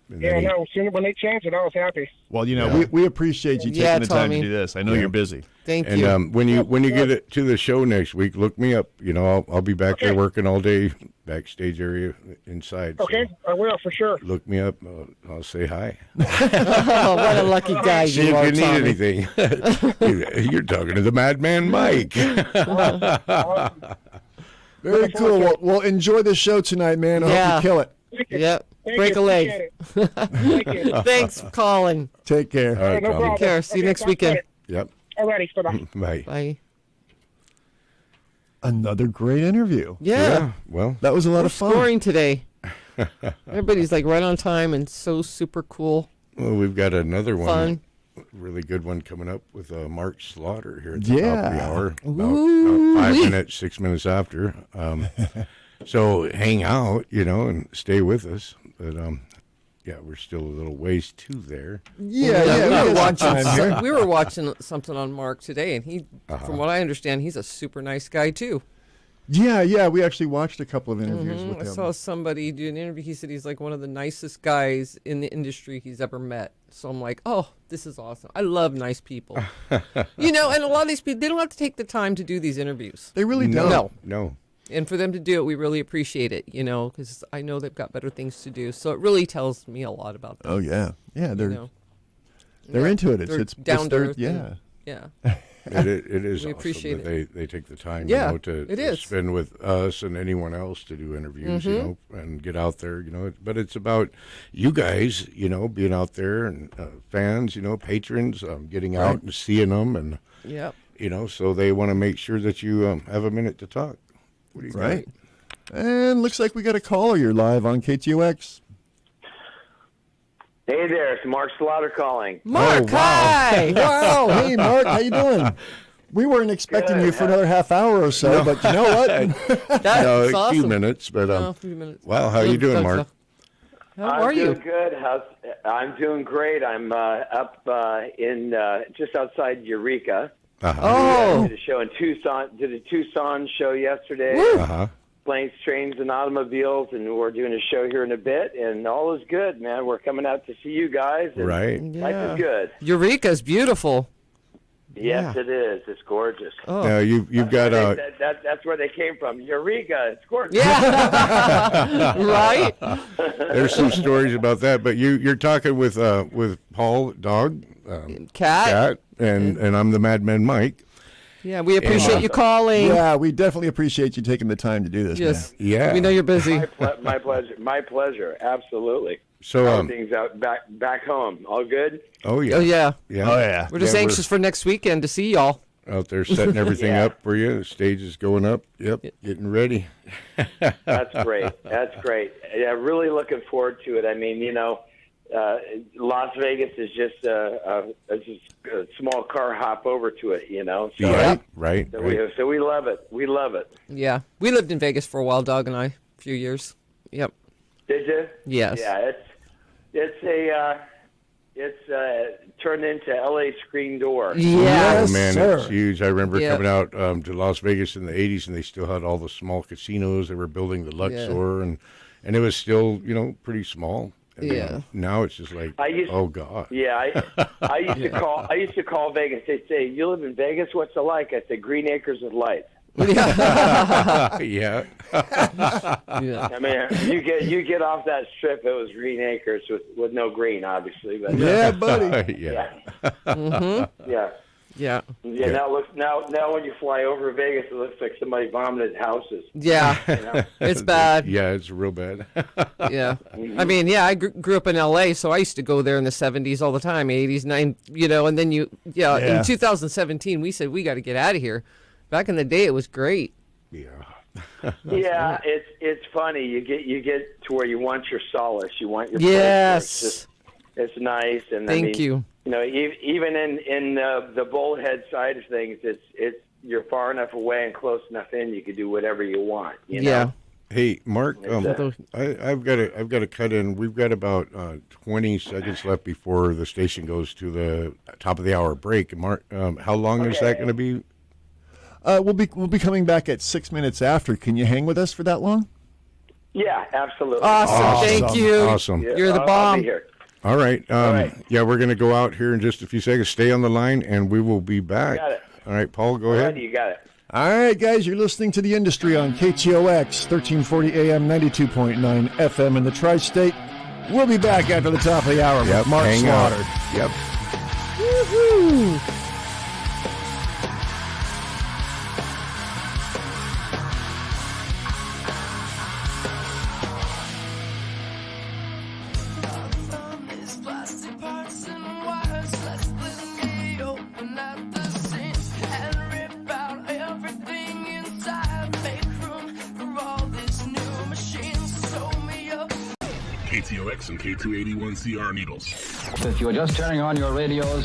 S6: When they changed it, I was happy.
S3: Well, we appreciate you taking the time to do this. I know you're busy.
S5: Thank you.
S4: And when you get it to the show next week, look me up. I'll be back there working all day, backstage area inside.
S6: Okay, so I will for sure.
S4: Look me up. I'll say hi.
S5: Oh, what a lucky guy
S4: See
S5: you
S4: if
S5: are,
S4: you need
S5: Tommy.
S4: anything. You're talking to the Madman Mike.
S3: Very cool. Well, enjoy the show tonight, man. I hope you kill it.
S5: Yep. Break a leg. Thanks for calling.
S3: Take care.
S4: All right,
S5: Take care. See you next weekend.
S4: Yep.
S6: All righty. Bye-bye.
S4: Bye.
S5: Bye.
S3: Another great interview.
S5: Yeah.
S4: Well,
S3: that was a lot of fun.
S5: Scoring today. Everybody's like right on time and so super cool.
S4: Well, we've got another one.
S5: Fun.
S4: Really good one coming up with Mark Slaughter here at the top of the hour. About 6 minutes after. So hang out, and stay with us. But we're still a little ways to there.
S5: We were watching something on Mark today, and he, from what I understand, he's a super nice guy too.
S3: Yeah. We actually watched a couple of interviews with
S5: I
S3: him.
S5: saw somebody do an interview. He said he's like one of the nicest guys in the industry he's ever met. So I'm like, oh, this is awesome. I love nice people. And a lot of these people, they don't have to take the time to do these interviews.
S3: They really don't.
S4: No.
S5: And for them to do it, we really appreciate it, because I know they've got better things to do. So it really tells me a lot about them.
S3: Oh, yeah. Yeah, they're into it.
S5: They're down to earth. Yeah.
S4: It is
S5: We
S4: awesome
S5: appreciate
S4: that they take the time
S5: to
S4: spend with us and anyone else to do interviews, and get out there, But it's about you guys, being out there and fans, patrons, getting out and seeing them, and so they want to make sure that you have a minute to talk. What do you got?
S3: And looks like we got a caller. You're live on KTOX.
S19: Hey there, it's Mark Slaughter calling.
S5: Mark, hi!
S3: Wow, hey Mark, how you doing? We weren't expecting you for another half hour or so, but you know what?
S5: That's
S4: a
S5: awesome.
S4: few minutes, but
S5: a few minutes.
S4: Wow, how you doing, Mark?
S5: How are you?
S19: I'm doing good. I'm doing great. I'm up in just outside Eureka.
S5: Oh,
S19: did a show in Tucson. Did a Tucson show yesterday. Planes, trains, and automobiles, and we're doing a show here in a bit, and all is good, man. We're coming out to see you guys. And life is good.
S5: Eureka's beautiful.
S19: Yes, it is. It's gorgeous.
S4: Oh. Now you've got
S19: that's where they came from. Eureka, it's gorgeous.
S5: Yeah, right.
S4: There's some stories about that, but you're talking with Paul, dog, Cat, and I'm the Madman Mike.
S5: Yeah, we appreciate you calling.
S3: Yeah, we definitely appreciate you taking the time to do this.
S5: Yes.
S3: Man.
S4: Yeah.
S5: We know you're busy.
S19: My pleasure. My pleasure. Absolutely.
S4: So
S19: everything's out back home. All good?
S4: Oh yeah.
S5: Oh yeah.
S4: Yeah.
S3: Oh yeah.
S5: We're just anxious for next weekend to see y'all.
S4: Out there setting everything up for you. The stage is going up. Yep. Getting ready.
S19: That's great. That's great. Yeah, really looking forward to it. I mean, Las Vegas is just a small car hop over to it, So,
S4: Right.
S19: So we love it. We love it.
S5: Yeah, we lived in Vegas for a while, Doug and I, a few years. Yep.
S19: Did you?
S5: Yes.
S19: Yeah, it's turned into LA screen door.
S5: Yes,
S4: oh, man,
S3: sir.
S4: It's huge. I remember coming out to Las Vegas in the 80s, and they still had all the small casinos. They were building the Luxor, and it was still, pretty small. And now it's just like, oh God.
S19: Yeah, I used to call Vegas. They'd say, "You live in Vegas? What's it like?" I said, "Green acres of light."
S4: Yeah.
S19: I mean, you get off that strip, it was green acres with no green, obviously. But
S3: yeah, buddy.
S4: Yeah.
S19: Yeah. Now when you fly over Vegas, it looks like somebody vomited houses.
S5: Yeah, it's bad.
S4: Yeah, it's real bad.
S5: Yeah, I mean, I grew up in L.A., so I used to go there in the 70s all the time, 80s, 90s, and then in 2017, we said, we got to get out of here. Back in the day, it was great.
S4: Yeah.
S19: Yeah, it's funny. You get to where you want your solace. You want your
S5: yes.
S19: It's nice, and
S5: thank you.
S19: Even in the bullhead side of things, it's you're far enough away and close enough in. You can do whatever you want. You know?
S4: Hey, Mark, I've got to cut in. We've got about 20 seconds left before the station goes to the top of the hour break. Mark, how long is that going to be?
S3: We'll be coming back at 6 minutes after. Can you hang with us for that long?
S19: Yeah, absolutely.
S5: Awesome. Thank you.
S4: Awesome.
S5: You're the bomb.
S19: I'll be here.
S4: All right. Yeah, we're going to go out here in just a few seconds. Stay on the line, and we will be back.
S19: Got it.
S4: All right, Paul, go ahead.
S19: You got it.
S3: All right, guys, you're listening to The Industry on KTOX, 1340 AM, 92.9 FM in the Tri-State. We'll be back after the top of the hour with Mark Slaughter.
S4: Yep.
S5: Woo-hoo.
S12: KTOX and K281CR Needles.
S21: If you are just turning on your radios,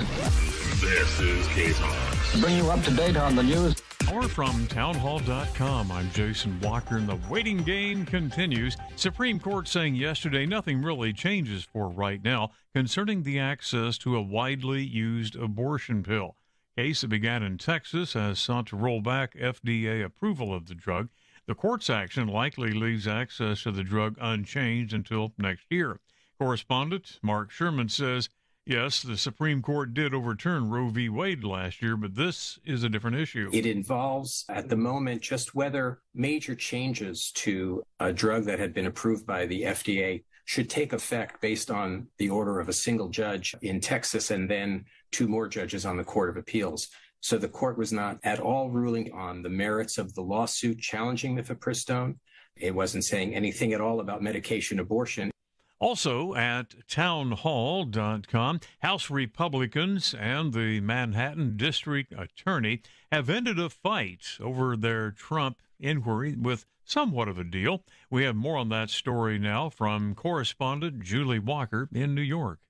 S12: this is KTOX.
S21: To bring you up to date on the news.
S22: Or from townhall.com, I'm Jason Walker, and the waiting game continues. Supreme Court saying yesterday nothing really changes for right now concerning the access to a widely used abortion pill. Case that began in Texas has sought to roll back FDA approval of the drug. The court's action likely leaves access to the drug unchanged until next year. Correspondent Mark Sherman says, yes, the Supreme Court did overturn Roe v. Wade last year, but this is a different issue.
S1: It involves, at the moment, just whether major changes to a drug that had been approved by the FDA should take effect based on the order of a single judge in Texas and then 2 more judges on the Court of Appeals. So the court was not at all ruling on the merits of the lawsuit challenging mifepristone. It wasn't saying anything at all about medication abortion.
S22: Also at townhall.com, House Republicans and the Manhattan District Attorney have ended a fight over their Trump inquiry with somewhat of a deal. We have more on that story now from correspondent Julie Walker in New York.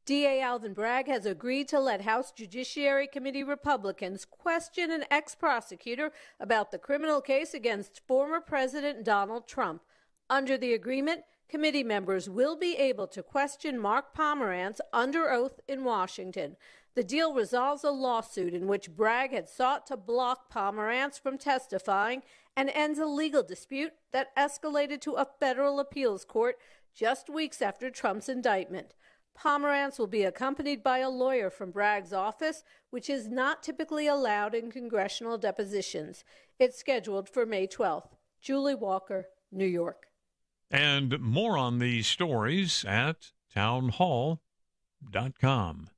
S17: DA Alvin Bragg has agreed to let House Judiciary Committee Republicans question an ex-prosecutor about the criminal case against former President Donald Trump. Under the agreement, committee members will be able to question Mark Pomerantz under oath in Washington. The deal resolves a lawsuit in which Bragg had sought to block Pomerantz from testifying and ends a legal dispute that escalated to a federal appeals court just weeks after Trump's indictment. Pomerantz will be accompanied by a lawyer from Bragg's office, which is not typically allowed in congressional depositions. It's scheduled for May 12th. Julie Walker, New York.
S22: And more on these stories at townhall.com.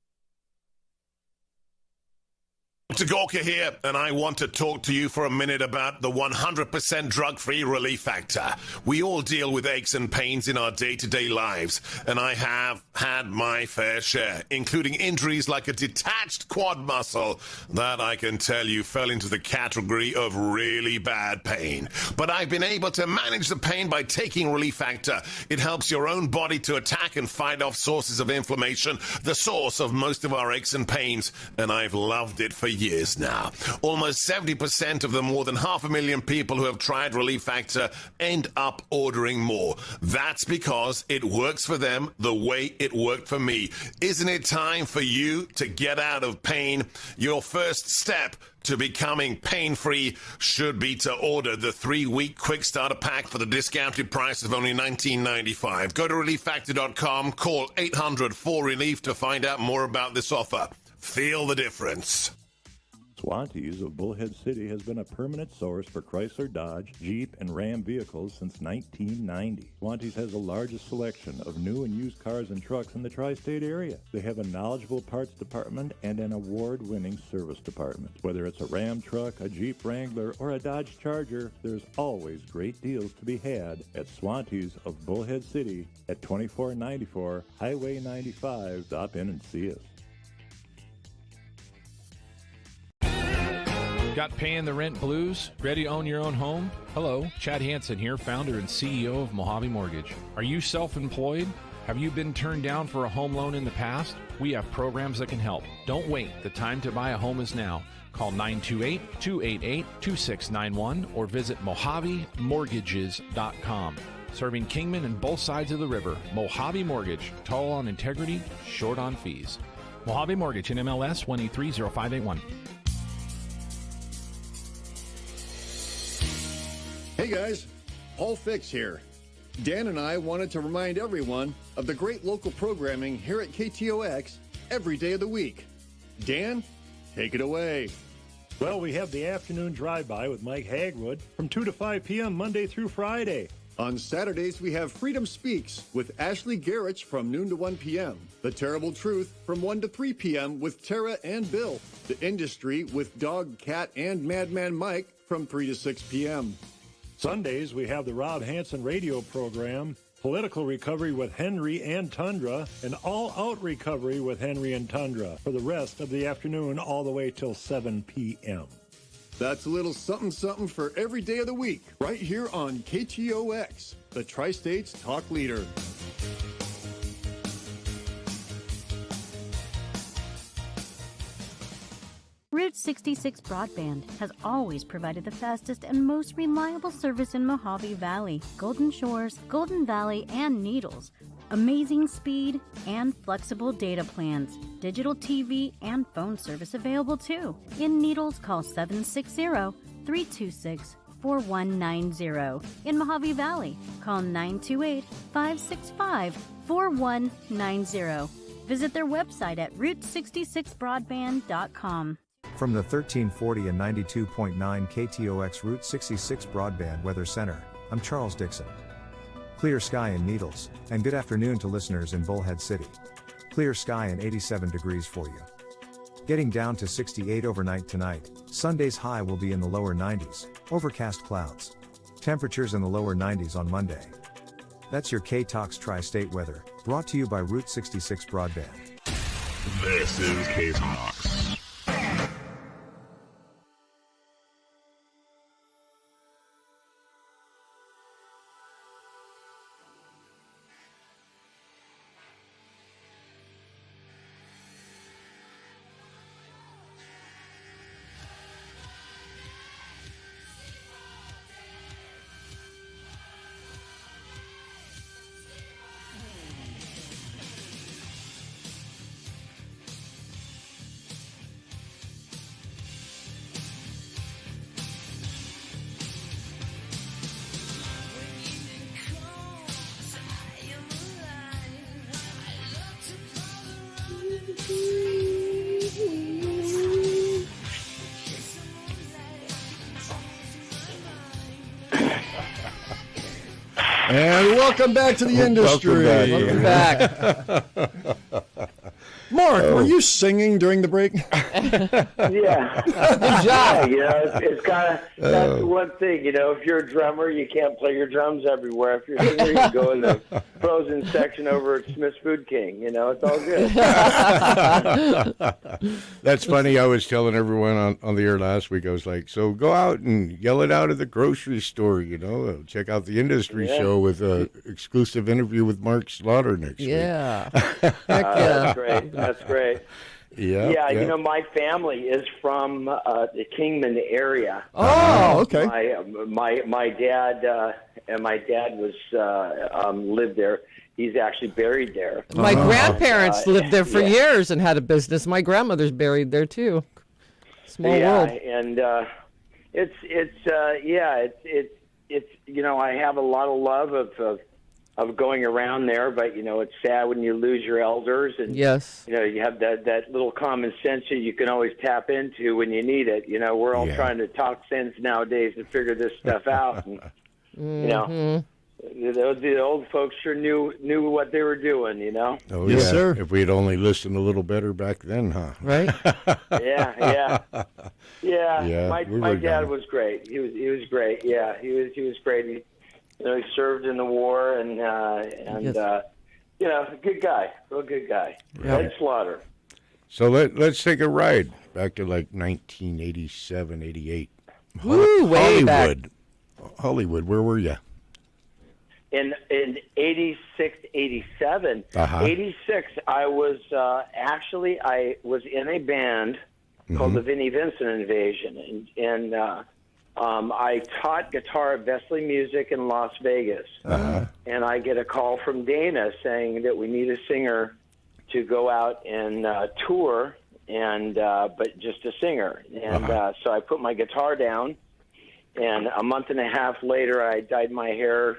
S23: Dr. Koker here, and I want to talk to you for a minute about the 100% drug-free Relief Factor. We all deal with aches and pains in our day-to-day lives, and I have had my fair share, including injuries like a detached quad muscle that I can tell you fell into the category of really bad pain. But I've been able to manage the pain by taking Relief Factor. It helps your own body to attack and fight off sources of inflammation, the source of most of our aches and pains, and I've loved it for years now. Almost 70% of the more than 500,000 people who have tried Relief Factor end up ordering more. That's because it works for them the way it worked for me. Isn't it time for you to get out of pain? Your first step to becoming pain-free should be to order the 3-week quick starter pack for the discounted price of only $19.95. Go to relieffactor.com, call 800-4RELIEF to find out more about this offer. Feel the difference.
S16: Swantees of Bullhead City has been a permanent source for Chrysler, Dodge, Jeep, and Ram vehicles since 1990. Swantees has the largest selection of new and used cars and trucks in the tri-state area. They have a knowledgeable parts department and an award-winning service department. Whether it's a Ram truck, a Jeep Wrangler, or a Dodge Charger, there's always great deals to be had at Swantees of Bullhead City at 2494 Highway 95. Stop in and see us.
S24: Got paying the rent blues? Ready to own your own home? Hello, Chad Hansen here, founder and CEO of Mojave Mortgage. Are you self-employed? Have you been turned down for a home loan in the past? We have programs that can help. Don't wait. The time to buy a home is now. Call 928-288-2691 or visit MojaveMortgages.com. Serving Kingman and both sides of the river. Mojave Mortgage. Tall on integrity, short on fees. Mojave Mortgage, NMLS 1830581.
S3: Hey guys, Paul Fix here. Dan and I wanted to remind everyone of the great local programming here at KTOX every day of the week. Dan, take it away.
S25: Well, we have the afternoon drive-by with Mike Hagwood from 2 to 5 p.m. Monday through Friday.
S3: On Saturdays, we have Freedom Speaks with Ashley Garrett from noon to 1 p.m. The Terrible Truth from 1 to 3 p.m. with Tara and Bill. The Industry with Dog, Cat, and Madman Mike from 3 to 6 p.m.
S25: Sundays, we have the Rob Hansen radio program, Political Recovery with Henry and Tundra, and All Out Recovery with Henry and Tundra for the rest of the afternoon all the way till 7 p.m.
S3: That's a little something for every day of the week, right here on KTOX, the Tri-States Talk Leader.
S26: Route 66 Broadband has always provided the fastest and most reliable service in Mojave Valley, Golden Shores, Golden Valley, and Needles. Amazing speed and flexible data plans. Digital TV and phone service available too. In Needles, call 760-326-4646 4190. In Mojave Valley, call 928-565-4190. Visit their website at route66broadband.com.
S2: From the 1340 and 92.9 KTOX Route 66 Broadband Weather Center, I'm Charles Dixon. Clear sky in Needles, and good afternoon to listeners in Bullhead City. Clear sky and 87 degrees for you. Getting down to 68 overnight tonight. Sunday's high will be in the lower 90s, overcast clouds. Temperatures in the lower 90s on Monday. That's your KTOX Tri-State weather, brought to you by Route 66 Broadband.
S12: This is KTOX.
S3: And welcome back to the industry.
S5: Welcome back.
S3: Mark, were you singing during the break?
S19: Yeah.
S5: Good job.
S19: It's kind of, that's the one thing, if you're a drummer, you can't play your drums everywhere. If you're a singer, you go in the frozen section over at Smith's Food King. It's all good.
S4: That's funny. I was telling everyone on the air last week, I was like, so go out and yell it out at the grocery store, check out the industry show with an exclusive interview with Mark Slaughter next week.
S5: Yeah.
S19: That's great. That's great.
S4: Yeah.
S19: My family is from the Kingman area.
S3: Oh, okay.
S19: My dad was lived there. He's actually buried there.
S5: My grandparents lived there for years and had a business. My grandmother's buried there too. Small world.
S19: And it's I have a lot of love of going around there, but it's sad when you lose your elders, and
S5: yes,
S19: you have that little common sense that you can always tap into when you need it. We're all trying to talk sense nowadays to figure this stuff out, and the old folks sure knew what they were doing.
S4: Oh,
S3: yes, sir.
S4: If we had only listened a little better back then, huh?
S5: Right?
S19: Yeah. My dad was great. He was great. Yeah, he was great. He served in the war, and good guy, real good guy.
S4: Yeah.
S19: Ed Slaughter.
S4: So let's take a ride back to like 1987, 88.
S5: Woo, way
S4: Hollywood.
S5: back.
S4: Hollywood, where were you?
S19: In 86, 87. 86, I was I was in a band called the Vinnie Vincent Invasion, and I taught guitar at Vesely Music in Las Vegas, and I get a call from Dana saying that we need a singer to go out and tour, and but just a singer. And so I put my guitar down, and a month and a half later, I dyed my hair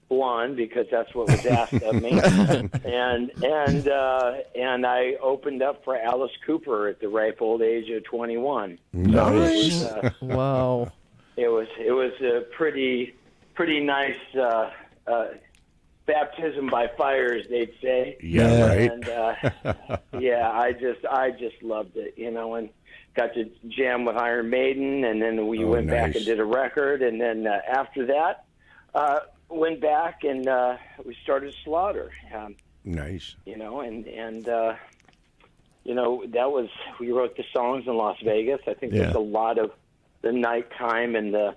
S19: blonde because that's what was asked of me, and I opened up for Alice Cooper at the ripe old age of 21.
S4: Nice.
S19: So
S5: wow.
S19: It was a pretty nice baptism by fire, as they'd say.
S4: Yeah, right.
S19: And I just loved it, and got to jam with Iron Maiden, and then we went back and did a record, and then after that, went back and we started Slaughter.
S4: Nice.
S19: That was, we wrote the songs in Las Vegas. I think there's a lot of the nighttime and the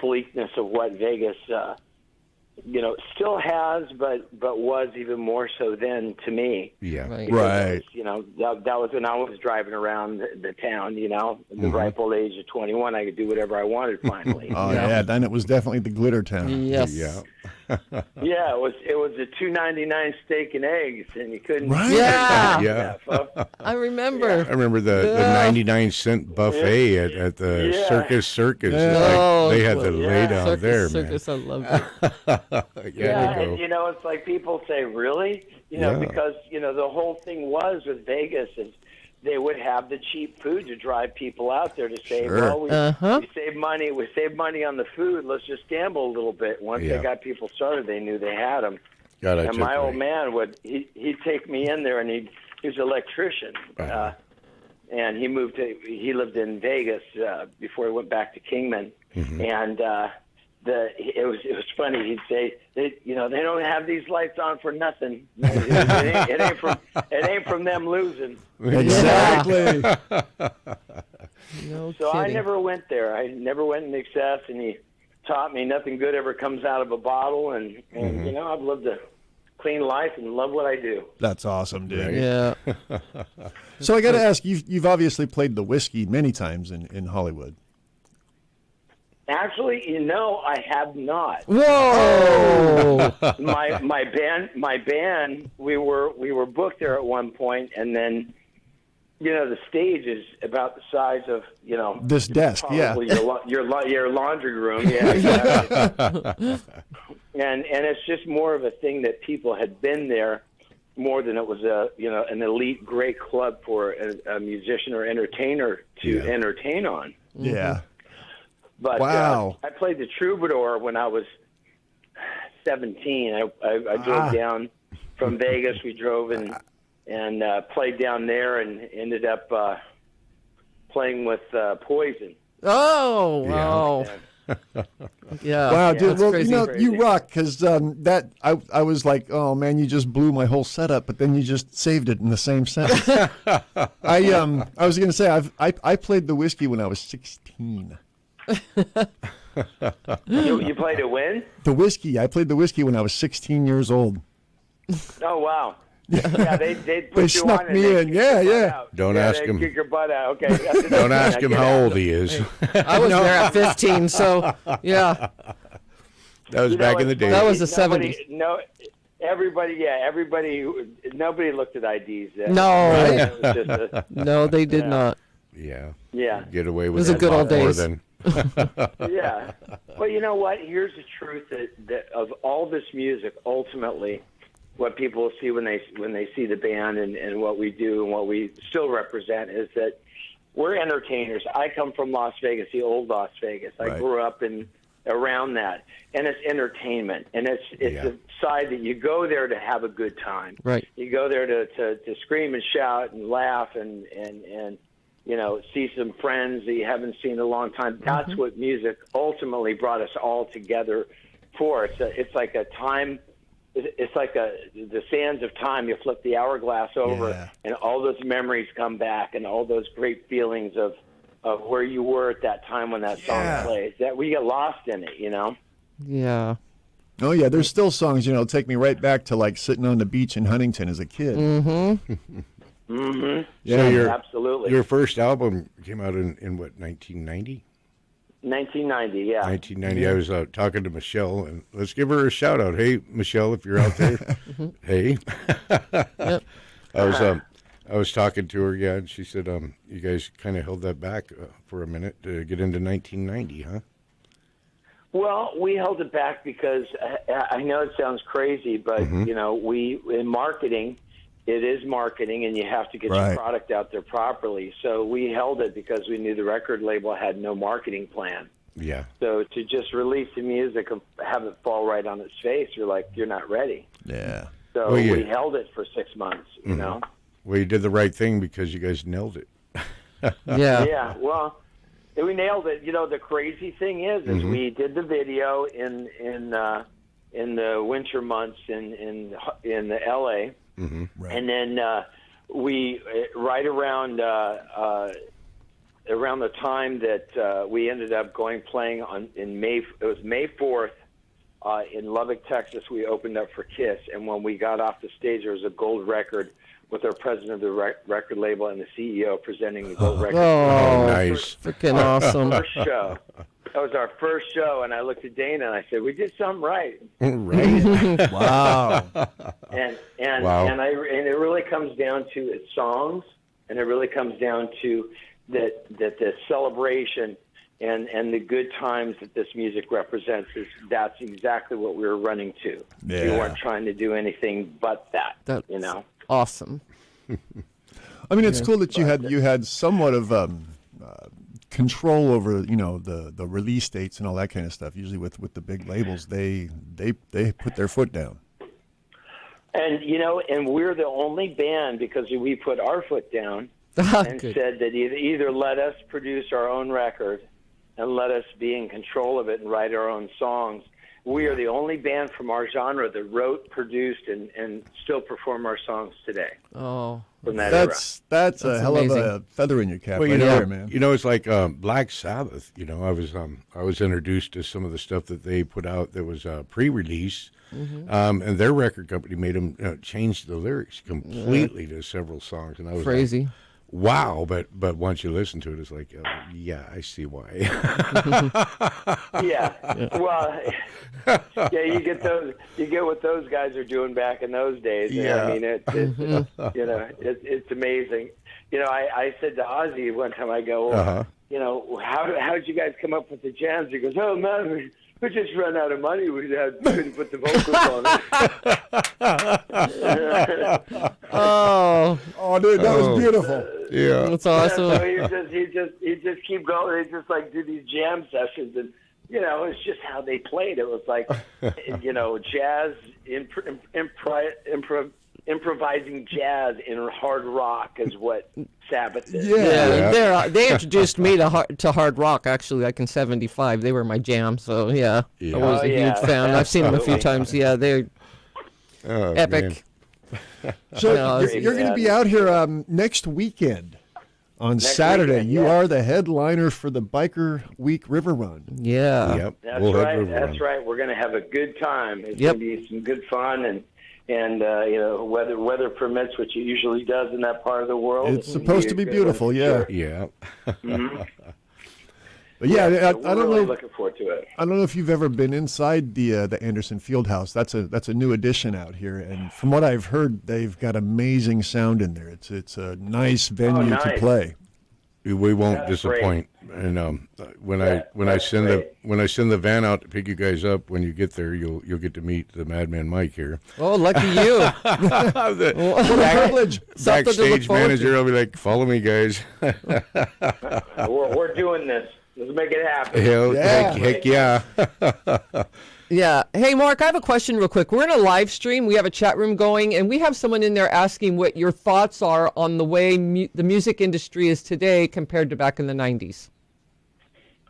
S19: sleekness of what Vegas, still has, but was even more so then to me.
S4: Yeah,
S19: because, that was when I was driving around the town. The ripe old age of 21, I could do whatever I wanted finally.
S3: Then it was definitely the glitter town.
S5: Yes.
S4: Yeah.
S19: Yeah, it was a $2.99 steak and eggs, and you couldn't.
S3: Right.
S5: Yeah. I remember.
S4: I remember the 99-cent buffet at the Circus.
S5: Yeah.
S4: Like, they had the lay down
S5: Circus,
S4: man.
S5: I loved it.
S19: And, it's like people say, really? Because, the whole thing was with Vegas is they would have the cheap food to drive people out there to say, well, we save money. We save money on the food. Let's just gamble a little bit. Once they got people started, they knew they had them. And my old man he'd take me in there, and he was an electrician. And he lived in Vegas before he went back to Kingman. And it was funny. He'd say, they don't have these lights on for nothing. It ain't from them losing.
S3: Exactly.
S5: No
S19: So
S5: kidding.
S19: I never went there. I never went in excess, and he taught me nothing good ever comes out of a bottle. And I've lived a clean life and love what I do.
S3: That's awesome, dude.
S5: Yeah.
S3: So I got to ask, you've obviously played the whiskey many times in Hollywood.
S19: Actually, I have not.
S5: Whoa!
S19: my band, we were booked there at one point, and then, the stage is about the size of,
S3: this desk,
S19: probably your laundry room, yeah. Exactly. and it's just more of a thing that people had been there more than it was an elite great club for a musician or entertainer to entertain on.
S3: Yeah.
S19: But
S3: wow.
S19: I played the Troubadour when I was 17. I drove down from Vegas. We drove and played down there and ended up playing with Poison.
S5: Oh, wow. Yeah.
S3: Wow, dude.
S5: That's
S3: Well,
S5: crazy.
S3: you rock, because I was like, oh man, you just blew my whole setup, but then you just saved it in the same sentence. I was gonna say I played the whiskey when I was 16.
S19: You played it when?
S3: The whiskey. I played the whiskey when I was 16 years old.
S19: Oh wow. Yeah, they put
S3: They
S19: you
S3: snuck
S19: on
S3: me
S19: and
S3: in. Yeah.
S4: Don't ask him.
S19: Kick your butt out. Okay.
S4: Don't ask him how old he is.
S5: I was there at 15, so yeah.
S4: That was back in the day.
S5: That was the 70s.
S19: Nobody looked at IDs then.
S5: No.
S19: Right? It was just
S5: No, they did not.
S4: Yeah.
S19: Yeah.
S4: Get away with
S5: It was the good old days.
S4: Then.
S19: Yeah. Well, you know what? Here's the truth that of all this music, ultimately, what people see when they see the band and what we do and what we still represent is that we're entertainers. I come from Las Vegas, the old Las Vegas. I grew up around that, and it's entertainment, and it's the side that you go there to have a good time.
S5: Right.
S19: You go there to scream and shout and laugh and see some friends that you haven't seen in a long time. That's what music ultimately brought us all together for. It's like a time. It's like the sands of time. You flip the hourglass over, and all those memories come back, and all those great feelings of where you were at that time when that song plays. That we get lost in it,
S5: Yeah.
S3: Oh yeah, there's still songs, take me right back to like sitting on the beach in Huntington as a kid.
S4: Yeah,
S19: absolutely.
S4: Your first album came out in what, 1990?
S19: 1990, yeah.
S4: 1990. I was talking to Michelle, and let's give her a shout out. Hey, Michelle, if you're out there. Hey.
S5: Yep.
S4: I was talking to her, and she said, you guys kind of held that back for a minute to get into 1990, huh?
S19: Well, we held it back because I know it sounds crazy, but we in marketing, it is marketing, and you have to get your product out there properly. So we held it because we knew the record label had no marketing plan.
S4: Yeah.
S19: So to just release the music and have it fall right on its face, you're not ready.
S3: Yeah.
S19: So we held it for 6 months. You know.
S4: Well, you did the right thing because you guys nailed it.
S5: Yeah.
S19: Yeah. Well, we nailed it. The crazy thing is we did the video in the winter months in the LA.
S3: Right.
S19: And then we right around the time that we ended up playing in May. It was May 4th in Lubbock, Texas. We opened up for Kiss, and when we got off the stage, there was a gold record with our president of the record label and the CEO presenting the gold record.
S5: Oh,
S4: nice!
S5: Freaking awesome!
S19: our first show, and I looked at Dana and I said, "We did something right."
S4: Right.
S3: Wow.
S19: And
S4: Wow.
S19: and it really comes down to its songs, and it really comes down to that the celebration and the good times that this music represents that's exactly what we were running to.
S3: Yeah.
S19: We weren't trying to do anything but that.
S5: That's awesome.
S3: I mean, it's cool that you had somewhat of control over, the release dates and all that kind of stuff. Usually with the big labels, they put their foot down.
S19: And and we're the only band, because we put our foot down and
S5: Good.
S19: said that either let us produce our own record and let us be in control of it and write our own songs. We are the only band from our genre that wrote, produced, and still perform our songs today.
S5: Oh,
S19: from that
S3: that's a hell
S5: amazing.
S3: of a feather in your cap,
S4: Well,
S3: right there, man.
S4: it's like Black Sabbath. I was introduced to some of the stuff that they put out that was pre-release, and their record company made them change the lyrics completely to several songs, and I was
S5: crazy.
S4: Like, wow, but once you listen to it, it's like, yeah, I see why.
S19: Yeah. Well, you get what those guys are doing back in those days. And
S4: Yeah.
S19: I mean, it's amazing. I said to Ozzy one time, I go, how did you guys come up with the jams? He goes, oh man, we just ran out of money. We couldn't put the vocals on it.
S3: Oh, dude, that was beautiful.
S4: Yeah,
S5: that's awesome.
S19: So he just keep going. They just like do these jam sessions, and it's just how they played. It was like, jazz, improvising jazz in hard rock is what Sabbath is.
S5: Yeah. They introduced me to hard rock, actually, like in '75. They were my jam, so I was a huge fan. I've seen them a few times. Yeah, they're epic.
S4: Man.
S3: So you're going to be out here next weekend on Saturday.
S19: Weekend,
S3: you are the headliner for the Biker Week River Run.
S5: Yeah.
S4: Yep.
S19: That's right. That's right. We're going to have a good time. It's going to be some good fun, and weather permits, which it usually does in that part of the world.
S3: It's supposed to be beautiful. Yeah.
S4: Yeah.
S19: Mm-hmm.
S3: But I don't
S19: really
S3: know.
S19: Looking forward to it.
S3: I don't know if you've ever been inside the Anderson Fieldhouse. That's a new addition out here, and from what I've heard, they've got amazing sound in there. It's a nice venue to play.
S4: We won't disappoint. Great. And when I send the van out to pick you guys up, when you get there, you'll get to meet the Madman Mike here.
S5: Oh, lucky you!
S3: What a privilege!
S4: Backstage manager will be like, "Follow me, guys."
S19: We're doing this. Let's make it happen.
S4: Heck yeah.
S5: Yeah. Hey, Mark, I have a question real quick. We're in a live stream. We have a chat room going, and we have someone in there asking what your thoughts are on the way the music industry is today compared to back in the 90s.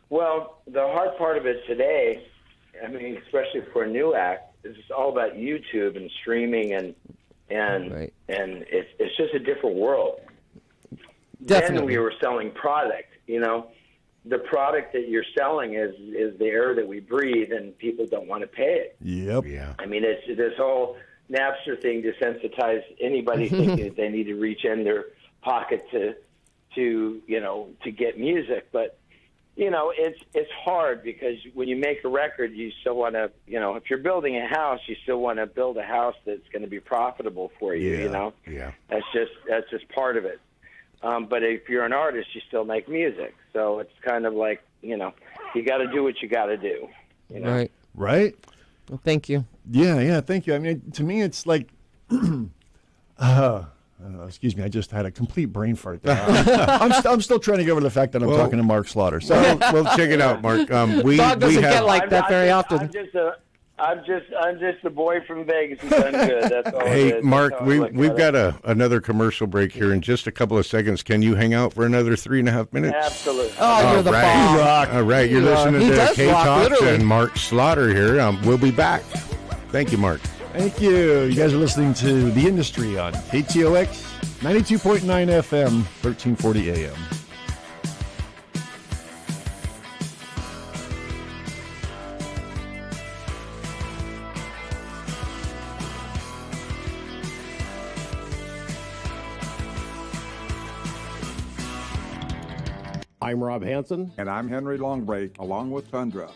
S19: Well, the hard part of it today, I mean, especially for a new act, is it's all about YouTube and streaming, and it's just a different world.
S5: Definitely.
S19: Then we were selling product, The product that you're selling is the air that we breathe, and people don't want to pay it.
S3: Yep.
S4: Yeah.
S19: I mean, it's this whole Napster thing desensitized anybody thinking that they need to reach in their pocket to get music. But it's hard, because when you make a record, you still want to, if you're building a house, you still want to build a house that's going to be profitable for you.
S4: Yeah.
S19: That's just part of it. But if you're an artist, you still make music. So it's kind of like, you got to do what you got to do.
S5: Right.
S3: Right?
S5: Well, thank you.
S3: Yeah, thank you. I mean, to me, it's like, excuse me, I just had a complete brain fart there. I'm still trying to get over the fact that I'm talking to Mark Slaughter. So,
S4: well, check it out, Mark.
S5: Dog doesn't get like that very often.
S19: I'm just a boy from Vegas who's done good. That's all.
S4: Hey, Mark, we've got another commercial break here in just a couple of seconds. Can you hang out for another 3.5 minutes?
S19: Absolutely.
S5: Oh, you're the bomb.
S4: All right, you're listening to KTOX and Mark Slaughter here. We'll be back. Thank you, Mark.
S3: Thank you. You guys are listening to The Industry on KTOX 92.9 FM, 1340 AM.
S7: I'm Rob Hansen.
S8: And I'm Henry Longbreak, along with Tundra.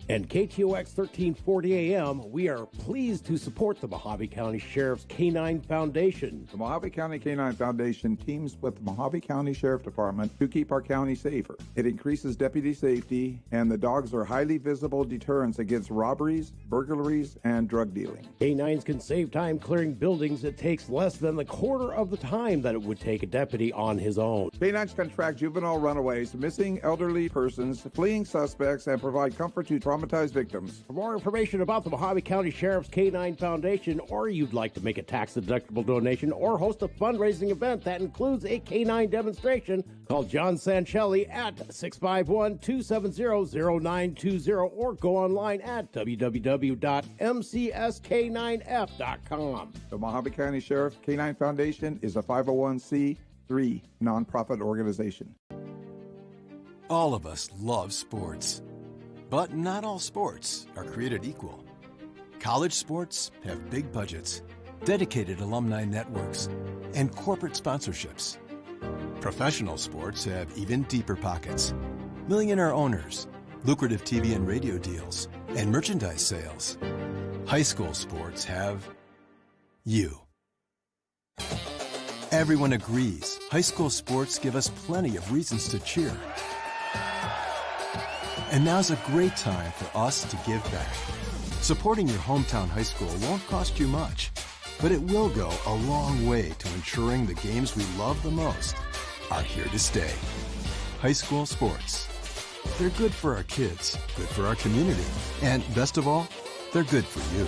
S7: And KTOX 1340 AM, we are pleased to support the Mojave County Sheriff's K-9 Foundation.
S8: The Mojave County K-9 Foundation teams with the Mojave County Sheriff Department to keep our county safer. It increases deputy safety, and the dogs are highly visible deterrents against robberies, burglaries, and drug dealing.
S7: K-9s can save time clearing buildings. It takes less than the quarter of the time that it would take a deputy on his own.
S8: K-9s can track juvenile runaways, missing elderly persons, fleeing suspects, and provide comfort to traumatized victims.
S7: For more information about the Mojave County Sheriff's K-9 Foundation, or you'd like to make a tax-deductible donation or host a fundraising event that includes a K-9 demonstration, call John Sancelli at 651-270-0920 or go online at www.mcsk9f.com.
S8: The Mojave County Sheriff K-9 Foundation is a 501c3 nonprofit organization.
S9: All of us love sports, but not all sports are created equal. College sports have big budgets, dedicated alumni networks, and corporate sponsorships. Professional sports have even deeper pockets, millionaire owners, lucrative TV and radio deals, and merchandise sales. High school sports have you. Everyone agrees high school sports give us plenty of reasons to cheer. And now's a great time for us to give back. Supporting your hometown high school won't cost you much, but it will go a long way to ensuring the games we love the most are here to stay. High school sports. They're good for our kids, good for our community, and best of all, they're good for you.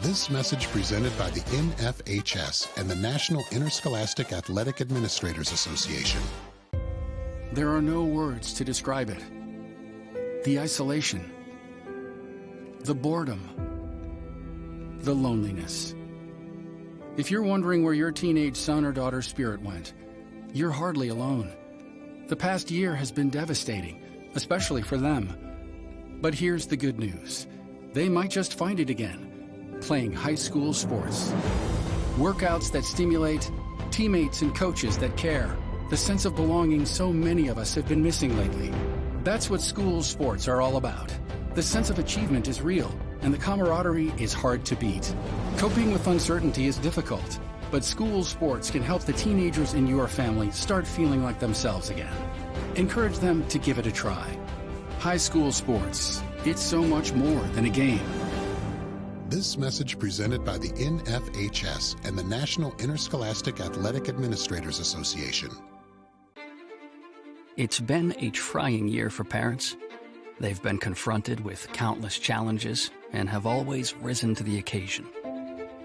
S10: This message presented by the NFHS and the National Interscholastic Athletic Administrators Association.
S11: There are no words to describe it. The isolation, the boredom, the loneliness. If you're wondering where your teenage son or daughter's spirit went, you're hardly alone. The past year has been devastating, especially for them. But here's the good news. They might just find it again, playing high school sports. Workouts that stimulate, teammates and coaches that care, the sense of belonging so many of us have been missing lately. That's what school sports are all about. The sense of achievement is real, and the camaraderie is hard to beat. Coping with uncertainty is difficult, but school sports can help the teenagers in your family start feeling like themselves again. Encourage them to give it a try. High school sports, it's so much more than a game.
S10: This message presented by the NFHS and the National Interscholastic Athletic Administrators Association.
S13: It's been a trying year for parents. They've been confronted with countless challenges and have always risen to the occasion.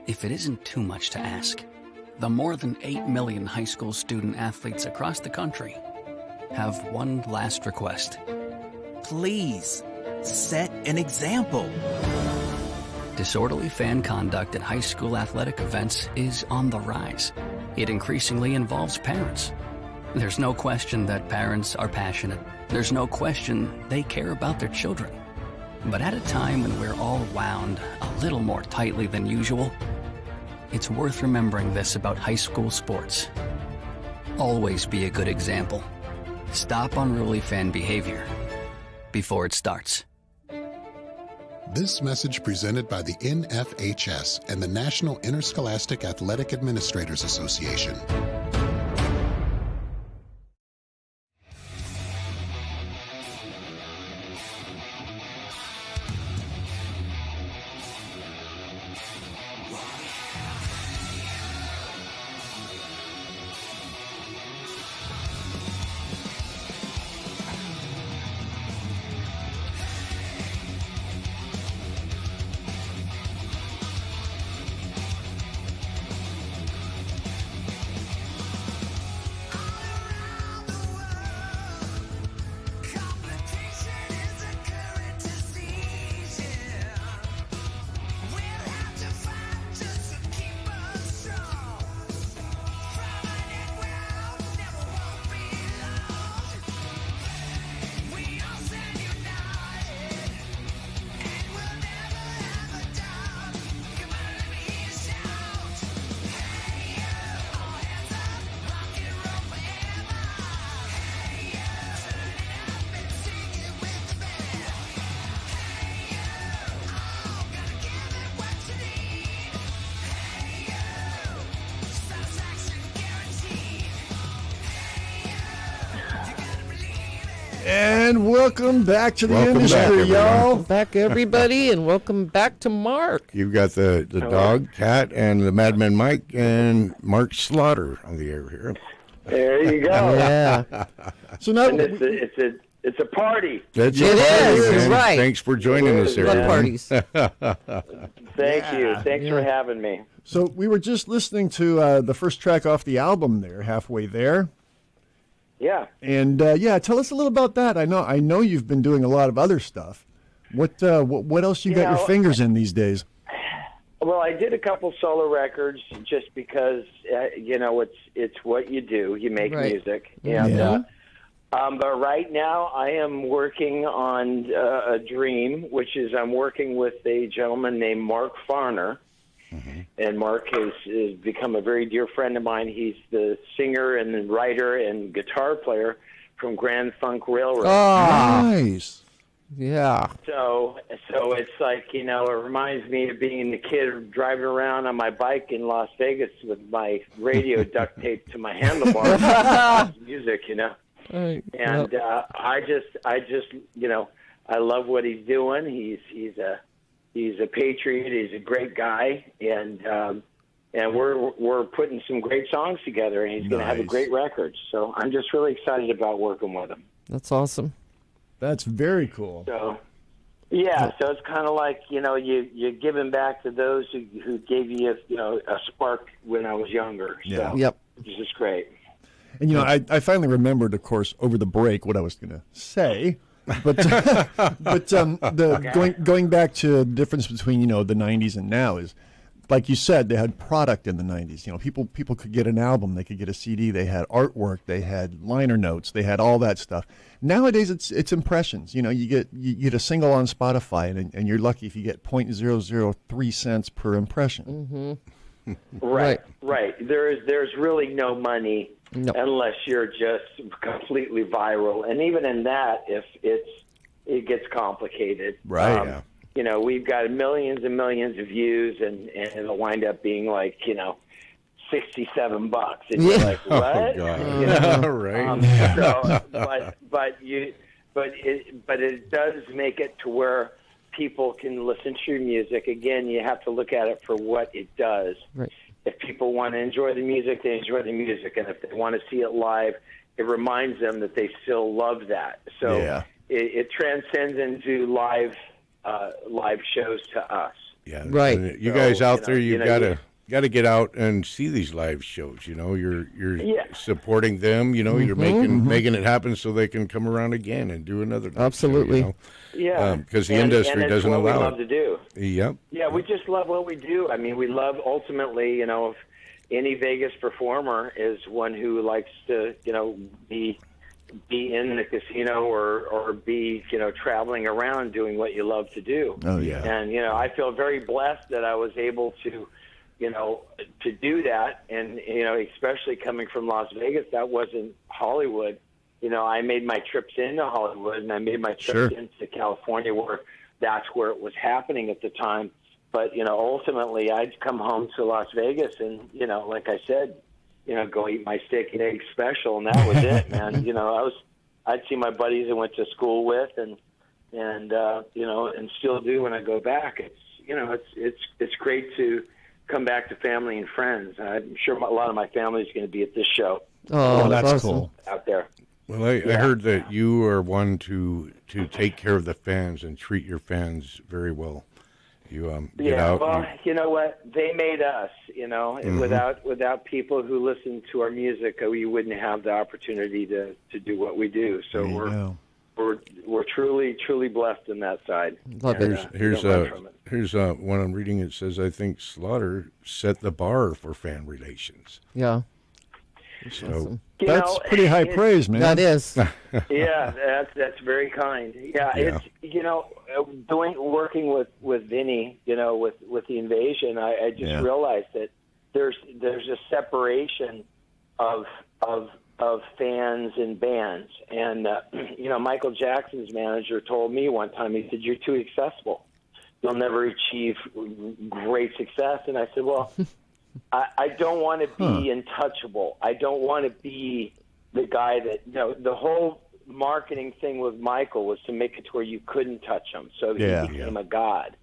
S13: If it isn't too much to ask, the more than 8 million high school student athletes across the country have one last request.
S27: Please, set an example.
S13: Disorderly fan conduct at high school athletic events is on the rise. It increasingly involves parents. There's no question that parents are passionate. There's no question they care about their children. But at a time when we're all wound a little more tightly than usual, it's worth remembering this about high school sports. Always be a good example. Stop unruly fan behavior before it starts.
S10: This message presented by the NFHS and the National Interscholastic Athletic Administrators Association.
S3: And welcome back to the
S4: Welcome
S3: industry,
S4: back,
S3: y'all.
S5: Welcome back, everybody, and welcome back to Mark.
S4: You've got the dog, Cat, and the Madman Mike, and Mark Slaughter on the air here.
S19: There you go.
S5: Yeah.
S3: So now
S19: And it's a party.
S4: That's
S5: It is,
S4: man.
S5: you're right.
S4: Thanks for joining us,
S5: Love
S4: everyone.
S5: parties.
S19: Thank you. Thanks for having me.
S3: So we were just listening to the first track off the album there, Halfway There.
S19: Yeah.
S3: And tell us a little about that. I know you've been doing a lot of other stuff. What else you got your fingers in these days?
S19: Well, I did a couple solo records just because it's what you do. You make music, and but right now I am working on a dream, which is I'm working with a gentleman named Mark Farner. And Mark has become a very dear friend of mine. He's the singer and writer and guitar player from Grand Funk Railroad.
S5: Oh,
S3: nice.
S5: Yeah.
S19: So it's like, it reminds me of being the kid driving around on my bike in Las Vegas with my radio duct taped to my handlebars. Music,
S5: Right.
S19: And I just I love what he's doing. He's a patriot. He's a great guy, and we're putting some great songs together. And he's going to have a great record. So I'm just really excited about working with him.
S5: That's awesome.
S3: That's very cool.
S19: So so it's kind of like you're giving back to those who gave you a spark when I was younger.
S3: Yeah.
S19: So,
S5: Yep.
S19: which is great.
S3: And I finally remembered, of course, over the break what I was going to say. But going back to the difference between the 90s and now is, like you said, they had product in the 90s. People could get an album, they could get a CD, they had artwork, they had liner notes, they had all that stuff. Nowadays it's impressions. You get a single on Spotify and you're lucky if you get 0.003 cents per impression.
S19: Right. There's really no money unless you're just completely viral, and even in that, if it gets complicated.
S3: Right.
S19: We've got millions and millions of views, and it'll wind up being like $67, and you're like, what?
S4: Oh, God.
S19: Right. But it does make it to where people can listen to your music. Again, you have to look at it for what it does.
S5: Right.
S19: If people want to enjoy the music, they enjoy the music. And if they want to see it live, it reminds them that they still love that. So it transcends into live shows to us.
S4: Yeah.
S5: Right.
S4: And you guys out there, you got to get out and see these live shows. You're supporting them. You're making it happen so they can come around again and do another.
S5: Absolutely.
S4: Show,
S19: Yeah.
S4: Because the industry doesn't allow it.
S19: We love to do.
S4: Yep.
S19: Yeah, we just love what we do. I mean, we love ultimately. If any Vegas performer is one who likes to, be in the casino or be, traveling around doing what you love to do.
S3: Oh yeah.
S19: And I feel very blessed that I was able to to do that. And, especially coming from Las Vegas, that wasn't Hollywood. I made my trips into Hollywood and I made my trips into California where that's where it was happening at the time. But, ultimately I'd come home to Las Vegas and, like I said, go eat my steak and egg special. And that was it, man. I'd see my buddies I went to school with and still do when I go back. It's great to come back to family and friends. I'm sure a lot of my family is going to be at this show.
S5: Oh,
S3: that's
S5: awesome.
S3: cool.
S19: Out there.
S4: Well, I heard that you are one to take care of the fans and treat your fans very well. You get out.
S19: Well, you know what? They made us. And without people who listen to our music, we wouldn't have the opportunity to do what we do. So we're truly blessed in that side.
S4: Here's one I'm reading. It says, I think Slaughter set the bar for fan relations.
S5: Yeah.
S4: So
S5: awesome.
S3: That's pretty high praise, man.
S5: That is.
S19: Yeah, that's very kind. Yeah. It's working with Vinny, with the Invasion, I just realized that there's a separation of fans and bands. And Michael Jackson's manager told me one time, he said, "You're too accessible. You'll never achieve great success." And I said, well, I don't want to be untouchable. I don't want to be the guy that, the whole marketing thing with Michael was to make it to where you couldn't touch him, so he
S3: Yeah.
S19: became a god.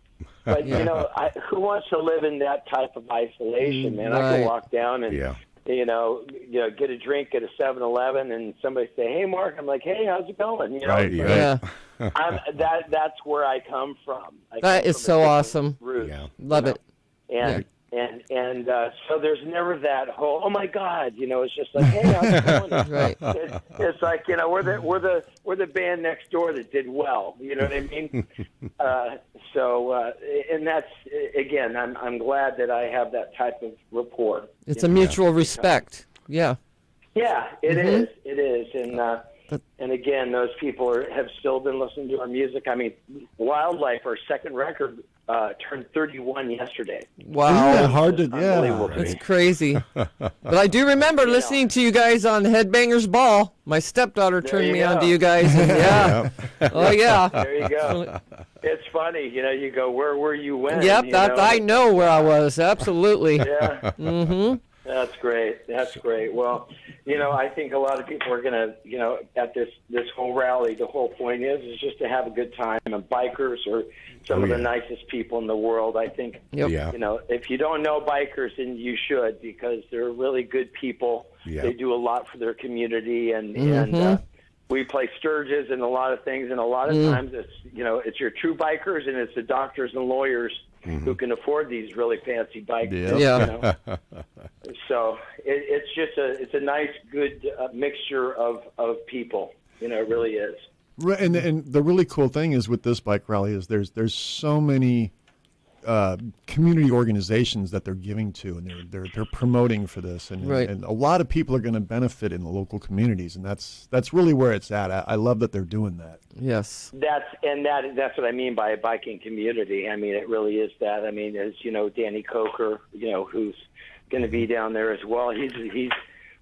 S19: But
S3: Yeah.
S19: you know, who wants to live in that type of isolation, man? I
S3: Right.
S19: can walk down and you know, get a drink at a 7-Eleven, and somebody say, "Hey, Mark," I'm like, "Hey, how's it going?" You know,
S4: Right,
S5: Yeah.
S19: that's where I come from.
S5: That is so awesome.
S19: Roots,
S5: Love it.
S19: And so there's never that whole, oh my God, you know, it's just like, hey, how's it going?
S5: Right.
S19: It's like, you know, we're the band next door that did well. You know what I mean? And that's, again, I'm glad that I have that type of rapport.
S5: It's a mutual respect. Yeah.
S19: Yeah, it is. It is. And again, those people have still been listening to our music. I mean, Wildlife, our second record, turned 31 yesterday.
S5: Wow.
S3: Yeah, hard to,
S19: Unbelievable.
S5: It's crazy. But I do remember listening to you guys on Headbangers Ball. My stepdaughter turned me on to you guys. And oh, yeah.
S19: There you go. It's funny. You know, you go, where were you when?
S5: Yep,
S19: you
S5: that
S19: know?
S5: I know where I was. Absolutely.
S19: Yeah.
S5: Mm-hmm.
S19: That's great. That's great. Well, you know, I think a lot of people are going to, you know, at this whole rally, the whole point is just to have a good time. And bikers are some of the nicest people in the world. I think, you know, if you don't know bikers, then you should, because they're really good people.
S4: Yeah.
S19: They do a lot for their community, and we play Sturgis and a lot of things. And a lot of times it's, you know, it's your true bikers and it's the doctors and lawyers who can afford these really fancy bikes.
S3: Yeah.
S19: You know? So it's just it's a nice, good mixture of people. You know, it really is.
S3: Right, and the really cool thing is with this bike rally is there's so many community organizations that they're giving to, and they're promoting for this, and a lot of people are going to benefit in the local communities, and that's really where it's at. I love that they're doing that.
S5: Yes.
S19: That's what I mean by a biking community. I mean, it really is that. I mean, as you know, Danny Koker, you know, who's going to be down there as well. He's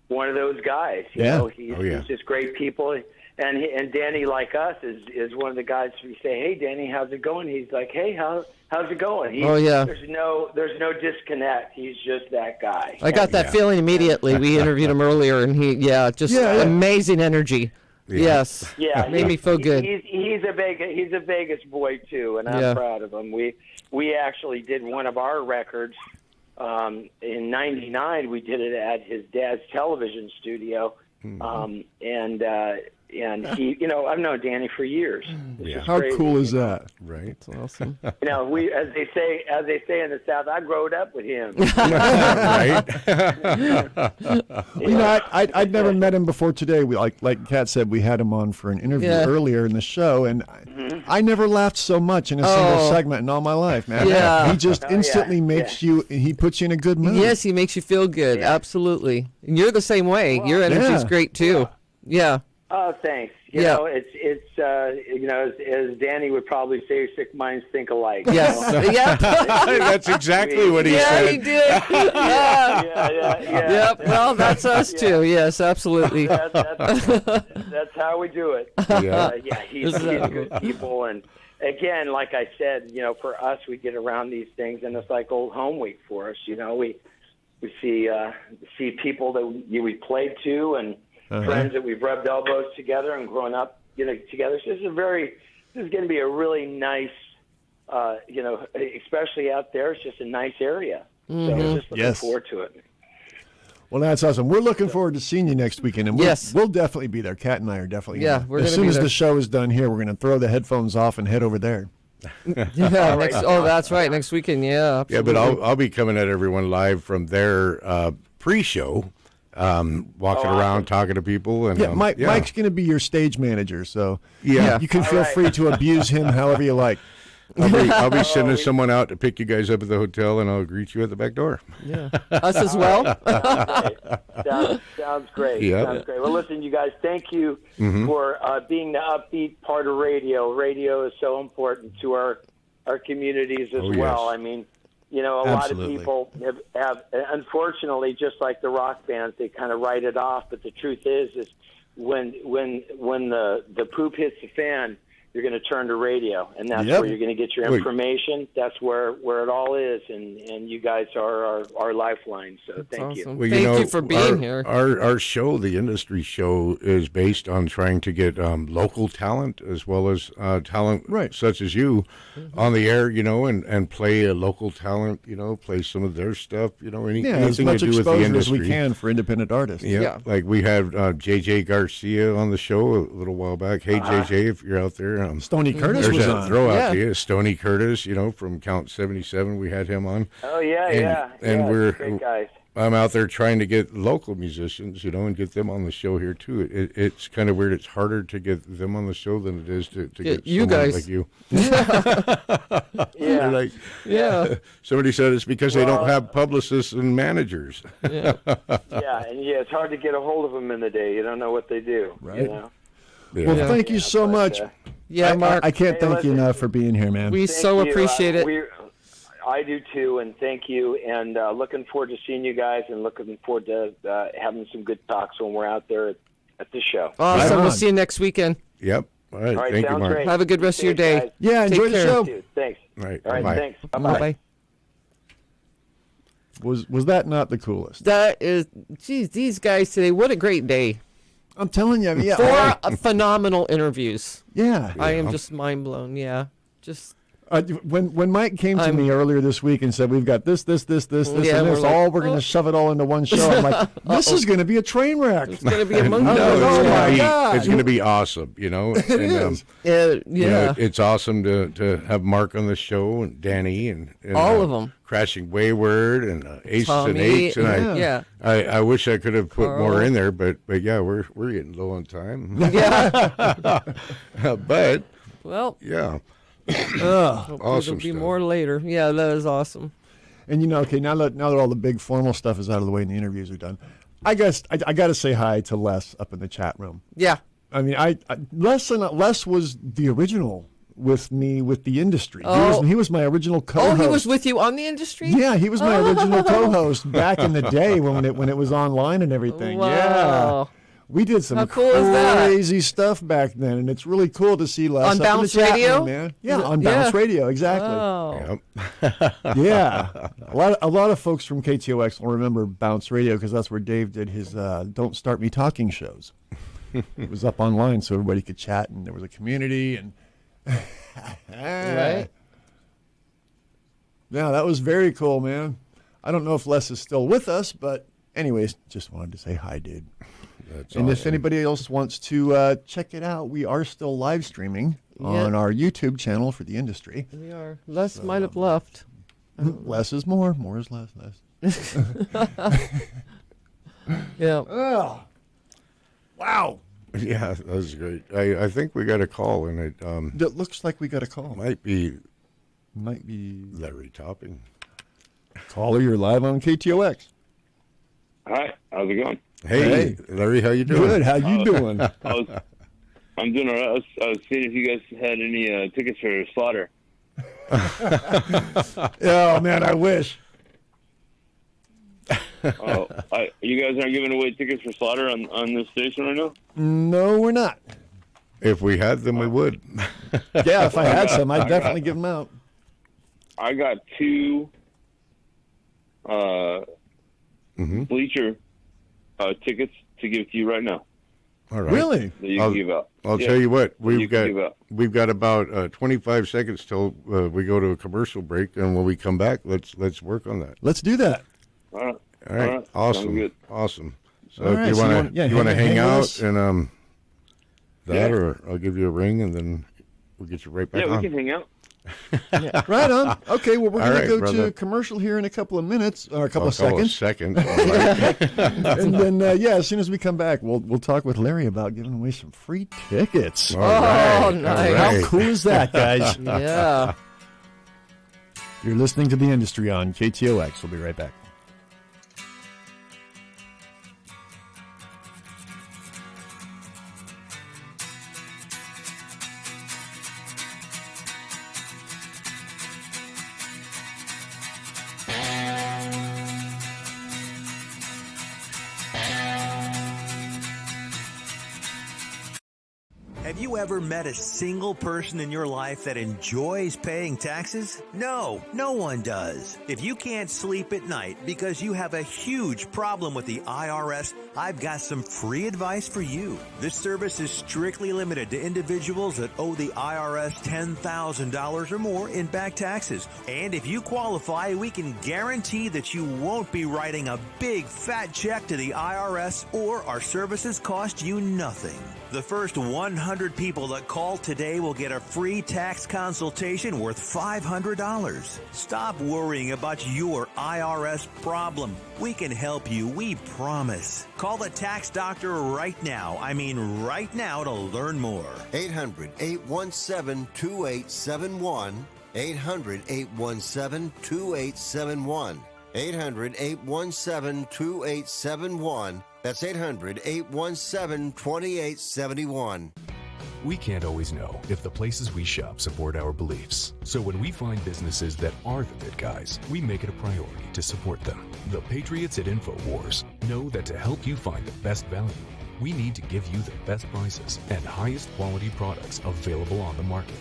S19: one of those guys. You know, he's just great people. And Danny, like us, is one of the guys. We say, "Hey, Danny, how's it going?" He's like, "Hey, how's it going?" There's no disconnect. He's just that guy.
S5: I got that feeling immediately. We interviewed him earlier, and amazing energy.
S3: Yeah.
S5: Yes.
S19: Yeah,
S5: made me feel good.
S19: He's a Vegas boy too, and I'm proud of him. We actually did one of our records in '99. We did it at his dad's television studio, and he, you know, I've known Danny for years.
S3: How cool is that?
S4: Right.
S5: That's awesome.
S19: You know, we, as they say in the South, I growed up with him.
S4: Right.
S3: You know, I'd never met him before today. We like Kat said, we had him on for an interview earlier in the show, and I never laughed so much in a single segment in all my life, man.
S5: Yeah.
S3: He just instantly makes you. He puts you in a good mood.
S5: Yes, he makes you feel good. Yeah. Absolutely. And you're the same way. Your energy's great too. Yeah.
S19: Oh, thanks. You know, it's you know, as Danny would probably say, sick minds think alike.
S5: Yes.
S19: Yeah.
S4: That's exactly what he said.
S5: Yeah, he did. Yep. Well, that's us too. Yes, absolutely.
S19: That's how we do it. He's good people, and again, like I said, you know, for us, we get around these things, and it's like old home week for us. You know, we see people that we played to, and friends that we've rubbed elbows together and grown up, you know, together. So this is going to be a really nice, you know, especially out there. It's just a nice area. So I'm just looking forward to it.
S3: Well, that's awesome. We're looking forward to seeing you next weekend, and we'll definitely be there. Kat and I are definitely
S5: we're
S3: as soon as the show is done here, we're going to throw the headphones off and head over there.
S5: That's right. Next weekend, absolutely.
S4: Yeah, but I'll be coming at everyone live from their pre-show. Walking around talking to people, and
S3: Mike's going to be your stage manager, so you can feel free to abuse him however you like.
S4: I'll be sending someone out to pick you guys up at the hotel, and I'll greet you at the back door.
S5: Yeah, us as well.
S19: Sounds great.
S4: Yeah.
S19: Sounds great. Well, listen, you guys, thank you for being the upbeat part of radio. Radio is so important to our communities as well. I mean, you know, a lot of people have, unfortunately, just like the rock bands, they kind of write it off. But the truth is when the poop hits the fan, you're going to turn to radio, and that's
S3: Yep.
S19: where you're going to get your information. That's where it all is, and you guys are our lifeline. So thank you.
S4: Well,
S5: Thank you for being here.
S4: Our show, the industry show, is based on trying to get local talent as well as talent such as you on the air, and play a local talent, play some of their stuff,
S3: as
S4: anything
S3: much
S4: to do with the
S3: exposure
S4: industry.
S3: as we can for independent artists.
S4: Yeah, like we had JJ Garcia on the show a little while back. Hey, JJ, if you're out there.
S3: Stony Curtis
S4: there's
S3: was
S4: a
S3: on.
S4: throw out
S3: Yeah.
S4: to you. Stony Curtis, from Count 77, we had him on.
S19: Oh yeah,
S4: and
S19: great guys.
S4: I'm out there trying to get local musicians, and get them on the show here too. It's kind of weird. It's harder to get them on the show than it is to get
S5: you
S4: someone
S5: guys
S4: like you.
S19: Yeah.
S5: Yeah.
S4: Somebody said it's because they don't have publicists and managers.
S5: Yeah.
S19: It's hard to get a hold of them in the day. You don't know what they do.
S3: Right.
S4: Yeah.
S3: Well, thank you so much.
S5: Mark.
S3: I can't
S19: Hey,
S3: thank you
S19: listen.
S3: enough for being here, man.
S5: We
S19: Thank
S5: so
S19: you.
S5: appreciate it.
S19: I do too, and thank you. And looking forward to seeing you guys, and looking forward to having some good talks when we're out there at the show.
S5: Awesome. We'll see you next weekend.
S4: Yep. All right.
S19: All right,
S4: Thank you,
S19: sounds
S4: Mark.
S19: great.
S5: Have a good rest of your day.
S19: Guys.
S3: Yeah,
S5: Take
S3: enjoy the
S5: care.
S3: show.
S19: Dude, thanks.
S4: All right.
S19: All right,
S4: Bye.
S19: thanks. Bye-bye.
S5: Bye-bye.
S3: Was that not the coolest?
S5: That is, geez, these guys today, what a great day.
S3: I'm telling you, yeah.
S5: Four phenomenal interviews.
S3: Yeah.
S5: I am just mind blown. Yeah. Just.
S3: When Mike came to me earlier this week and said, we've got this,
S5: Yeah,
S3: and this,
S5: we're like,
S3: we're going to shove it all into one show. I'm like, this is going to be a train wreck.
S5: It's going to be a
S3: No,
S5: monkey.
S3: oh my God.
S4: It's going to be awesome,
S3: It is.
S4: It's awesome to have Mark on the show and Danny and
S5: all of them.
S4: Crashing Wayward and Aces and
S5: Tommy,
S4: Eights, and
S5: yeah.
S4: I wish I could have put
S5: Carl.
S4: more in there, but yeah, we're getting low on time.
S5: Yeah.
S4: But
S5: Well.
S4: yeah,
S5: Hopefully
S4: awesome
S5: There'll be
S4: stuff.
S5: more later. Yeah, that is awesome.
S3: And okay, now that all the big formal stuff is out of the way and the interviews are done, I guess I got to say hi to Les up in the chat room.
S5: Yeah.
S3: I mean, Les was the original with me with the industry.
S5: Oh.
S3: He was my original co-host.
S5: Oh, he was with you on the industry?
S3: Yeah, he was my original co-host back in the day when it was online and everything.
S5: Wow.
S3: Yeah. We did some
S5: How cool is that?
S3: crazy stuff back then, and it's really cool to see Les
S5: On
S3: up in the
S5: Bounce
S3: chat
S5: Radio?
S3: room, man. Yeah,
S5: Is it-
S3: on Bounce
S5: yeah.
S3: Radio, exactly.
S5: Oh.
S3: Yeah, a lot of folks from KTOX will remember Bounce Radio because that's where Dave did his "Don't Start Me Talking" shows. It was up online so everybody could chat, and there was a community, and
S5: Right.
S3: Yeah, that was very cool, man. I don't know if Les is still with us, but anyways, just wanted to say hi, dude.
S4: That's
S3: and if
S4: awesome.
S3: anybody else wants to check it out, we are still live streaming on our YouTube channel for the industry.
S5: We are. Les might have left.
S3: Less is more. More is less.
S5: Yeah.
S3: Oh. Wow.
S4: Yeah, that was great. I think we got a call, and it
S3: It looks like we got a call.
S4: might be
S3: Larry
S4: Topping.
S3: Caller, you're live on KTOX.
S1: Hi, how's it going?
S4: Hey, Larry, how you doing?
S3: Good. How you doing?
S1: I'm doing all right. I was seeing if you guys had any tickets for Slaughter.
S3: Oh man, I wish.
S1: You guys aren't giving away tickets for Slaughter on this station right now?
S3: No, we're not.
S4: If we had them, we would.
S3: Yeah, if I had some, I'd definitely give them out.
S1: I got two bleacher tickets to give to you right now.
S4: All right.
S3: Really?
S1: That you can give out.
S4: I'll
S1: Yeah.
S4: tell you what,
S1: That you
S4: we've
S1: can give out.
S4: got about 25 seconds till we go to a commercial break, and when we come back, let's work on that.
S3: Let's do that.
S1: All right.
S4: All right.
S1: Sounds
S4: Awesome.
S1: good.
S4: Awesome. So
S3: All
S4: if
S3: right,
S4: you
S3: so
S4: want to
S3: you wanna
S4: hang
S3: with
S4: out
S3: us?
S4: and
S1: Yeah.
S4: or I'll give you a ring, and then we'll get you right back
S1: Yeah,
S4: on.
S1: we can hang out.
S3: Right on. Okay, well, we're
S4: All
S3: going
S4: right,
S3: to go
S4: brother.
S3: to commercial here in a couple of minutes, or a couple of
S4: I'll call a
S3: seconds.
S4: second. All right.
S3: And then, as soon as we come back, we'll talk with Larry about giving away some free tickets.
S4: All right.
S5: nice.
S3: How cool is that, guys?
S5: Yeah.
S3: You're listening to The Industry on KTOX. We'll be right back.
S6: Have you ever met a single person in your life that enjoys paying taxes? No, no one does. If you can't sleep at night because you have a huge problem with the IRS, I've got some free advice for you. This service is strictly limited to individuals that owe the IRS $10,000 or more in back taxes. And if you qualify, we can guarantee that you won't be writing a big fat check to the IRS, or our services cost you nothing. The first 100 people that call today will get a free tax consultation worth $500. Stop worrying about your IRS problem. We can help you, we promise. Call the tax doctor right now. I mean right now, to learn more.
S14: 800-817-2871. 800-817-2871. 800-817-2871. That's 800-817-2871.
S15: We can't always know if the places we shop support our beliefs. So when we find businesses that are the good guys, we make it a priority to support them. The Patriots at InfoWars know that to help you find the best value, we need to give you the best prices and highest quality products available on the market.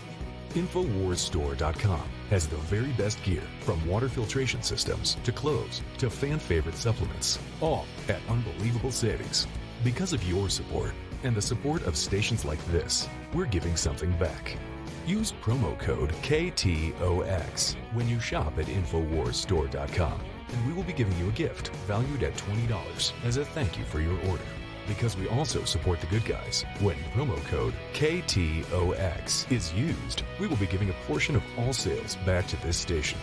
S15: InfoWarsStore.com has the very best gear, from water filtration systems to clothes to fan favorite supplements, all at unbelievable savings. Because of your support and the support of stations like this, we're giving something back. Use promo code KTOX when you shop at InfoWarsStore.com, and we will be giving you a gift valued at $20 as a thank you for your order. Because we also support the good guys, when promo code KTOX is used, we will be giving a portion of all sales back to this station.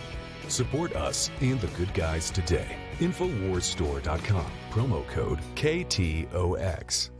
S15: Support us and the good guys today. InfoWarsStore.com, promo code KTOX.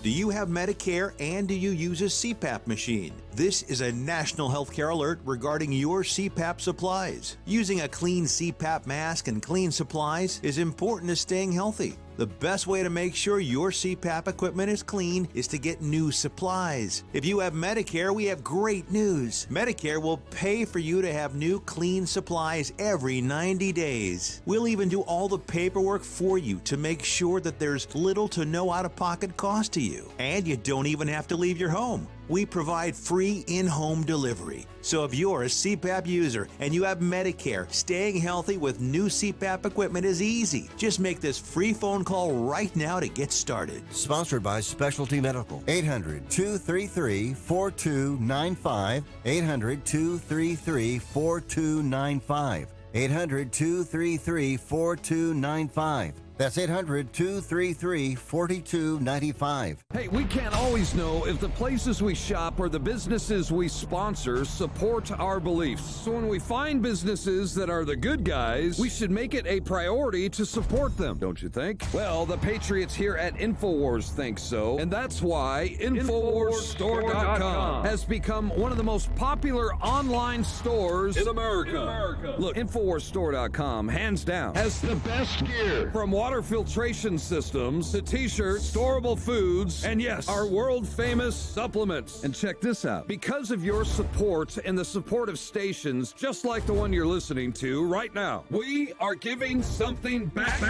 S6: Do you have Medicare and do you use a CPAP machine? This is a national healthcare alert regarding your CPAP supplies. Using a clean CPAP mask and clean supplies is important to staying healthy. The best way to make sure your CPAP equipment is clean is to get new supplies. If you have Medicare, we have great news. Medicare will pay for you to have new clean supplies every 90 days. We'll even do all the paperwork for you to make sure that there's little to no out-of-pocket cost to you. And you don't even have to leave your home. We provide free in-home delivery. So if you're a CPAP user and you have Medicare, staying healthy with new CPAP equipment is easy. Just make this free phone call right now to get started.
S14: Sponsored by Specialty Medical. 800-233-4295. 800-233-4295. 800-233-4295. That's 800-233-4295.
S17: Hey, we can't always know if the places we shop or the businesses we sponsor support our beliefs. So when we find businesses that are the good guys, we should make it a priority to support them, don't you think? Well, the Patriots here at InfoWars think so, and that's why InfoWarsStore.com has become one of the most popular online stores in America. Look, InfoWarsStore.com, hands down, has the best gear, from water filtration systems to t-shirts, storable foods, and yes, our world-famous supplements. And check this out. Because of your support and the support of stations just like the one you're listening to right now, we are giving something back.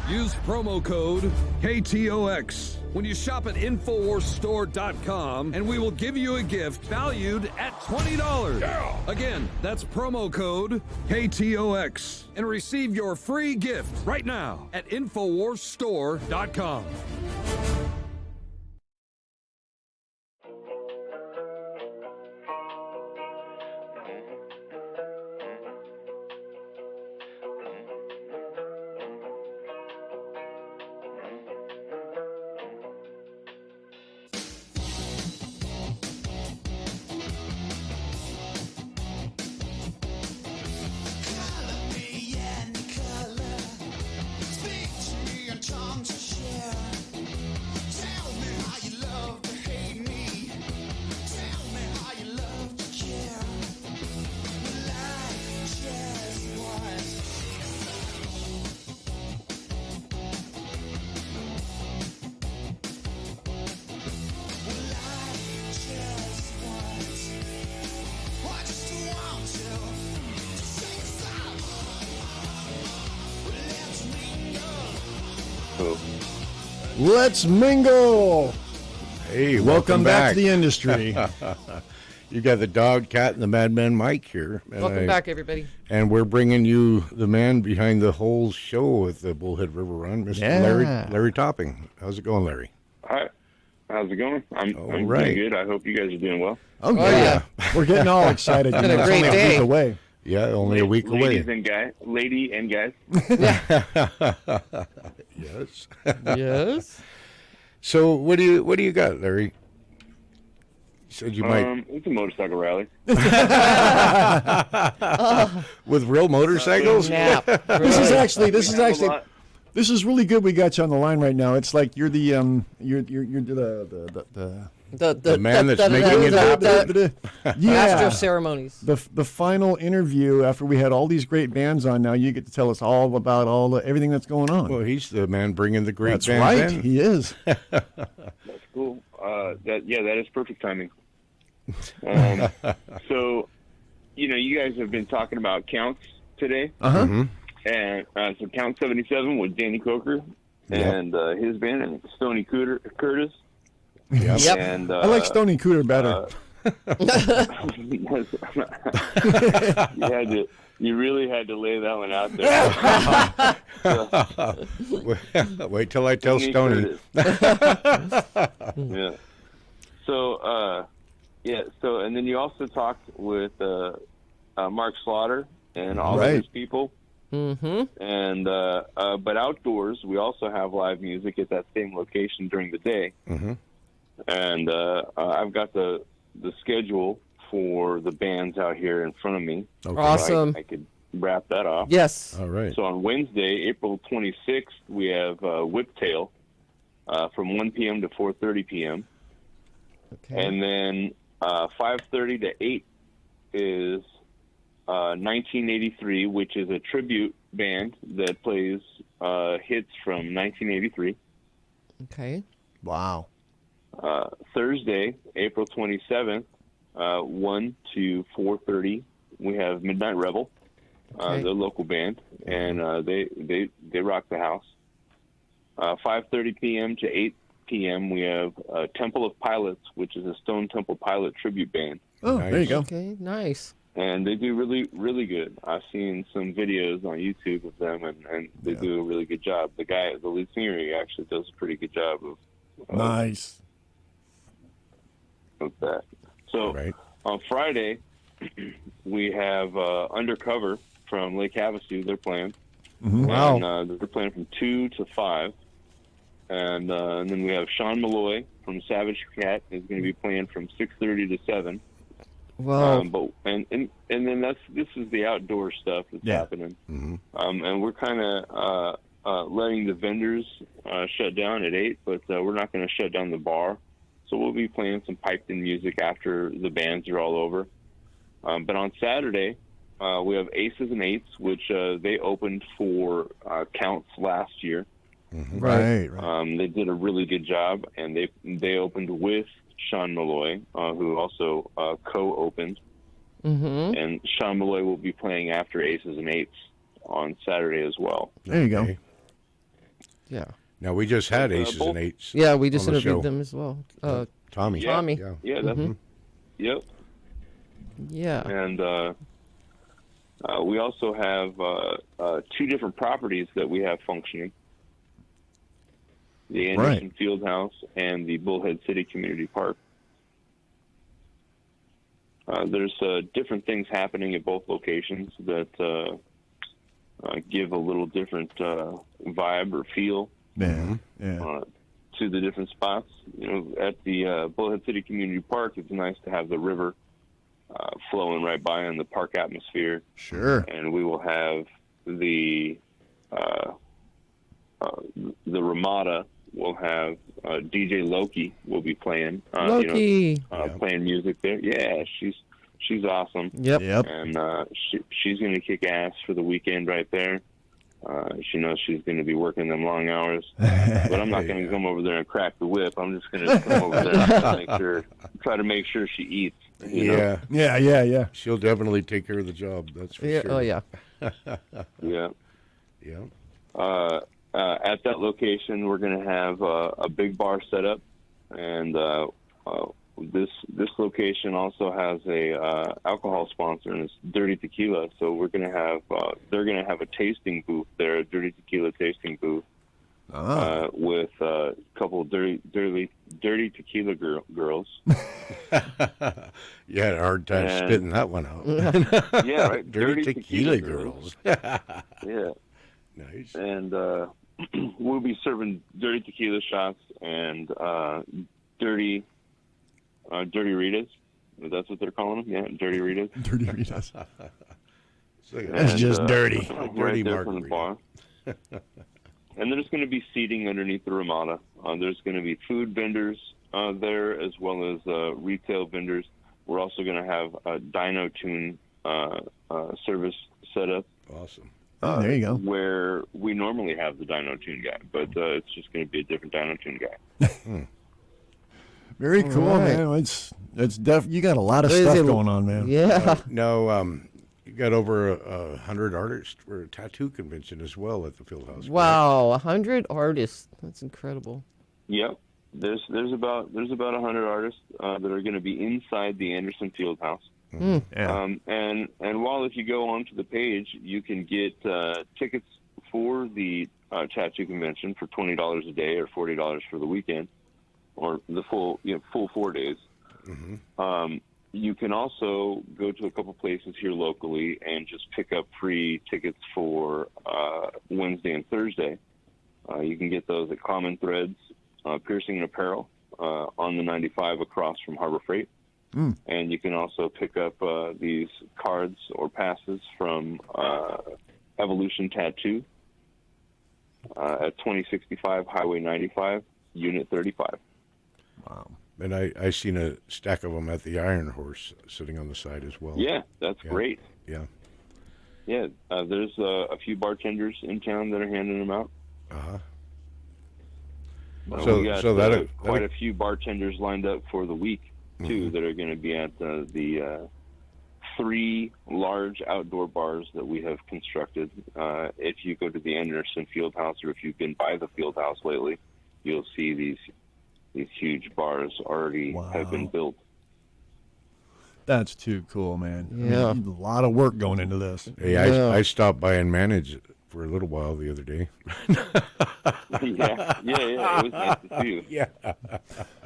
S17: Use promo code KTOX when you shop at InfoWarsStore.com, and we will give you a gift valued at $20. Yeah. Again, that's promo code KTOX, and receive your free gift right now at InfoWarsStore.com.
S3: Let's mingle.
S4: Hey,
S3: welcome back to the industry.
S4: You got the dog, cat, and the madman Mike here.
S5: Welcome back, everybody.
S4: And we're bringing you the man behind the whole show at the Bullhead River Run, Mr. Larry Topping. How's it going, Larry?
S1: Hi. How's it going? I'm
S4: right.
S1: doing good. I hope you guys are doing well.
S3: Oh, yeah. We're getting all excited.
S5: It's been a great day.
S3: A week away.
S4: Yeah, only a week away.
S1: Lady and guys.
S4: Yes.
S5: Yes.
S4: So what do you got, Larry? You said you might.
S1: It's a motorcycle rally.
S4: With real motorcycles?
S3: This is really good. We got you on the line right now. It's like you're the you're
S4: the man that's making it happen.
S5: Master of ceremonies.
S3: The final interview after we had all these great bands on. Now you get to tell us all about everything that's going on.
S4: Well, he's the man bringing the great
S3: That's
S4: bands
S3: right.
S4: in.
S3: He is.
S1: That's cool. That is perfect timing. So, you guys have been talking about counts today.
S3: Uh-huh.
S1: And so Count 77 with Danny Koker and his band, and Stony Curtis.
S3: Yep.
S1: And,
S3: I like Stony Cooter better.
S1: You really had to lay that one out there.
S4: Wait till I tell Stony.
S1: Yeah. So, So, and then you also talked with Mark Slaughter and all of his people.
S5: Mm-hmm.
S1: And but outdoors, we also have live music at that same location during the day.
S4: Mm-hmm.
S1: And I've got the schedule for the bands out here in front of me.
S5: Okay. Awesome.
S1: So I could wrap that off.
S5: Yes.
S4: All right.
S1: So on Wednesday, April 26th, we have Whiptail from 1 p.m. to 4:30 p.m.
S5: Okay.
S1: And then 5:30 to 8 is 1983, which is a tribute band that plays hits from 1983.
S5: Okay.
S3: Wow.
S1: Thursday, April 27th, 1 to 4:30, we have Midnight Rebel, the local band, and they rock the house. 5:30 p.m. to 8 p.m., we have Temple of Pilots, which is a Stone Temple Pilot tribute band.
S3: Oh, nice. There you go.
S5: Okay, nice.
S1: And they do really, really good. I've seen some videos on YouTube of them, and they do a really good job. The lead singer, he actually does a pretty good job of
S3: nice.
S1: Of that. So on Friday, we have Undercover from Lake Havasu. They're playing.
S3: Mm-hmm. Wow.
S1: And they're playing from 2 to 5. And then we have Sean Malloy from Savage Cat is going to be playing from 6:30 to 7.
S5: Wow.
S1: And then this is the outdoor stuff that's happening.
S4: Mm-hmm.
S1: And we're kind of letting the vendors shut down at 8, but we're not going to shut down the bar. So we'll be playing some piped-in music after the bands are all over. But on Saturday, we have Aces and Eights, which they opened for Counts last year.
S4: Mm-hmm.
S3: Right.
S1: They did a really good job, and they opened with Sean Malloy, who also co-opened.
S5: Mm-hmm.
S1: And Sean Malloy will be playing after Aces and Eights on Saturday as well.
S3: There you go.
S5: Yeah.
S4: Now, we just had Aces and Eights.
S5: Yeah, we just interviewed them as well.
S4: Tommy.
S5: Tommy.
S1: Yeah, that's yep.
S5: Yeah.
S1: And we also have 2 different properties that we have functioning. The Anderson Fieldhouse and the Bullhead City Community Park. There's different things happening at both locations that give a little different vibe or feel to the different spots. At the Bullhead City Community Park, it's nice to have the river flowing right by in the park atmosphere.
S3: Sure.
S1: And we will have the Ramada will have DJ Loki will be playing.
S5: Loki.
S1: Playing music there. Yeah, she's awesome.
S5: Yep.
S1: And she's going to kick ass for the weekend right there. She knows she's going to be working them long hours, but I'm not going to come over there and crack the whip. I'm just going to come over there and try to make sure she eats. You know?
S3: Yeah.
S4: She'll definitely take care of the job. That's for sure.
S5: Oh yeah.
S1: Yeah. At that location, we're going to have a big bar set up and this location also has a alcohol sponsor, and it's Dirty Tequila. So we're gonna have they're gonna have a tasting booth there, a Dirty Tequila tasting booth, with a couple of dirty tequila girls.
S4: You had a hard time spitting that one out.
S1: Yeah, right.
S4: Dirty tequila girls.
S1: Yeah.
S4: Nice.
S1: And we'll be serving dirty tequila shots and dirty Ritas. That's what they're calling them. Yeah, dirty Ritas.
S3: Dirty Ritas.
S4: That's just dirty.
S1: Right there from the bar. And there's going to be seating underneath the Ramada. There's going to be food vendors there, as well as retail vendors. We're also going to have a dyno tune service set up.
S4: Awesome.
S3: Oh, there you go.
S1: Where we normally have the dyno tune guy, but it's just going to be a different dyno tune guy.
S3: Very cool, man. It's you got a lot of stuff going on, man.
S5: Yeah.
S4: You got over 100 artists for a tattoo convention as well at the Fieldhouse.
S5: Wow, 100 artists. That's incredible.
S1: Yep. There's about 100 artists that are going to be inside the Anderson Fieldhouse.
S3: Yeah.
S1: And while if you go onto the page, you can get tickets for the tattoo convention for $20 a day or $40 for the weekend, or the full 4 days. You can also go to a couple places here locally and just pick up free tickets for Wednesday and Thursday. You can get those at Common Threads, Piercing and Apparel, on the 95 across from Harbor Freight. And you can also pick up these cards or passes from Evolution Tattoo at 2065 Highway 95, Unit 35.
S4: Wow. And I seen a stack of them at the Iron Horse sitting on the side as well.
S1: Yeah, that's great.
S4: Yeah.
S1: Yeah, there's a few bartenders in town that are handing them out. We got quite a few bartenders lined up for the week, too, that are going to be at the 3 large outdoor bars that we have constructed. If you go to the Anderson Fieldhouse, or if you've been by the Fieldhouse lately, you'll see these huge bars already have been built.
S3: That's too cool, man.
S5: Yeah.
S3: I mean, a lot of work going into this.
S4: Hey, I stopped by and managed for a little while the other day.
S1: Yeah. It was nice to see you.
S4: Yeah.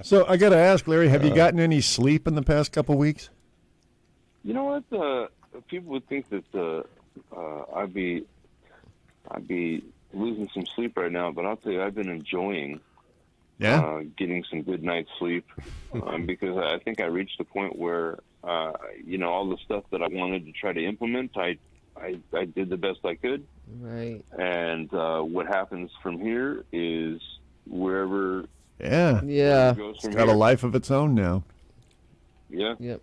S3: So I got to ask, Larry, have you gotten any sleep in the past couple weeks?
S1: You know what? People would think that I'd be losing some sleep right now, but I'll tell you, I've been enjoying getting some good night's sleep because I think I reached a point where all the stuff that I wanted to try to implement, I did the best I could.
S5: Right.
S1: And what happens from here is wherever.
S3: Yeah.
S5: Yeah.
S3: It's got a life of its own now.
S1: Yeah.
S5: Yep.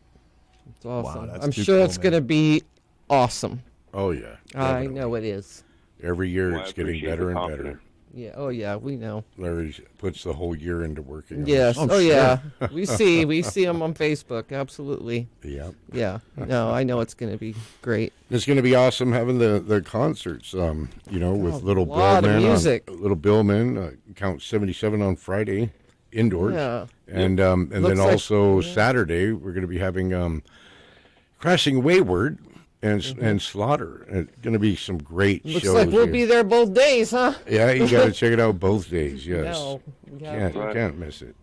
S5: It's awesome.
S3: Wow,
S5: I'm sure it's going to be awesome.
S4: Oh, yeah.
S5: I know it is.
S4: Every year it's getting better and better.
S5: Yeah. Oh, yeah. We know.
S4: Larry puts the whole year into working.
S5: Yes.
S4: On
S5: Oh, yeah. We see him on Facebook. Absolutely.
S4: Yeah.
S5: Yeah. No, I know it's going to be great.
S4: It's going to be awesome having the concerts. With Little
S5: Billman,
S4: music. Little Billman, Count 77 on Friday, indoors.
S5: Yeah.
S4: And then also Saturday we're going to be having Crashing Wayward. And Slaughter. It's going to be some great shows.
S5: Looks like we'll be there both days, huh?
S4: Yeah, you got to check it out both days. Yes,
S5: No,
S4: you can't miss it.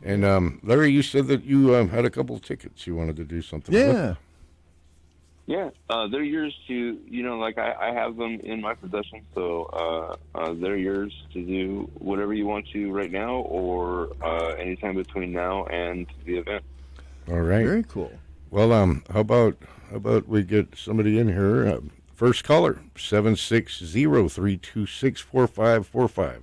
S4: And Larry, you said that you had a couple tickets you wanted to do something with.
S1: Yeah, they're yours to, I have them in my possession, so they're yours to do whatever you want to right now or anytime between now and the event.
S4: All right.
S3: Very cool.
S4: Well, how about we get somebody in here? First caller, 760-326-4545.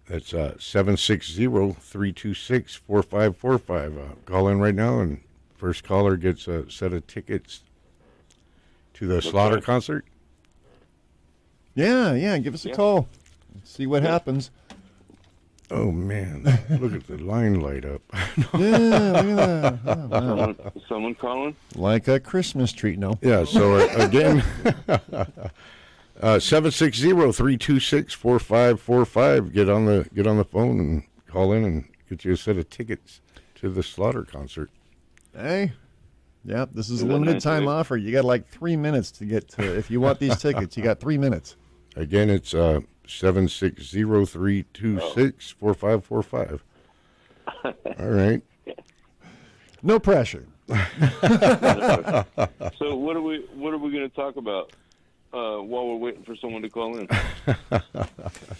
S4: That's 760-326-4545. Call in right now, and first caller gets a set of tickets to the Slaughter concert.
S3: Yeah. Give us a call. See what happens.
S4: Oh, man. Look at the line light up.
S3: Yeah, look at that. Oh, wow.
S1: Someone calling?
S3: Like a Christmas tree, no?
S4: Yeah, so again, 760-326-4545. Get on the phone and call in and get you a set of tickets to the Slaughter concert.
S3: Hey. Yep, this is a limited time offer. You got like 3 minutes to get to, if you want these tickets, you got 3 minutes.
S4: Again, it's 760-326-4545. All right.
S3: No pressure.
S1: So what are we going to talk about while we're waiting for someone to call in?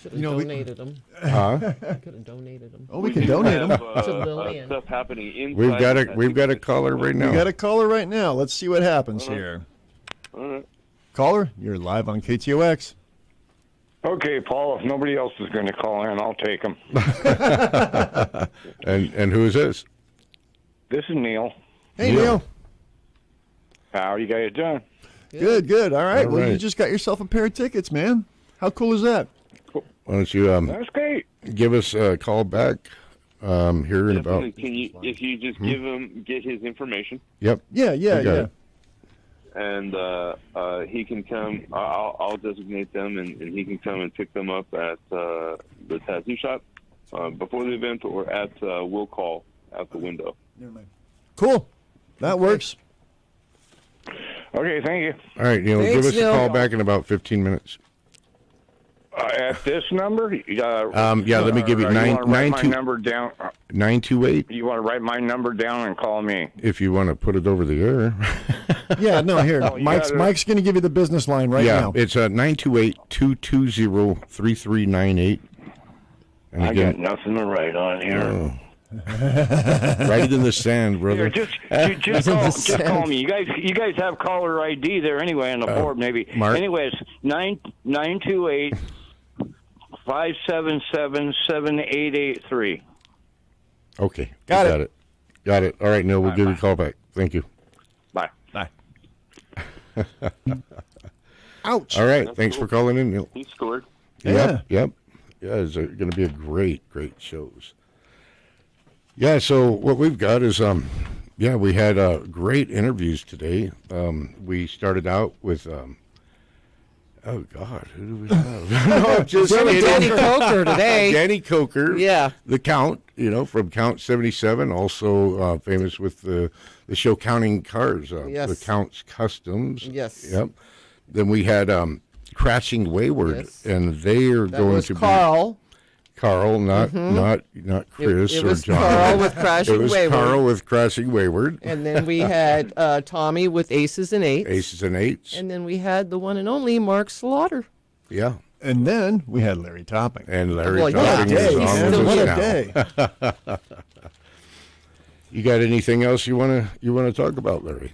S5: Should have donated them.
S4: Huh?
S5: Could have donated them.
S3: Oh, we can donate them.
S1: Stuff happening inside.
S4: We've got a caller right now.
S3: We got a caller right now. Let's see what happens here.
S1: All right.
S3: Caller, you're live on KTOX.
S16: Okay, Paul, if nobody else is going to call in, I'll take them.
S4: And who is this?
S16: This is Neil.
S3: Hey, Neil.
S16: How are you guys doing?
S3: Good. All right.
S4: All
S3: Well,
S4: right.
S3: you just got yourself a pair of tickets, man. How cool is that?
S4: Why don't you
S16: That's great.
S4: give us a call back here in about...
S1: Can you, if you just get his information.
S4: Yep.
S3: Yeah.
S4: it.
S1: And he can come. I'll designate them, and he can come and pick them up at the tattoo shop before the event, or at will call out the window.
S3: Never mind. Cool. That works.
S16: Okay, thank you.
S4: All right, Neil,
S5: Thanks,
S4: give us
S5: Neil.
S4: a call back in about 15 minutes.
S16: At this number?
S4: Yeah, let me give you
S16: you want to write my
S4: 928.
S16: number down?
S4: 928,
S16: You want to write my number down and call me?
S4: if you want to put it over the air.
S3: Yeah, no, here.
S16: Oh, you
S3: Mike's
S16: gotta-
S3: Mike's going to give you the business line right
S4: yeah,
S3: now.
S4: it's 928-220-3398. And
S16: I got nothing to write on here.
S4: write it in the sand, brother.
S16: Here, just call me. You guys have caller ID there anyway on the board, maybe.
S4: Mark?
S16: Anyway, it's 928-577-7883.
S4: Okay,
S3: Got
S4: it. Got it. All right, Neil, we'll give you a call back. Thank you.
S16: Bye.
S3: Ouch.
S4: All right,
S1: That's
S4: thanks
S1: cool.
S4: for calling in, Neil.
S1: He scored.
S3: Yeah.
S4: Yep. Yeah, it's going to be a great shows. Yeah, so what we've got is, we had great interviews today. We started out with, oh God, who do we have? No, just
S5: Danny Koker today.
S4: Danny Koker.
S5: Yeah.
S4: The Count, from Count 77, also famous with the show Counting Cars,
S5: Yes.
S4: the Count's Kustoms.
S5: Yes.
S4: Yep. Then we had Crashing Wayward,
S5: Yes.
S4: and they are
S5: That
S4: going
S5: was
S4: to
S5: Carl.
S4: be Carl, not Chris
S5: It
S4: or
S5: was
S4: John.
S5: Carl with Crashing
S4: It was
S5: Wayward.
S4: Carl with Crashing Wayward.
S5: And then we had Tommy with Aces and Eights.
S4: Aces and Eights.
S5: And then we had the one and only Mark Slaughter.
S4: Yeah.
S3: And then we had Larry Topping.
S4: And Larry
S5: Well, yeah,
S4: Topping is
S5: he's
S4: on
S5: still
S4: with
S3: What
S4: us
S3: a
S4: now.
S3: day.
S4: You got anything else you want to talk about, Larry?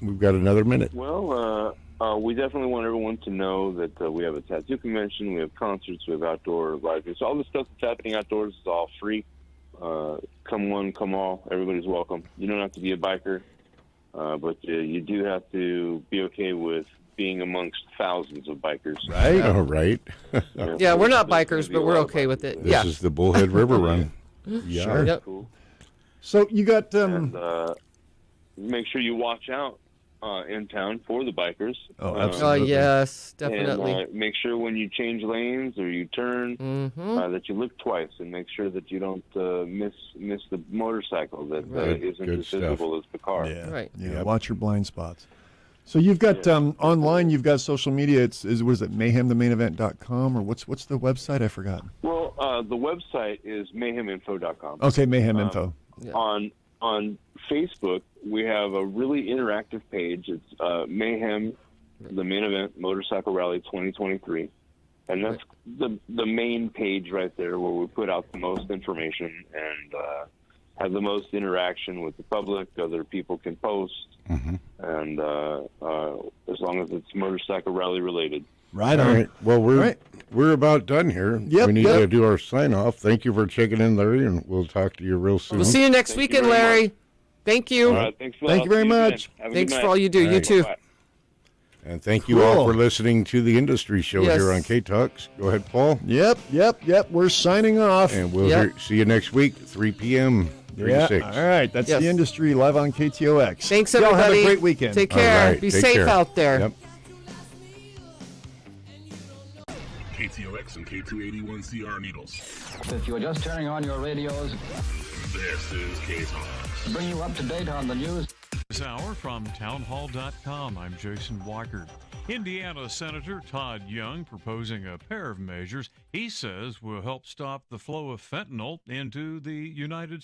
S4: We've got another minute.
S1: Well, we definitely want everyone to know that we have a tattoo convention, we have concerts, we have outdoor live. So all the stuff that's happening outdoors is all free. Come one, come all. Everybody's welcome. You don't have to be a biker, but you do have to be okay with being amongst thousands of bikers.
S3: Right?
S4: All right.
S5: Yeah, we're not
S1: There's
S5: bikers,
S1: gonna be
S5: but
S1: a
S5: we're
S1: lot of
S5: okay with it.
S4: This
S5: Yeah.
S4: is the Bullhead River Run. Yeah.
S3: Sure.
S5: Yep.
S1: Cool.
S3: So you got
S1: And make sure you watch out in town for the bikers.
S3: Oh,
S5: Oh,
S3: absolutely.
S5: yes, definitely.
S1: And make sure when you change lanes or you turn that you look twice, and make sure that you don't miss the motorcycle that
S5: Right.
S1: isn't
S4: Good
S1: as
S4: stuff.
S1: visible as the car.
S3: Yeah.
S5: Right.
S3: Yeah. Watch your blind spots. So you've got online, you've got social media. What is it, mayhemthemainevent.com, or what's the website? I forgot.
S1: Well, the website is mayheminfo.com.
S3: Okay, Mayhem Info.
S1: On Facebook, we have a really interactive page. It's Mayhem, the Main Event Motorcycle Rally 2023. And that's the main page right there where we put out the most information and have the most interaction with the public. Other people can post.
S4: Mm-hmm.
S1: And as long as it's motorcycle rally related.
S3: Right
S4: All
S3: on.
S4: right. Well, we're about done here.
S3: Yep,
S4: we need
S3: yep.
S4: to do our sign off. Thank you for checking in, Larry, and we'll talk to you real soon.
S5: We'll see you next
S1: Thank you
S5: weekend,
S1: very
S5: Larry.
S1: much.
S5: Thank you.
S1: All right, thanks a lot.
S3: Thank you very
S1: See again.
S3: much.
S1: Have a
S5: Thanks
S1: good
S5: for all
S1: night.
S5: you do.
S4: All
S5: You
S4: right.
S5: too.
S1: Bye.
S4: And thank you all
S3: Cool.
S4: for listening to the industry show
S5: Yes.
S4: here on KTOX. Go ahead, Paul.
S3: Yep. We're signing off.
S4: And we'll
S5: Yep.
S4: see you next week, 3 p.m., 3 to 6.
S3: All right. That's
S5: Yes.
S3: the industry live on KTOX.
S5: Thanks,
S3: Y'all
S5: everybody.
S3: have a great weekend.
S5: Take
S4: All
S5: care.
S4: right,
S5: Be
S4: take
S5: safe
S4: care.
S5: out there.
S4: Yep.
S12: KTOX and K281CR Needles.
S18: If you are just turning on your radios,
S12: this is KTOX.
S18: Bring you up to date on the news.
S20: This hour from townhall.com. I'm Jason Weikert. Indiana Senator Todd Young proposing a pair of measures he says will help stop the flow of fentanyl into the United States.